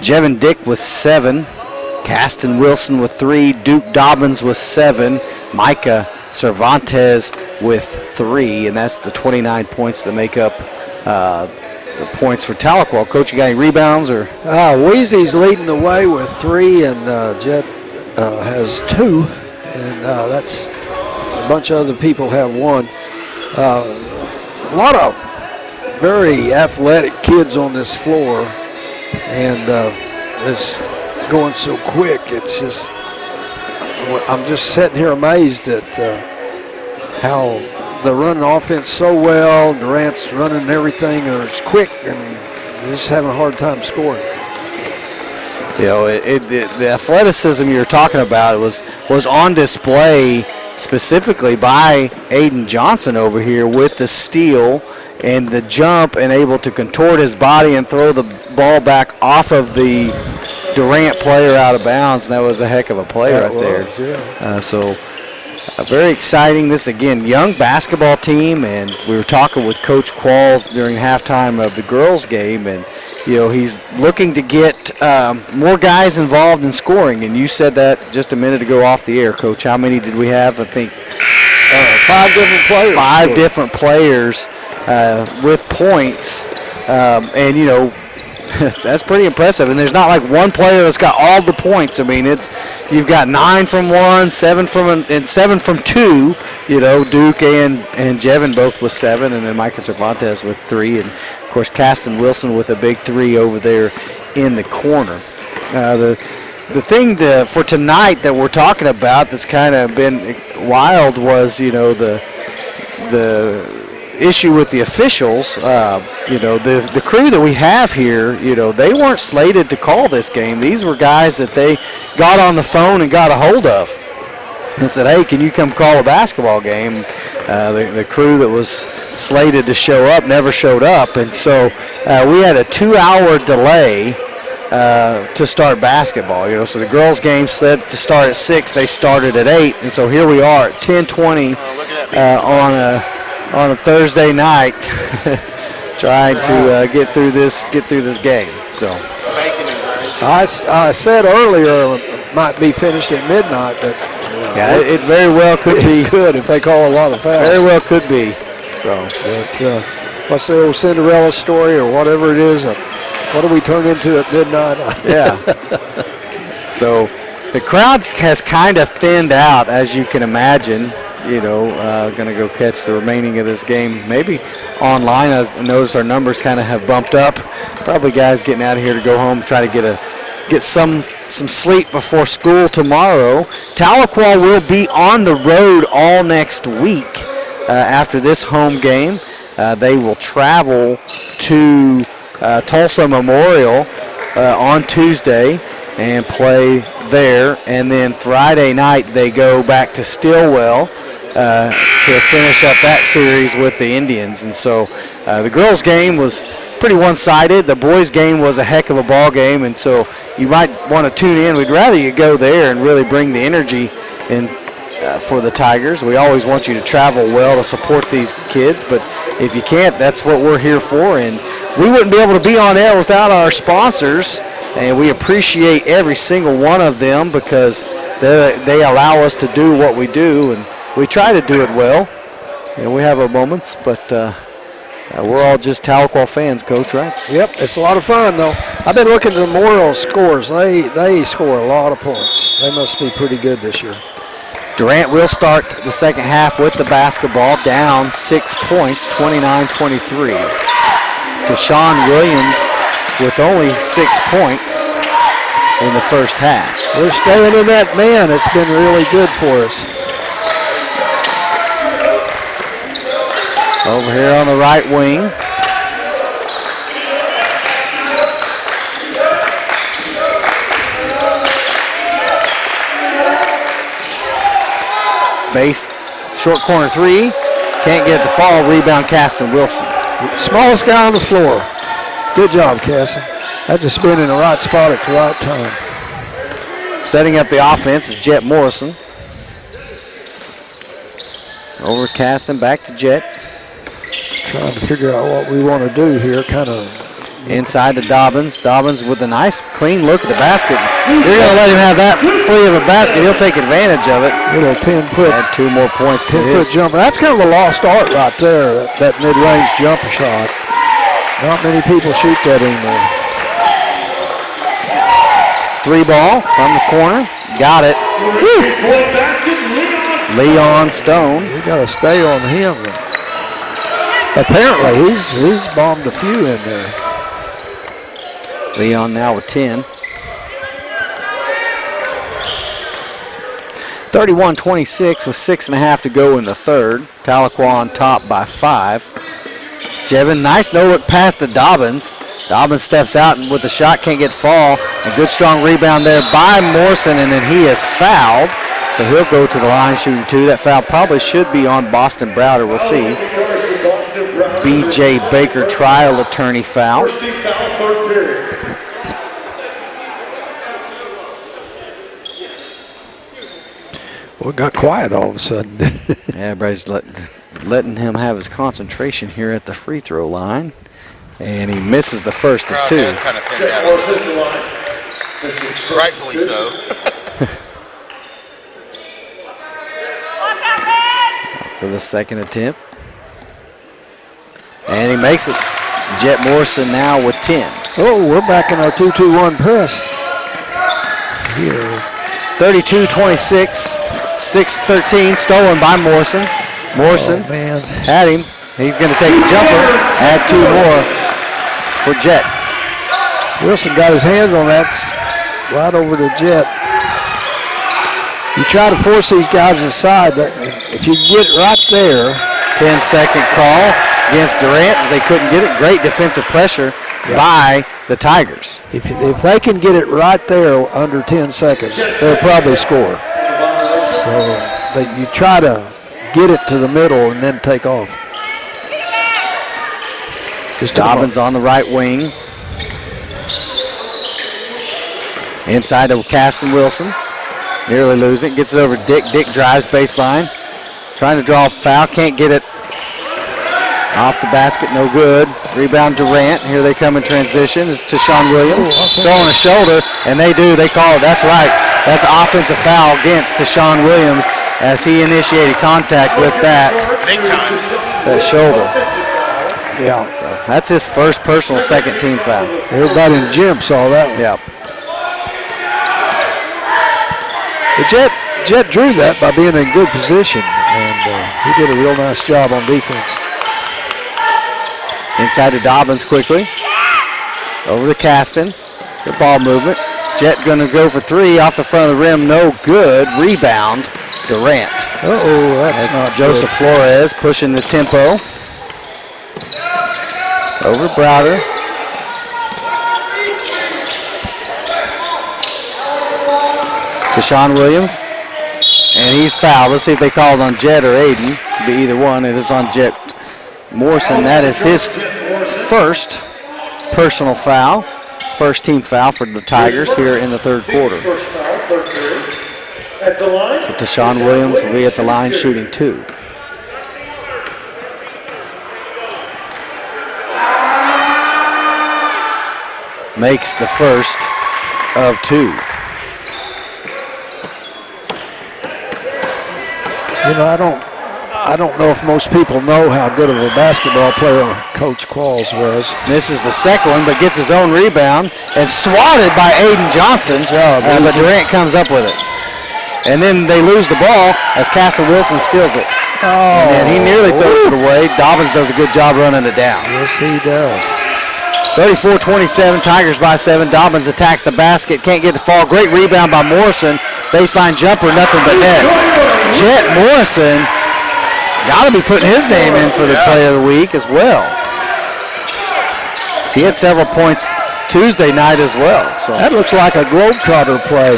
Jevin Dick with 7. Caston Wilson with 3, Duke Dobbins with 7, Micah Cervantes with 3, and that's the 29 points that make up the points for Tahlequah. Coach, you got any rebounds? Or Weezy's leading the way with 3, and Jet has 2, and that's a bunch of other people have 1. A lot of very athletic kids on this floor, and it's going so quick. It's just, I'm just sitting here amazed at how they're running offense so well. Durant's running everything, and it's quick, and they're just having a hard time scoring. You know, the athleticism you're talking about was on display specifically by Aiden Johnson over here with the steal and the jump, and able to contort his body and throw the ball back off of the Durant player out of bounds, and that was a heck of a play right there. Yeah. So very exciting. This, again, young basketball team, and we were talking with Coach Qualls during halftime of the girls' game, and he's looking to get more guys involved in scoring. And you said that just a minute ago off the air, Coach. How many did we have? I think 5 different players. 5 different players with points. And, that's pretty impressive. And there's not like one player that's got all the points. I mean, you've got 9 from one, 7 from 2. Duke and Jevin both with 7, and then Micah Cervantes with 3, and of course Caston Wilson with a big 3 over there in the corner. The thing for tonight that we're talking about that's kind of been wild was the issue with the officials. The crew that we have here, they weren't slated to call this game. These were guys that they got on the phone and got a hold of and said, hey, can you come call a basketball game? The crew that was slated to show up never showed up, and so we had a 2-hour delay to start basketball. So the girls' game said to start at 6, they started at 8, and so here we are at 10:20 on a Thursday night, trying to get through this game. So I said earlier it might be finished at midnight, but yeah, it very well could be. Good if they call a lot of fouls. Very well could be. So, but, what's the old Cinderella story or whatever it is? What do we turn into at midnight? Yeah. So the crowd has kind of thinned out, as you can imagine. Going to go catch the remaining of this game. Maybe online. I notice our numbers kind of have bumped up. Probably guys getting out of here to go home, try to get some sleep before school tomorrow. Tahlequah will be on the road all next week after this home game. They will travel to Tulsa Memorial on Tuesday and play there. And then Friday night they go back to Stillwell to finish up that series with the Indians. And so the girls' game was pretty one-sided. The boys' game was a heck of a ball game, and so you might want to tune in. We'd rather you go there and really bring the energy in for the Tigers. We always want you to travel well to support these kids, but if you can't, that's what we're here for. And we wouldn't be able to be on air without our sponsors, and we appreciate every single one of them because they allow us to do what we do, and we try to do it well. We have our moments, but we're all just Tahlequah fans, Coach, right? Yep, it's a lot of fun, though. I've been looking at the Memorial scores. They score a lot of points. They must be pretty good this year. Durant will start the second half with the basketball, down 6 points, 29-23. Deshaun Williams with only 6 points in the first half. We're staying in that man. It's been really good for us. Over here on the right wing. Base, short corner 3. Can't get it to fall. Rebound, Caston Wilson. Smallest guy on the floor. Good job, Caston. That's just been in the right spot at the right time. Setting up the offense is Jet Morrison. Over Caston, back to Jet. Trying to figure out what we want to do here, kind of. Inside to Dobbins. Dobbins with a nice, clean look at the basket. You're going to let him have that free of a basket. He'll take advantage of it. Little 10-foot. Add 2 more points to his. 10-foot jumper. That's kind of a lost art right there, that mid-range jumper shot. Not many people shoot that anymore. 3 ball from the corner. Got it. Leon Stone. We got to stay on him. Apparently, he's bombed a few in there. Leon now with 10. 31-26 with 6.5 to go in the third. Tahlequah on top by 5. Jevin, nice no-look pass to Dobbins. Dobbins steps out and with the shot, can't get fall. A good strong rebound there by Morrison, and then he is fouled. So he'll go to the line shooting 2. That foul probably should be on Boston Browder. We'll see. B.J. Baker, trial attorney foul. Well, it got quiet all of a sudden. Yeah, everybody's letting him have his concentration here at the free throw line. And he misses the first of 2. It's kind of thinned out. Rightfully so. For the second attempt. And he makes it. Jet Morrison now with 10. Oh, we're back in our 2-2-1 press. Here. 32-26, 6-13, stolen by Morrison. Morrison had him. He's going to take a jumper, add 2 more for Jet. Wilson got his hands on that right over to Jet. You try to force these guys aside, but if you get right there. 10-second call against Durant as they couldn't get it. Great defensive pressure by the Tigers. If they can get it right there under 10 seconds, they'll probably score. So you try to get it to the middle and then take off. Dobbins on the right wing. Inside to Caston Wilson. Nearly losing it. Gets it over to Dick. Dick drives baseline. Trying to draw a foul. Can't get it off the basket. No good. Rebound Durant. Here they come in transition. It's Tashawn Williams. Throwing a shoulder. And they do. They call it. That's right. That's offensive foul against Tashawn Williams as he initiated contact with that shoulder. Yeah. So that's his first personal second team foul. Everybody in the gym saw that one. Yep. The Jet drew that by being in good position, and he did a real nice job on defense. Inside to Dobbins quickly. Over to Caston. Good ball movement. Jet going to go for 3 off the front of the rim. No good. Rebound Durant. That's not Joseph good. Flores pushing the tempo. Over Browder. Tashawn Williams. And he's fouled. Let's see if they call it on Jet or Aiden. Could be either one. It is on Jet Morrison. That is his first personal foul. First team foul for the Tigers here in the third quarter. So Tashawn Williams will be at the line shooting 2. Makes the first of 2. You know, I don't know if most people know how good of a basketball player Coach Qualls was. Misses the second one, but gets his own rebound and swatted by Aiden Johnson. But Durant comes up with it. And then they lose the ball as Caston Wilson steals it. And he nearly throws it away. Dobbins does a good job running it down. Yes, he does. 34-27, Tigers by 7. Dobbins attacks the basket, can't get the fall. Great rebound by Morrison. Baseline jumper, nothing but net. Jet Morrison got to be putting his name in for the play of the week as well. He had several points Tuesday night as well. So that looks like a Globetrotter play.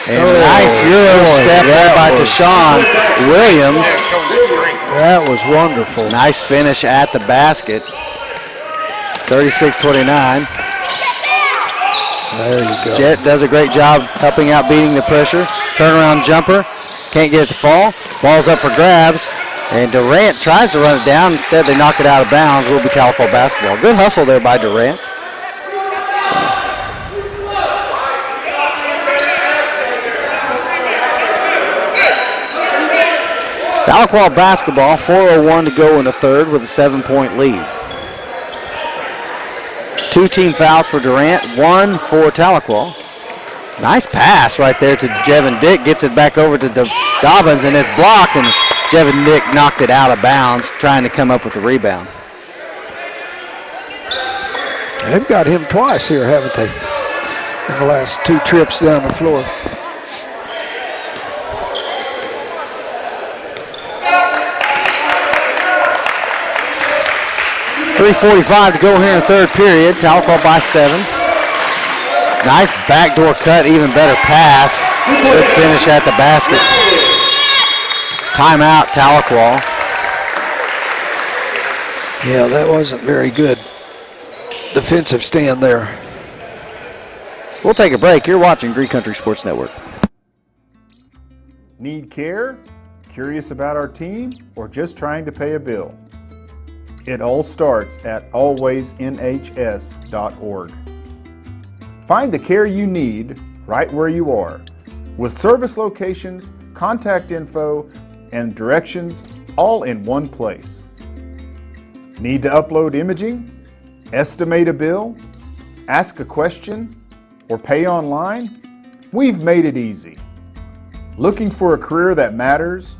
And nice Euro step there by Tashawn Williams. That was wonderful. Nice finish at the basket. 36-29. There you go. Jet does a great job helping out, beating the pressure. Turnaround jumper. Can't get it to fall. Ball's up for grabs. And Durant tries to run it down. Instead, they knock it out of bounds. Will be Tahlequah basketball. Good hustle there by Durant. Tahlequah basketball, 4:01 to go in the third with a 7-point lead. 2 team fouls for Durant, 1 for Tahlequah. Nice pass right there to Jevin Dick. Gets it back over to Dobbins, and it's blocked, and Jevin Dick knocked it out of bounds, trying to come up with the rebound. They've got him twice here, haven't they? In the last 2 trips down the floor. .345 to go here in the third period. Tahlequah by 7. Nice backdoor cut, even better pass. Good finish at the basket. Timeout, Tahlequah. Yeah, that wasn't very good defensive stand there. We'll take a break. You're watching Green Country Sports Network. Need care? Curious about our team? Or just trying to pay a bill? It all starts at alwaysnhs.org. Find the care you need right where you are, with service locations, contact info, and directions all in one place. Need to upload imaging, estimate a bill, ask a question, or pay online? We've made it easy. Looking for a career that matters?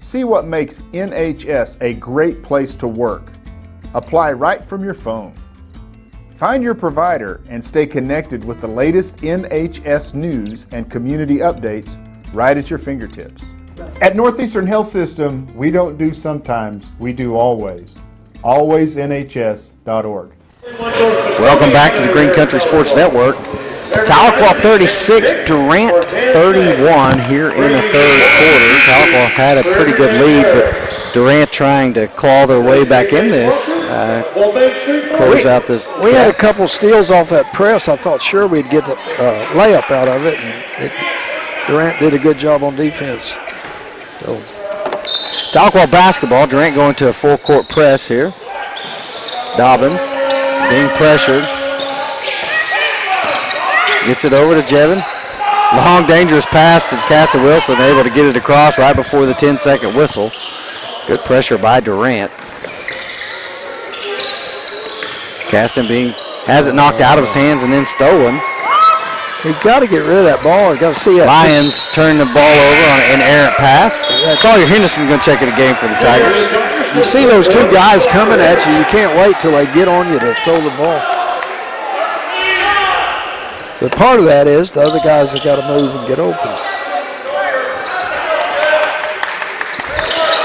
See what makes NHS a great place to work. Apply right from your phone. Find your provider and stay connected with the latest NHS news and community updates right at your fingertips. At Northeastern Health System, we don't do sometimes, we do always. AlwaysNHS.org. Welcome back to the Green Country Sports Network. Tahlequah 36, Durant 31 here in the third quarter. Tahlequah's had a pretty good lead, but Durant trying to claw their way back in this. Close out this. We had a couple steals off that press. I thought sure we'd get a layup out of it. And Durant did a good job on defense. So. Tahlequah basketball. Durant going to a full court press here. Dobbins being pressured. Gets it over to Jevin. Long, dangerous pass to Castor Wilson, able to get it across right before the 10-second whistle. Good pressure by Durant. Caston has it knocked out of his hands and then stolen. He's got to get rid of that ball. He's got to see it. Lions turn the ball over on an errant pass. Sawyer Henderson going to check it again for the Tigers. You see those two guys coming at you. You can't wait till they get on you to throw the ball. But part of that is the other guys have got to move and get open.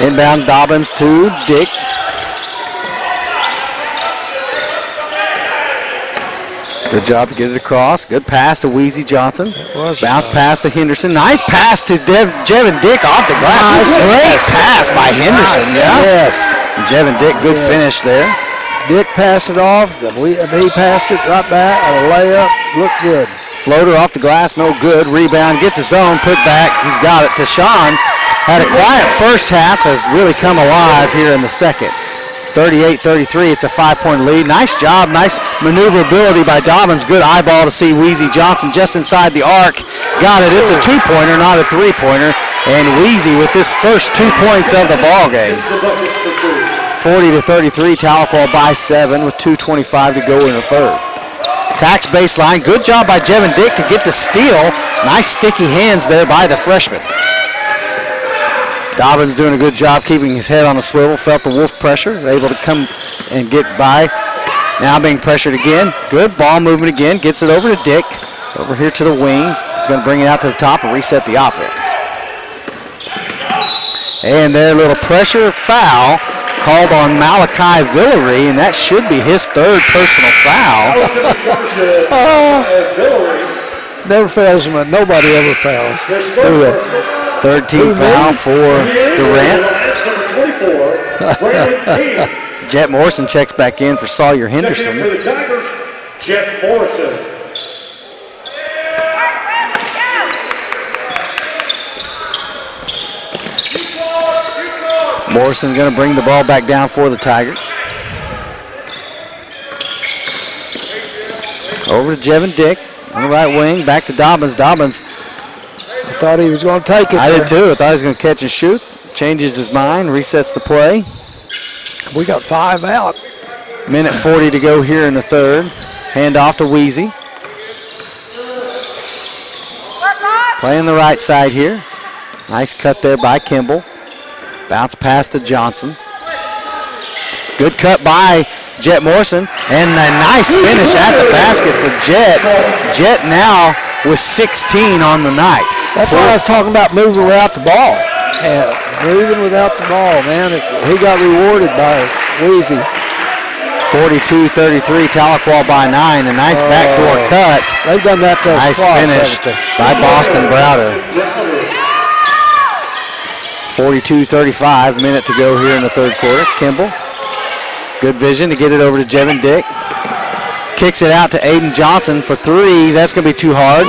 Inbound Dobbins to Dick. Good job to get it across. Good pass to Weezy Johnson. Bounce pass to Henderson. Nice pass to Jevin Dick off the glass. Great pass by Henderson. Yes. Jevin Dick, good finish there. Dick passed it off. He passed it right back. A layup. Looked good. Floater off the glass, no good. Rebound, gets his own, put back. He's got it. Tashawn had a quiet first half, has really come alive here in the second. 38-33, it's a 5-point lead. Nice job, nice maneuverability by Dobbins. Good eyeball to see Weezy Johnson just inside the arc. Got it, it's a two-pointer, not a three-pointer. And Weezy with his first 2 points of the ball game. 40-33, Tahlequah by 7 with 2:25 to go in the third. Tax baseline, good job by Jevin Dick to get the steal. Nice sticky hands there by the freshman. Dobbins doing a good job keeping his head on the swivel, felt the Wolf pressure, able to come and get by. Now being pressured again. Good ball movement again, gets it over to Dick. Over here to the wing. He's going to bring it out to the top and reset the offense. And there, a little pressure foul called on Malachi Villery, and that should be his third personal foul. Never fails him, nobody ever fouls. Third team foul for Durant. Jet Morrison checks back in for Sawyer Henderson. Jet Morrison. Morrison going to bring the ball back down for the Tigers. Over to Jevin Dick on the right wing. Back to Dobbins. Dobbins. I thought he was going to take it. I did too. I thought he was going to catch and shoot. Changes his mind. Resets the play. We got 5 out. Minute 40 to go here in the third. Hand off to Weezy. Playing the right side here. Nice cut there by Kimball. Bounce pass to Johnson. Good cut by Jet Morrison. And a nice finish at the basket for Jet. Jet now with 16 on the night. That's what I was talking about, moving without the ball. Yeah, moving without the ball, man. He got rewarded by Weezy. 42-33, Tahlequah by 9. A nice backdoor cut. They've done that to us. Nice finish by Boston Browder. 42-35, minute to go here in the third quarter. Kimball, good vision to get it over to Jevin Dick. Kicks it out to Aiden Johnson for 3. That's going to be too hard.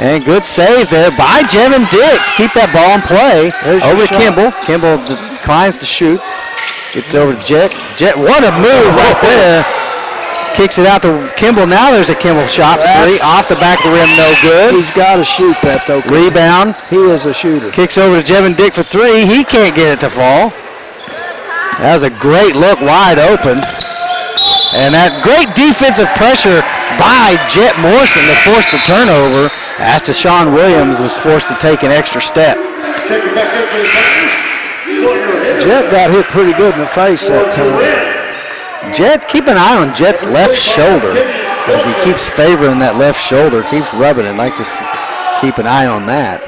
And good save there by Jevin Dick to keep that ball in play. Over to Kimball. Kimball declines to shoot. Gets over to Jet. Jet, what a move right there. Kicks it out to Kimball. Now there's a Kimball shot for three. Off the back of the rim, no good. He's got to shoot that, though. Rebound. He is a shooter. Kicks over to Jevin Dick for three. He can't get it to fall. That was a great look, wide open. And that great defensive pressure by Jet Morrison that forced the turnover, as Deshaun Williams was forced to take an extra step. Jet got hit pretty good in the face that time. Jet, keep an eye on Jet's left shoulder as he keeps favoring that left shoulder, keeps rubbing it. I'd like to keep an eye on that.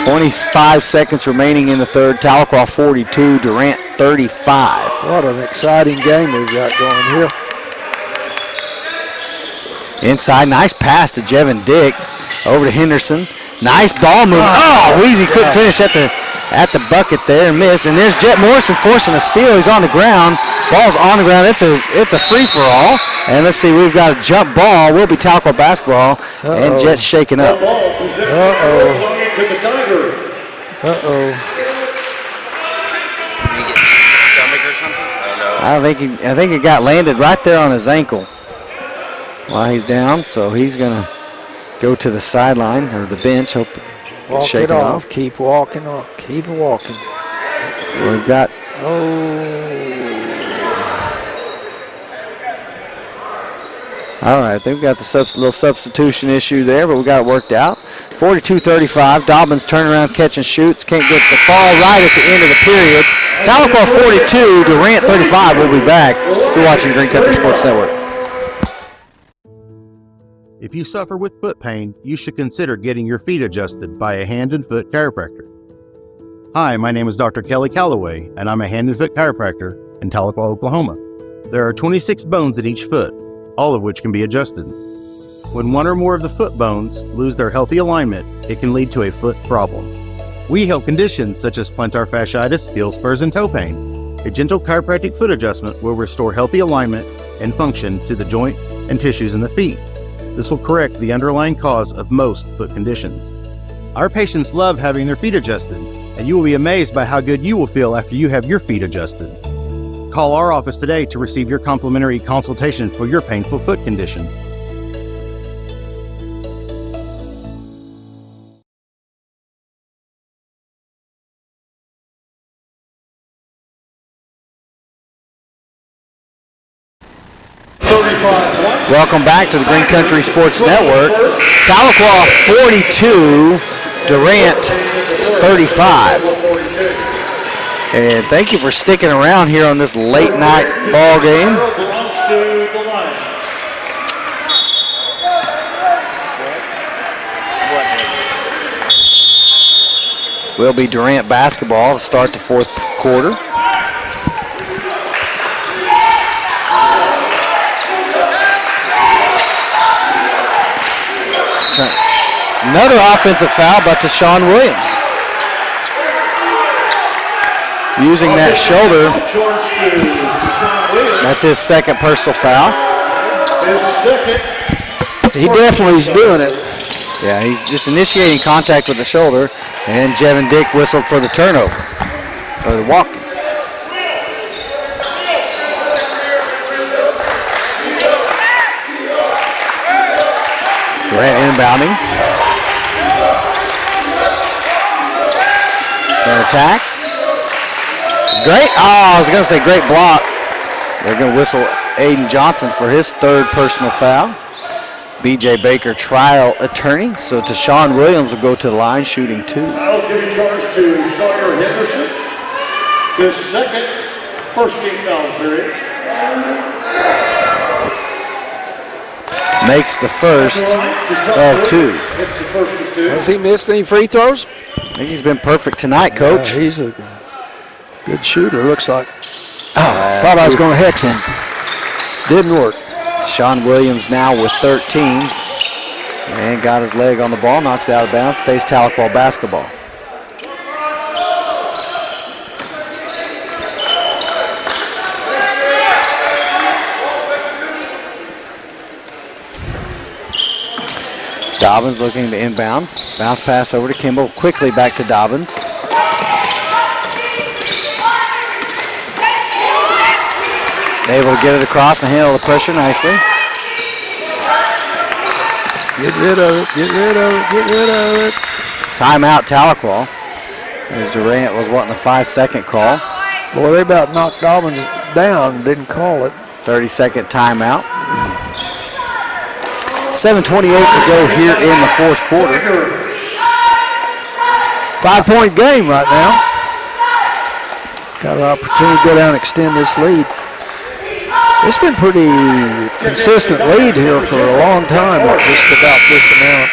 25 seconds remaining in the third. Tahlequah 42, Durant 35. What an exciting game we've got going here. Inside, nice pass to Jevin Dick. Over to Henderson. Nice ball move. Oh, Weezy couldn't finish at the bucket there and missed. And there's Jet Morrison forcing a steal. He's on the ground. Ball's on the ground. It's a free-for-all. And let's see, we've got a jump ball. Will be Tahlequah basketball. And Jet's shaking up. I think it got landed right there on his ankle while he's down. So he's gonna go to the sideline or the bench. Hope walk it off. Keep walking off. Keep walking. We've got. All right, I think we got the little substitution issue there, but we got it worked out. 42-35. Dobbins turnaround catch and shoots. Can't get the ball right at the end of the period. Tahlequah 42, Durant 35. We'll be back. You're watching Green Country Sports Network. If you suffer with foot pain, you should consider getting your feet adjusted by a hand and foot chiropractor. Hi, my name is Dr. Kelly Calloway, and I'm a hand and foot chiropractor in Tahlequah, Oklahoma. There are 26 bones in each foot, all of which can be adjusted. When one or more of the foot bones lose their healthy alignment, it can lead to a foot problem. We help conditions such as plantar fasciitis, heel spurs, and toe pain. A gentle chiropractic foot adjustment will restore healthy alignment and function to the joint and tissues in the feet. This will correct the underlying cause of most foot conditions. Our patients love having their feet adjusted, and you will be amazed by how good you will feel after you have your feet adjusted. Call our office today to receive your complimentary consultation for your painful foot condition. Welcome back to the Green Country Sports Network. Tahlequah 42, Durant 35. And thank you for sticking around here on this late night ball game. Will be Durant basketball to start the fourth quarter. Another offensive foul by Deshaun Williams. Using that shoulder. That's his second personal foul. He definitely is doing it. Yeah, he's just initiating contact with the shoulder, and Jevin Dick whistled for the turnover, or the walk. Durant inbounding. An attack. Great. Oh, I was going to say great block. They're going to whistle Aiden Johnson for his third personal foul. B.J. Baker, trial attorney. So Deshaun Williams will go to the line shooting two. Fouls giving charge to Sawyer Henderson. His second first team foul period. Makes the first of two. Has he missed any free throws? I think he's been perfect tonight, Coach. He's a good shooter, looks like. Oh, thought I was going to hex him. Didn't work. Deshaun Williams now with 13. And got his leg on the ball, knocks it out of bounds, stays Tahlequah basketball. Dobbins looking to inbound. Bounce pass over to Kimball. Quickly back to Dobbins. Able to get it across and handle the pressure nicely. Get rid of it, get rid of it, get rid of it. Timeout, Tahlequah. As Durant was wanting the 5-second call. Boy, they about knocked Dobbins down, didn't call it. 30-second timeout. 7:28 to go here in the fourth quarter. 5-point game right now. Got an opportunity to go down and extend this lead. It's been pretty consistent lead here for a long time at just about this amount.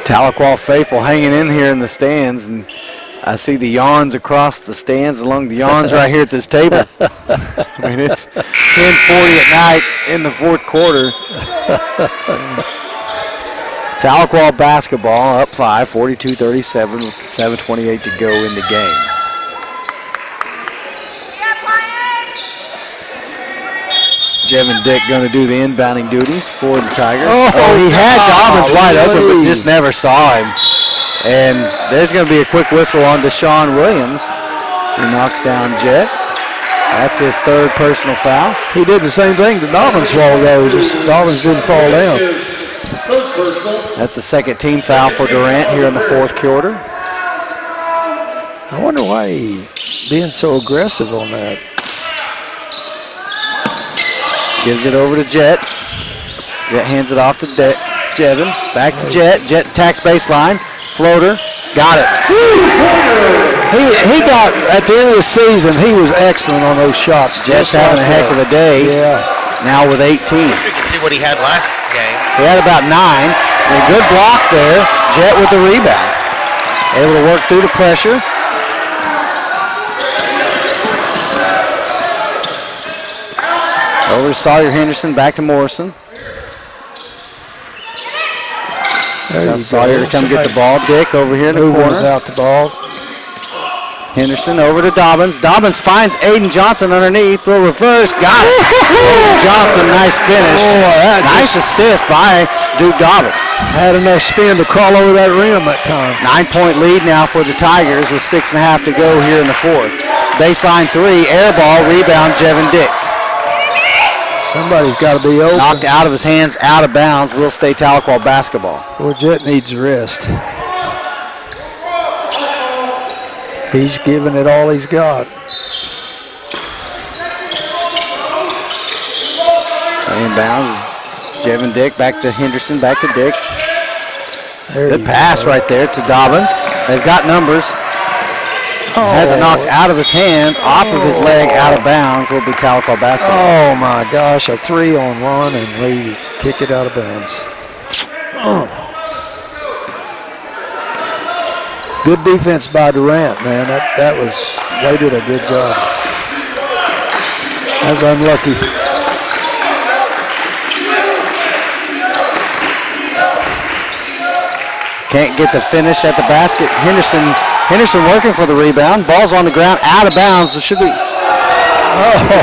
Tahlequah faithful hanging in here in the stands, and I see the yawns across the stands along the yawns right here at this table. I mean, it's 10:40 at night in the fourth quarter. Tahlequah basketball up 5, 42-37 with 7:28 to go in the game. Jevin Dick going to do the inbounding duties for the Tigers. He had Dobbins wide open, but just never saw him. And there's going to be a quick whistle on Deshaun Williams. So he knocks down Jet. That's his third personal foul. He did the same thing to Dobbins while ago, just Dobbins didn't fall down. That's the second team foul for Durant here in the fourth quarter. I wonder why he's being so aggressive on that. Gives it over to Jet. Jet hands it off to Jevin. Back to Jet. Jet attacks baseline. Floater. Got it. He got, at the end of the season, he was excellent on those shots. Jet's having a heck of a day. Yeah. Now with 18. You can see what he had last game. He had about 9. And a good block there. Jet with the rebound. Able to work through the pressure. Over to Sawyer Henderson, back to Morrison. Sawyer to come get the ball. Dick over here in the corner. Without the ball. Henderson over to Dobbins. Dobbins finds Aiden Johnson underneath. Little reverse. Got it. Aiden Johnson, nice finish. Nice assist by Duke Dobbins. Had enough spin to crawl over that rim that time. 9-point lead now for the Tigers with 6.5 to go here in the fourth. Baseline 3, air ball, rebound, Jevin Dick. Somebody's got to be open. Knocked out of his hands, out of bounds. Will stay Tahlequah basketball. Well, Jet needs a rest. He's giving it all he's got. Inbounds. Jevin Dick back to Henderson, back to Dick. Good pass right there to Dobbins. They've got numbers. Has it knocked out of his hands, off of his leg, out of bounds. Will be Tahlequah basketball. Oh my gosh, a 3-on-1 and we kick it out of bounds. Good defense by Durant, man. They did a good job. That's unlucky. Can't get the finish at the basket. Henderson working for the rebound. Ball's on the ground, out of bounds. It should be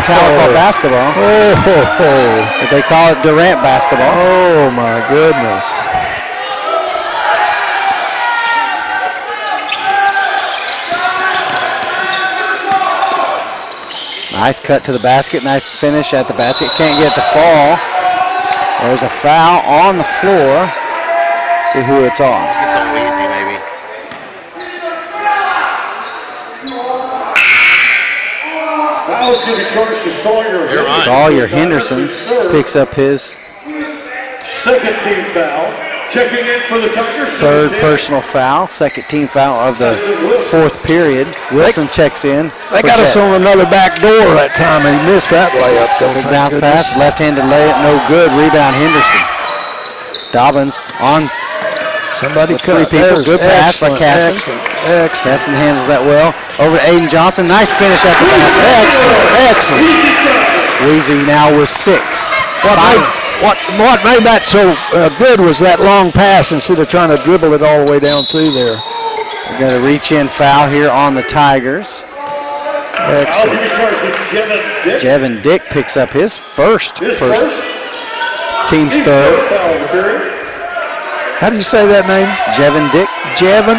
Tahlequah basketball. But they call it Durant basketball. Oh my goodness. Nice cut to the basket. Nice finish at the basket. Can't get the fall. There's a foul on the floor. See who it's on. It's on Weezy, maybe. Foul's going to be charged to Sawyer. Sawyer Henderson picks up his second team foul. Checking in for the Tigers. Third personal foul. Second team foul of the fourth period. Wilson checks in. They got us on another back door that time. He missed that layup. Big bounce pass. Left-handed layup. No good. Rebound Henderson. Dobbins on. Somebody cut. 3 people. Good pass by Casson. Excellent. Casson handles that well. Over to Aiden Johnson. Nice finish at the basket. Excellent. Weezy now with 6. What made that so good was that long pass instead of trying to dribble it all the way down through there. We're going to reach in foul here on the Tigers. Excellent. Jevin Dick picks up his first team's third. How do you say that name? Jevin Dick. Jevin?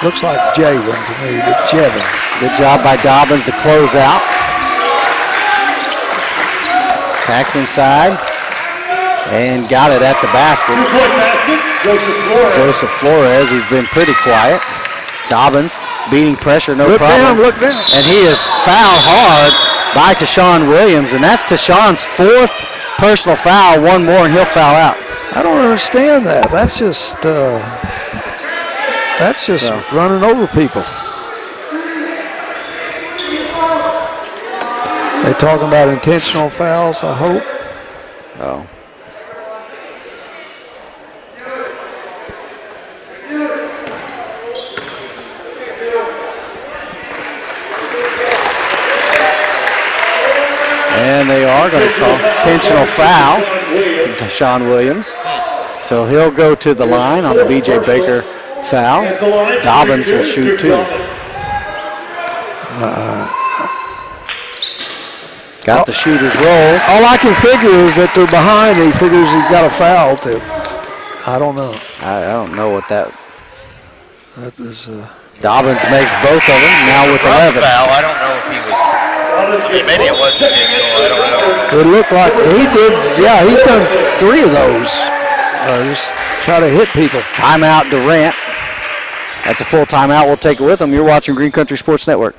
Looks like Javin to me, but Jevin. Good job by Dobbins to close out. Tacks inside and got it at the basket. Joseph Flores, who's been pretty quiet. Dobbins beating pressure, no problem. Look down. And he is fouled hard by Tashawn Williams, and that's Tashawn's 4th personal foul. One more and he'll foul out. I don't understand that. That's just running over people. They talking about intentional fouls, I hope. Oh. And they are going to call intentional foul to Tashawn Williams. So he'll go to the line on the B.J. Baker foul. Dobbins will shoot 2. Got the shooter's roll. All I can figure is that they're behind. He figures he's got a foul too. I don't know. I don't know what that was. Dobbins makes both of them now with 11. Foul. I don't know if he was. Maybe it was intentional. I don't know. It looked like he did. Yeah, he's done 3 of those. Just try to hit people. Timeout, Durant. That's a full timeout. We'll take it with him. You're watching Green Country Sports Network.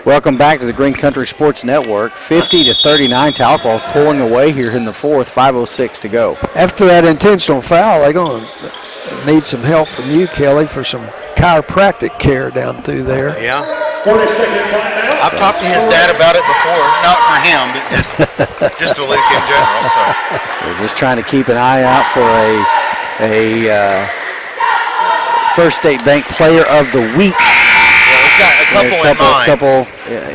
Welcome back to the Green Country Sports Network. 50-39, Tahlequah pulling away here in the 4th, 5:06 to go. After that intentional foul, they're going to need some help from you, Kelly, for some chiropractic care down through there. Yeah. I've talked to his dad about it before, not for him, but just to Luke in general. So. We're just trying to keep an eye out for a First State Bank Player of the Week. Got a couple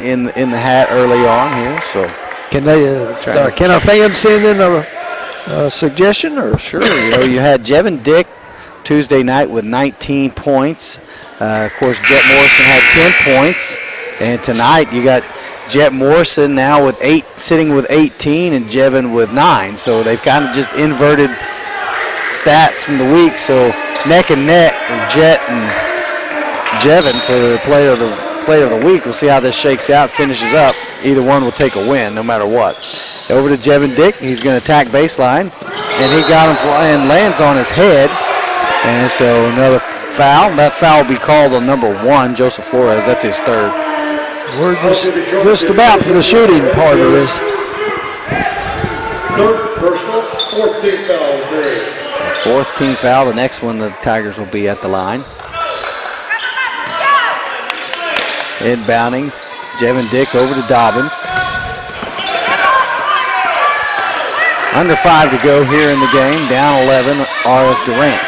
in the hat early on here. So can they? Can our fans send in a suggestion? Or sure, you had Jevin Dick Tuesday night with 19 points. Of course, Jet Morrison had 10 points, and tonight you got Jet Morrison now with sitting with 18, and Jevin with 9. So they've kind of just inverted stats from the week. So neck and neck, Jet and Jevin for the player of the week. We'll see how this shakes out, finishes up. Either one will take a win no matter what. Over to Jevin Dick. He's going to attack baseline, and he got him and lands on his head. And so another foul. That foul will be called on number 1, Joseph Flores. That's his 3rd. We're just about to the shooting part of this. 3rd personal, 4th team foul. 4th team foul. The next one, the Tigers will be at the line. Inbounding, Jevin Dick over to Dobbins. Under 5 to go here in the game. Down 11 are Durant.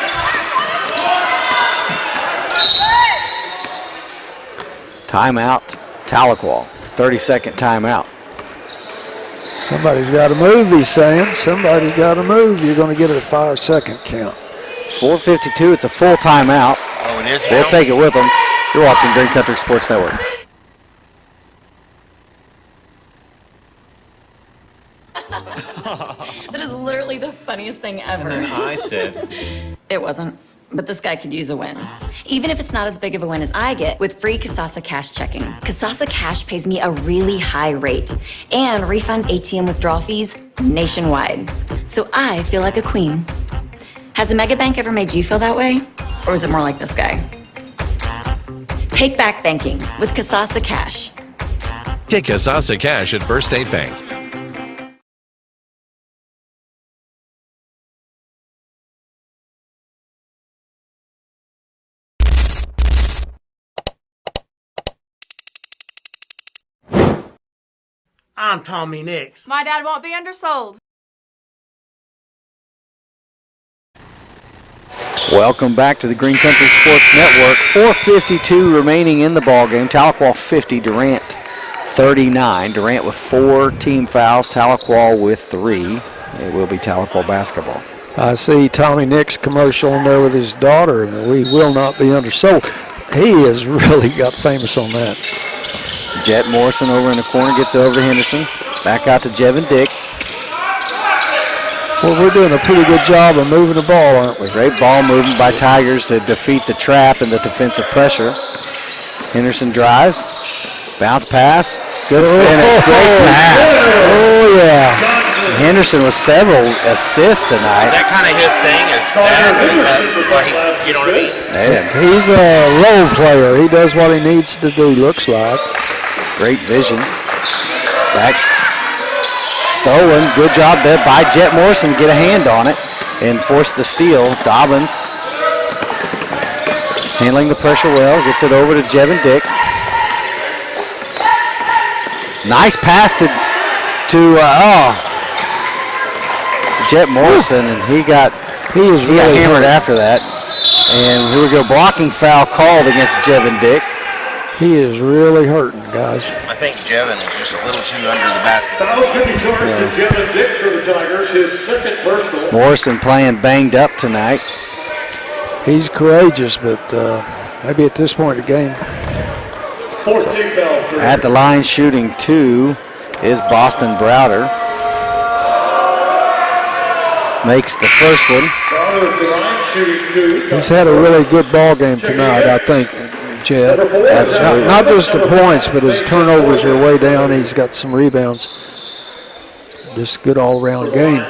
Timeout, Tahlequah. 30-second timeout. Somebody's got to move, he's saying. Somebody's got to move. You're going to get a 5-second count. 4:52, it's a full timeout. Oh, it is? We'll take it with them. You're watching Green Country Sports Network. That is literally the funniest thing ever. And then I said, it wasn't. but this guy could use a win. Even if it's not as big of a win as I get with free Kasasa Cash checking. Kasasa Cash pays me a really high rate and refunds ATM withdrawal fees nationwide. So I feel like a queen. Has a mega bank ever made you feel that way? Or is it more like this guy? Take back banking with Kasasa Cash. Get Kasasa Cash at First State Bank. I'm Tommy Nix. My dad won't be undersold. Welcome back to the Green Country Sports Network. 4:52 remaining in the ball game. Tahlequah 50, Durant 39. Durant with 4 team fouls, Tahlequah with 3. It will be Tahlequah basketball. I see Tommy Nix commercial in there with his daughter, and we will not be undersold. He has really got famous on that. Jet Morrison over in the corner gets it over to Henderson. Back out to Jevin Dick. Well, we're doing a pretty good job of moving the ball, aren't we? Great ball movement by Tigers to defeat the trap and the defensive pressure. Henderson drives. Bounce pass. Good finish. Great pass. Oh, yeah. Henderson with several assists tonight. That kind of his thing is that, you know what I mean? Man. He's a role player. He does what he needs to do, looks like. Great vision. Back. Stolen. Good job there by Jet Morrison to get a hand on it and force the steal. Dobbins handling the pressure well. Gets it over to Jevin Dick. Nice pass to Jet Morrison, and he got hammered after that. And here we go, blocking foul called against Jevin Dick. He is really hurting, guys. I think Jevin is just a little too under the basket. Foul could be charged to Jevin Dick for the Tigers, his second personal. Morrison playing banged up tonight. He's courageous, but maybe at this point in the game. 14 foul. At the line shooting 2 is Boston Browder. Makes the first one. Browder at the line shooting 2. He's had a really good ball game tonight, I think, Chad. Absolutely. Not just the points, but his turnovers are way down. He's got some rebounds. Just good all-around game.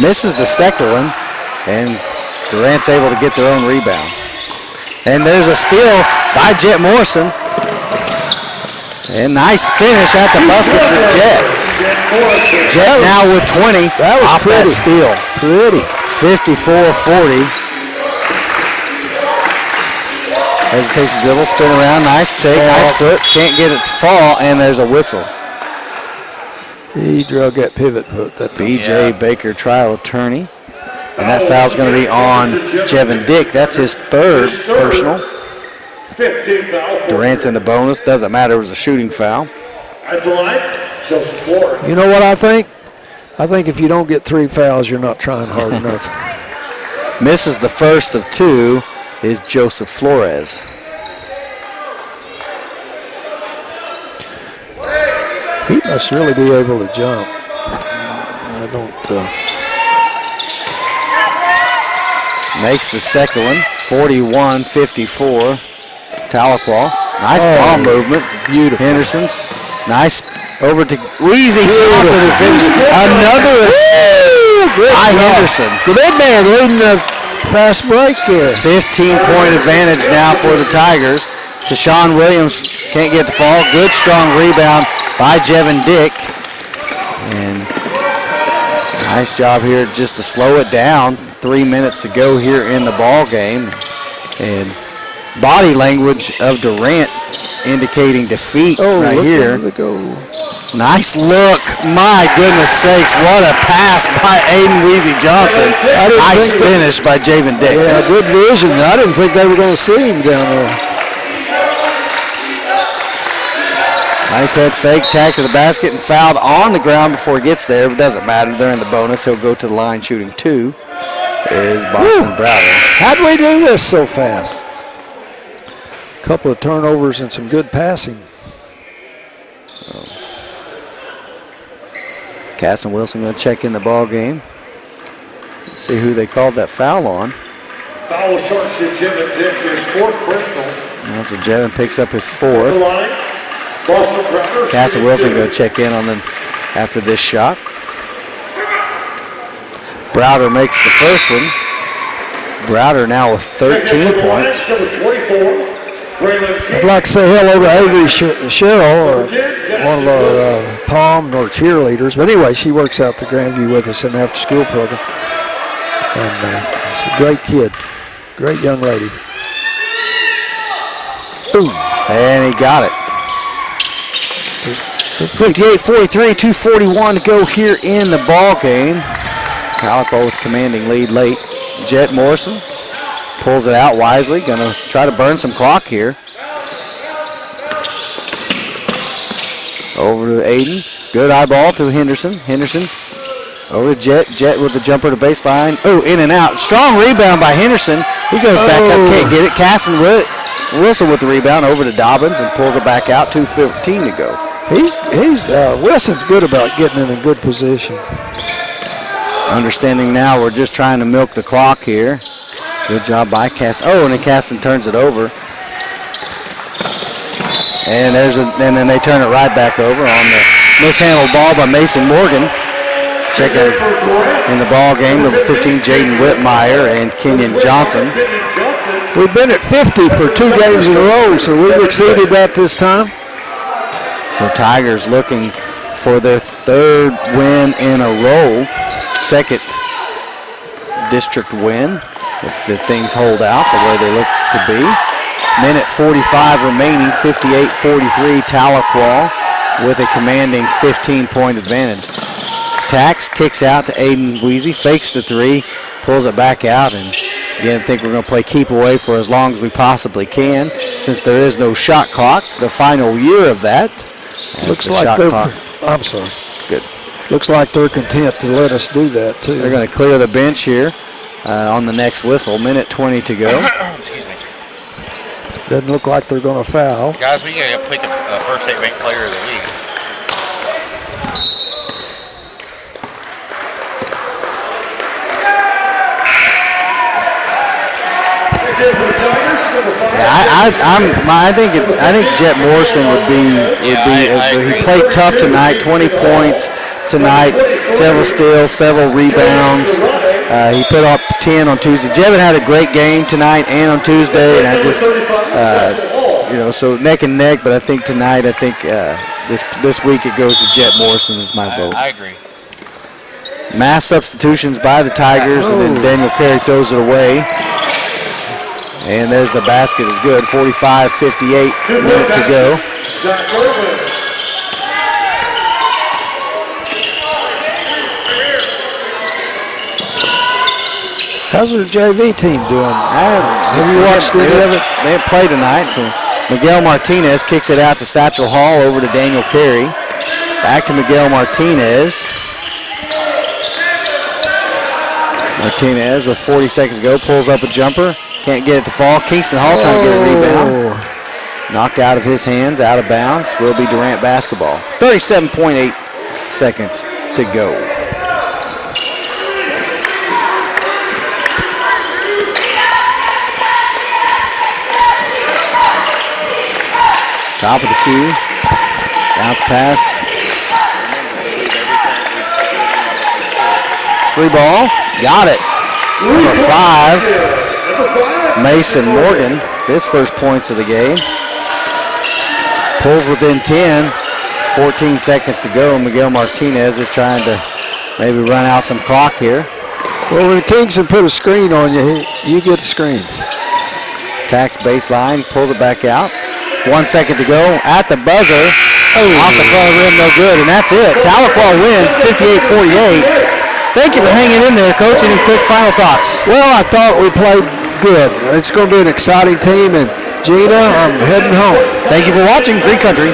Misses the second one, and Durant's able to get their own rebound. And there's a steal by Jet Morrison. And nice finish at the basket for Jet. Jet now with 20 off that steal. Pretty. 54-40. Hesitation dribble, spin around, nice take, nice foot. Can't get it to fall, and there's a whistle. He drug that pivot foot. That B.J. Baker, trial attorney. And that foul's going to be on Jevin Dick. That's his third personal. 15 foul. Durant's in the bonus. Doesn't matter. It was a shooting foul. At the line, Joseph Flores. You know what I think? I think if you don't get 3 fouls, you're not trying hard enough. Misses the first of 2 is Joseph Flores. He must really be able to jump. I don't... Makes the second one, 41-54. Tahlequah. Nice ball movement. Beautiful. Henderson. Nice over to Weezy Johnson who finishes. Another assist by Henderson. The big man leading the fast break here. 15-point advantage now for the Tigers. Tashawn Williams can't get the fall. Good strong rebound by Jevin Dick. And nice job here just to slow it down. 3 minutes to go here in the ball game. And body language of Durant indicating defeat right here. Nice look. My goodness sakes, what a pass by Aiden Weezy Johnson. Nice finish by Jevin Dick. Yeah, good vision. I didn't think they were going to see him down there. Nice head fake, tack to the basket, and fouled on the ground before he gets there. But doesn't matter. They're in the bonus. He'll go to the line shooting 2 is Boston Browder. How'd we do this so fast? A couple of turnovers and some good passing. Casson Wilson going to check in the ball game. Let's see who they called that foul on. Foul charge to Jevin Dick, his fourth personal. Now, so Jevin picks up his fourth. Boston Browder. Casson Wilson going to check in on them after this shot. Browder makes the first one. Browder now with 13 points. I'd like to say hello to Avery Cheryl, one of our Palm or cheerleaders. But anyway, she works out to Grandview with us in the after-school program. And she's a great kid, great young lady. Ooh, and he got it. 58-43, 2:41 to go here in the ball game. Tahlequah with commanding lead late. Jet Morrison pulls it out wisely. Going to try to burn some clock here. Over to Aiden. Good eyeball to Henderson. Henderson over to Jet. Jet with the jumper to baseline. Oh, in and out. Strong rebound by Henderson. He goes back up, can't get it. Casson Wilson with the rebound over to Dobbins and pulls it back out. 2:15 to go. Wilson's good about getting in a good position. Understanding now we're just trying to milk the clock here. Good job by Casson. Oh, and then Casson turns it over. And then they turn it right back over on the mishandled ball by Mason Morgan. Checking in the ball game, number 15, Jaden Whitmire and Kenyon Johnson. We've been at 50 for 2 games in a row, so we've exceeded that this time. So Tigers looking for their 3rd win in a row, 2nd district win, if the things hold out the way they look to be. Minute 45 remaining, 58-43, Tahlequah with a commanding 15-point advantage. Tax kicks out to Aiden Weezy, fakes the 3, pulls it back out, and again, I think we're going to play keep away for as long as we possibly can, since there is no shot clock, the final year of that. Looks like they're, I'm sorry. Good. Looks like they're content to let us do that, too. They're going to clear the bench here on the next whistle. Minute 20 to go. Excuse me. Doesn't look like they're going to foul. Guys, we got to pick the first state ranked player of the league. I think Jet Morrison would be he played tough tonight. 20 points tonight, several steals, several rebounds. He put up 10 on Tuesday. Jevin had a great game tonight and on Tuesday, and I just so neck and neck. But I think tonight, this week it goes to Jet Morrison is my vote. I agree. Mass substitutions by the Tigers, and then Daniel Carey throws it away. And there's the basket is good. 45-58 minute to go. How's their JV team doing? Have you watched any of it? They didn't play tonight, so Miguel Martinez kicks it out to Satchel Hall over to Daniel Carey. Back to Miguel Martinez. Martinez with 40 seconds to go pulls up a jumper. Can't get it to fall. Kingston Hall trying to get a rebound. Knocked out of his hands, out of bounds. Will be Durant basketball. 37.8 seconds to go. Top of the key. Bounce pass. 3 ball. Got it. Number 5. Mason Morgan, his first points of the game. Pulls within 10. 14 seconds to go. Miguel Martinez is trying to maybe run out some clock here. Well, when Kingston put a screen on you, you get the screen. Tax baseline, pulls it back out. 1 second to go. At the buzzer. Off the front of the rim, no good. And that's it. Tahlequah wins 58-48. Thank you for hanging in there, Coach. Any quick final thoughts? Well, I thought we played good. It's going to be an exciting team. And Gina, I'm heading home. Thank you for watching Green Country